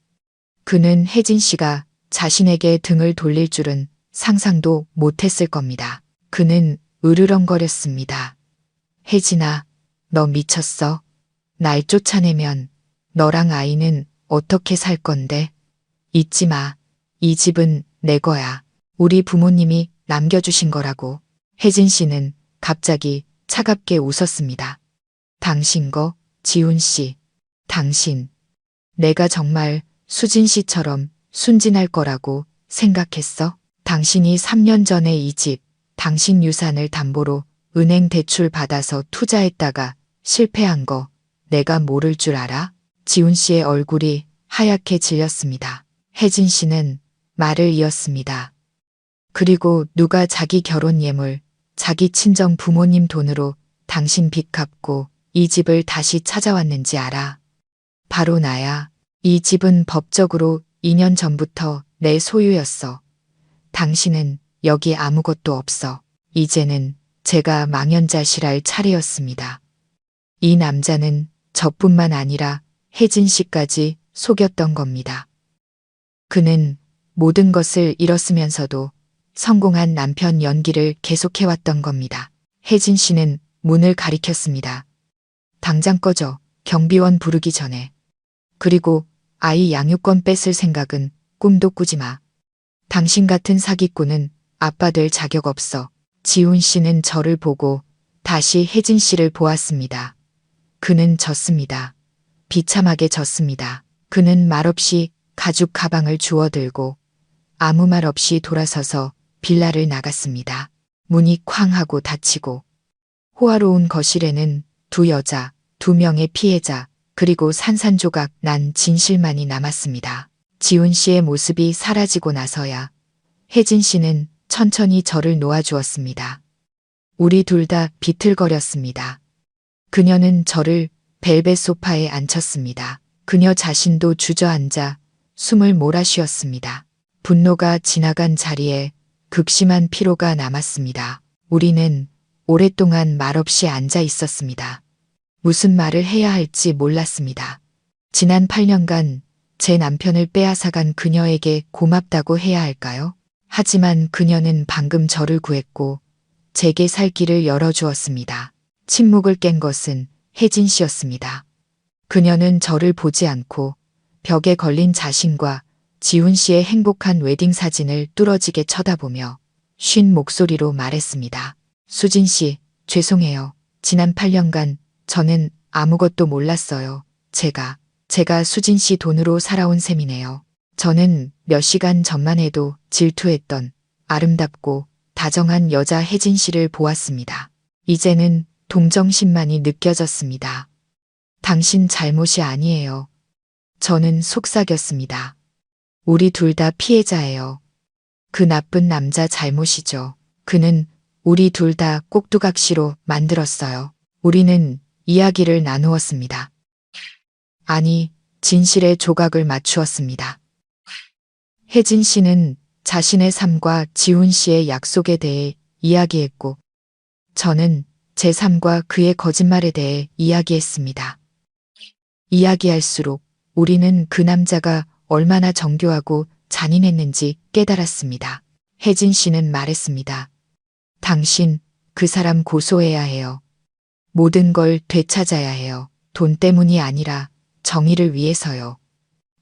S1: 그는 혜진 씨가 자신에게 등을 돌릴 줄은 상상도 못했을 겁니다. 그는 으르렁거렸습니다. 혜진아, 너 미쳤어? 날 쫓아내면 너랑 아이는 어떻게 살 건데? 잊지 마. 이 집은 내 거야. 우리 부모님이 남겨주신 거라고. 혜진 씨는 갑자기 차갑게 웃었습니다. 당신 거, 지훈 씨. 당신. 내가 정말 수진 씨처럼 순진할 거라고 생각했어? 당신이 3년 전에 이 집, 당신 유산을 담보로 은행 대출 받아서 투자했다가 실패한 거 내가 모를 줄 알아? 지훈 씨의 얼굴이 하얗게 질렸습니다. 혜진 씨는 말을 이었습니다. 그리고 누가 자기 결혼 예물, 자기 친정 부모님 돈으로 당신 빚 갚고 이 집을 다시 찾아왔는지 알아? 바로 나야. 이 집은 법적으로 2년 전부터 내 소유였어. 당신은 여기 아무것도 없어. 이제는 제가 망연자실할 차례였습니다. 이 남자는 저뿐만 아니라 혜진 씨까지 속였던 겁니다. 그는 모든 것을 잃었으면서도 성공한 남편 연기를 계속해왔던 겁니다. 혜진 씨는 문을 가리켰습니다. 당장 꺼져. 경비원 부르기 전에. 그리고 아이 양육권 뺏을 생각은 꿈도 꾸지 마. 당신 같은 사기꾼은 아빠 될 자격 없어. 지훈 씨는 저를 보고 다시 혜진 씨를 보았습니다. 그는 졌습니다. 비참하게 졌습니다. 그는 말없이 가죽 가방을 주워들고 아무 말 없이 돌아서서 빌라를 나갔습니다. 문이 쾅 하고 닫히고 호화로운 거실에는 두 여자, 두 명의 피해자, 그리고 산산조각 난 진실만이 남았습니다. 지훈 씨의 모습이 사라지고 나서야 혜진 씨는 천천히 저를 놓아주었습니다. 우리 둘 다 비틀거렸습니다. 그녀는 저를 벨벳 소파에 앉혔습니다. 그녀 자신도 주저앉아 숨을 몰아쉬었습니다. 분노가 지나간 자리에 극심한 피로가 남았습니다. 우리는 오랫동안 말없이 앉아 있었습니다. 무슨 말을 해야 할지 몰랐습니다. 지난 8년간 제 남편을 빼앗아간 그녀에게 고맙다고 해야 할까요? 하지만 그녀는 방금 저를 구했고 제게 살 길을 열어주었습니다. 침묵을 깬 것은 혜진 씨였습니다. 그녀는 저를 보지 않고 벽에 걸린 자신과 지훈 씨의 행복한 웨딩 사진을 뚫어지게 쳐다보며 쉰 목소리로 말했습니다. 수진 씨, 죄송해요. 지난 8년간 저는 아무것도 몰랐어요. 제가 수진 씨 돈으로 살아온 셈이네요. 저는 몇 시간 전만 해도 질투했던 아름답고 다정한 여자 혜진 씨를 보았습니다. 이제는 동정심만이 느껴졌습니다. 당신 잘못이 아니에요. 저는 속삭였습니다. 우리 둘 다 피해자예요. 그 나쁜 남자 잘못이죠. 그는 우리 둘 다 꼭두각시로 만들었어요. 우리는 이야기를 나누었습니다. 아니, 진실의 조각을 맞추었습니다. 혜진 씨는 자신의 삶과 지훈 씨의 약속에 대해 이야기했고, 저는 제 삶과 그의 거짓말에 대해 이야기했습니다. 이야기할수록 우리는 그 남자가 얼마나 정교하고 잔인했는지 깨달았습니다. 혜진 씨는 말했습니다. 당신, 그 사람 고소해야 해요. 모든 걸 되찾아야 해요. 돈 때문이 아니라 정의를 위해서요.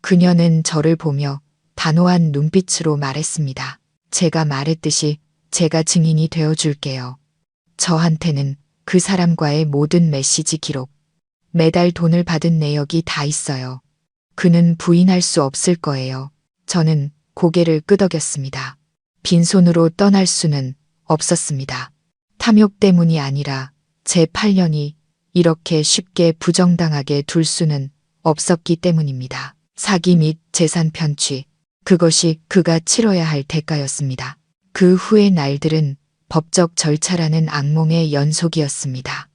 S1: 그녀는 저를 보며 단호한 눈빛으로 말했습니다. 제가 말했듯이 제가 증인이 되어줄게요. 저한테는 그 사람과의 모든 메시지 기록, 매달 돈을 받은 내역이 다 있어요. 그는 부인할 수 없을 거예요. 저는 고개를 끄덕였습니다. 빈손으로 떠날 수는 없었습니다. 탐욕 때문이 아니라 제 8년이 이렇게 쉽게 부정당하게 둘 수는 없었기 때문입니다. 사기 및 재산 편취, 그것이 그가 치러야 할 대가였습니다. 그 후의 날들은 법적 절차라는 악몽의 연속이었습니다.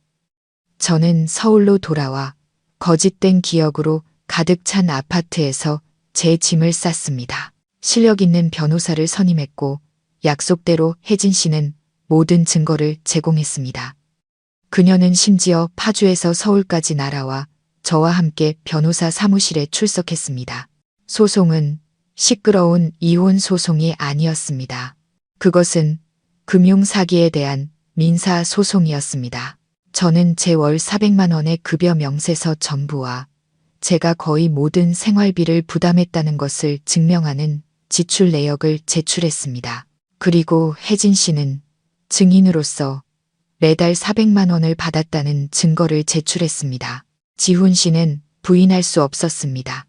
S1: 저는 서울로 돌아와 거짓된 기억으로 가득 찬 아파트에서 제 짐을 쌌습니다. 실력 있는 변호사를 선임했고 약속대로 혜진 씨는 모든 증거를 제공했습니다. 그녀는 심지어 파주에서 서울까지 날아와 저와 함께 변호사 사무실에 출석했습니다. 소송은 시끄러운 이혼 소송이 아니었습니다. 그것은 금융사기에 대한 민사 소송이었습니다. 저는 제 월 400만 원의 급여 명세서 전부와 제가 거의 모든 생활비를 부담했다는 것을 증명하는 지출 내역을 제출했습니다. 그리고 혜진 씨는 증인으로서 매달 400만 원을 받았다는 증거를 제출했습니다. 지훈 씨는 부인할 수 없었습니다.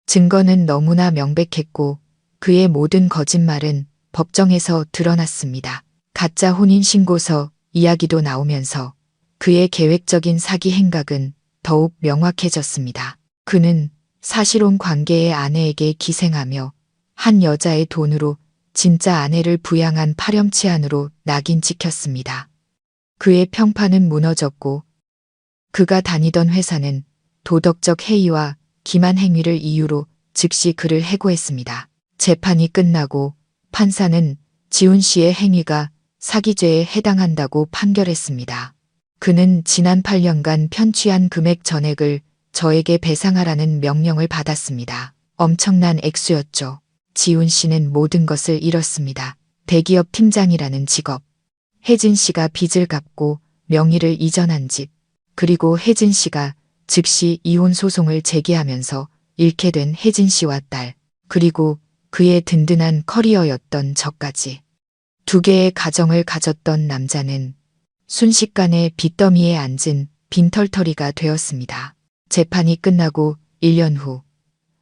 S1: 증거는 너무나 명백했고 그의 모든 거짓말은 법정에서 드러났습니다. 가짜 혼인신고서 이야기도 나오면서 그의 계획적인 사기 행각은 더욱 명확해졌습니다. 그는 사실혼 관계의 아내에게 기생하며 한 여자의 돈으로 진짜 아내를 부양한 파렴치한으로 낙인 찍혔습니다. 그의 평판은 무너졌고 그가 다니던 회사는 도덕적 해이와 기만 행위를 이유로 즉시 그를 해고했습니다. 재판이 끝나고 판사는 지훈 씨의 행위가 사기죄에 해당한다고 판결했습니다. 그는 지난 8년간 편취한 금액 전액을 저에게 배상하라는 명령을 받았습니다. 엄청난 액수였죠. 지훈 씨는 모든 것을 잃었습니다. 대기업 팀장이라는 직업, 혜진 씨가 빚을 갚고 명의를 이전한 집, 그리고 혜진 씨가 즉시 이혼 소송을 제기하면서 잃게 된 혜진 씨와 딸, 그리고 그의 든든한 커리어였던 저까지. 두 개의 가정을 가졌던 남자는 순식간에 빚더미에 앉은 빈털터리가 되었습니다. 재판이 끝나고 1년 후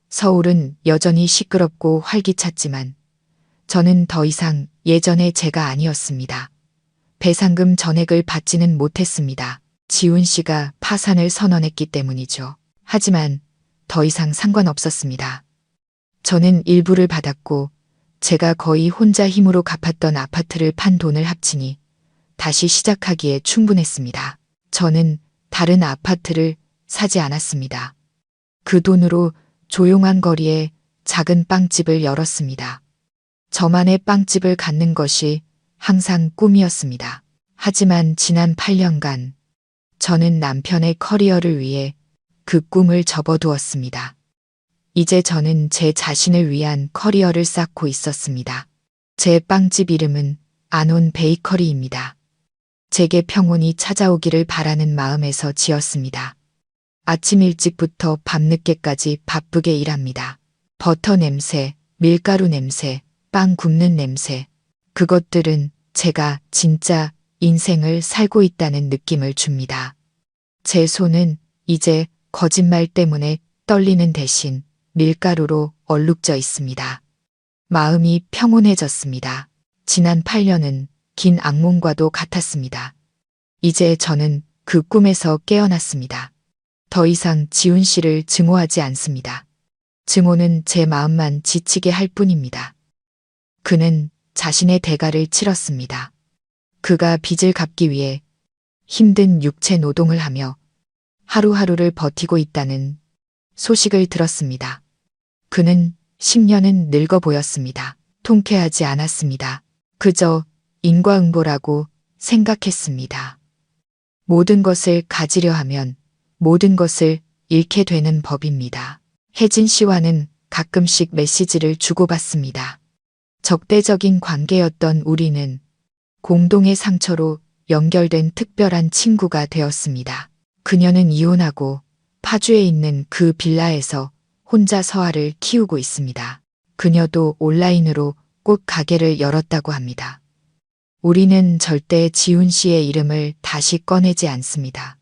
S1: 서울은 여전히 시끄럽고 활기찼지만 저는 더 이상 예전의 제가 아니었습니다. 배상금 전액을 받지는 못했습니다. 지훈 씨가 파산을 선언했기 때문이죠. 하지만 더 이상 상관없었습니다. 저는 일부를 받았고 제가 거의 혼자 힘으로 갚았던 아파트를 판 돈을 합치니 다시 시작하기에 충분했습니다. 저는 다른 아파트를 사지 않았습니다. 그 돈으로 조용한 거리에 작은 빵집을 열었습니다. 저만의 빵집을 갖는 것이 항상 꿈이었습니다. 하지만 지난 8년간 저는 남편의 커리어를 위해 그 꿈을 접어두었습니다. 이제 저는 제 자신을 위한 커리어를 쌓고 있었습니다. 제 빵집 이름은 아논 베이커리입니다. 제게 평온이 찾아오기를 바라는 마음에서 지었습니다. 아침 일찍부터 밤늦게까지 바쁘게 일합니다. 버터 냄새, 밀가루 냄새, 빵 굽는 냄새, 그것들은 제가 진짜 인생을 살고 있다는 느낌을 줍니다. 제 손은 이제 거짓말 때문에 떨리는 대신 밀가루로 얼룩져 있습니다. 마음이 평온해졌습니다. 지난 8년은 긴 악몽과도 같았습니다. 이제 저는 그 꿈에서 깨어났습니다. 더 이상 지훈 씨를 증오하지 않습니다. 증오는 제 마음만 지치게 할 뿐입니다. 그는 자신의 대가를 치렀습니다. 그가 빚을 갚기 위해 힘든 육체 노동을 하며 하루하루를 버티고 있다는 소식을 들었습니다. 그는 10년은 늙어 보였습니다. 통쾌하지 않았습니다. 그저 인과응보라고 생각했습니다. 모든 것을 가지려 하면 모든 것을 잃게 되는 법입니다. 혜진 씨와는 가끔씩 메시지를 주고받습니다. 적대적인 관계였던 우리는 공동의 상처로 연결된 특별한 친구가 되었습니다. 그녀는 이혼하고 파주에 있는 그 빌라에서 혼자 서아를 키우고 있습니다. 그녀도 온라인으로 꽃 가게를 열었다고 합니다. 우리는 절대 지훈 씨의 이름을 다시 꺼내지 않습니다.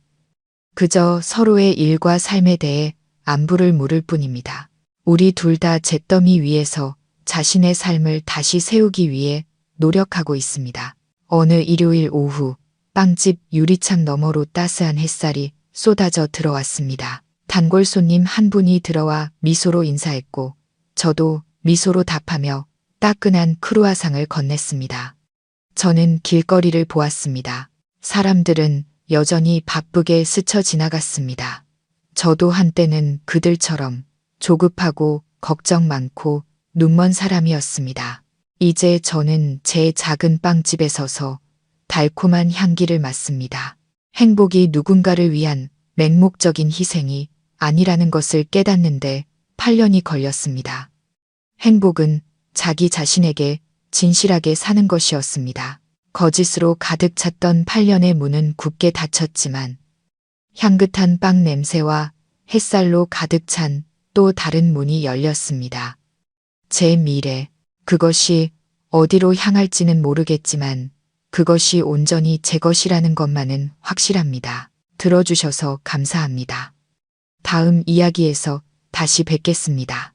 S1: 그저 서로의 일과 삶에 대해 안부를 물을 뿐입니다. 우리 둘 다 잿더미 위에서 자신의 삶을 다시 세우기 위해 노력하고 있습니다. 어느 일요일 오후 빵집 유리창 너머로 따스한 햇살이 쏟아져 들어왔습니다. 단골 손님 한 분이 들어와 미소로 인사했고 저도 미소로 답하며 따끈한 크루아상을 건넸습니다. 저는 길거리를 보았습니다. 사람들은 여전히 바쁘게 스쳐 지나갔습니다. 저도 한때는 그들처럼 조급하고 걱정 많고 눈먼 사람이었습니다. 이제 저는 제 작은 빵집에 서서 달콤한 향기를 맡습니다. 행복이 누군가를 위한 맹목적인 희생이 아니라는 것을 깨닫는데 8년이 걸렸습니다. 행복은 자기 자신에게 진실하게 사는 것이었습니다. 거짓으로 가득 찼던 8년의 문은 굳게 닫혔지만 향긋한 빵 냄새와 햇살로 가득 찬 또 다른 문이 열렸습니다. 제 미래, 그것이 어디로 향할지는 모르겠지만 그것이 온전히 제 것이라는 것만은 확실합니다. 들어주셔서 감사합니다. 다음 이야기에서 다시 뵙겠습니다.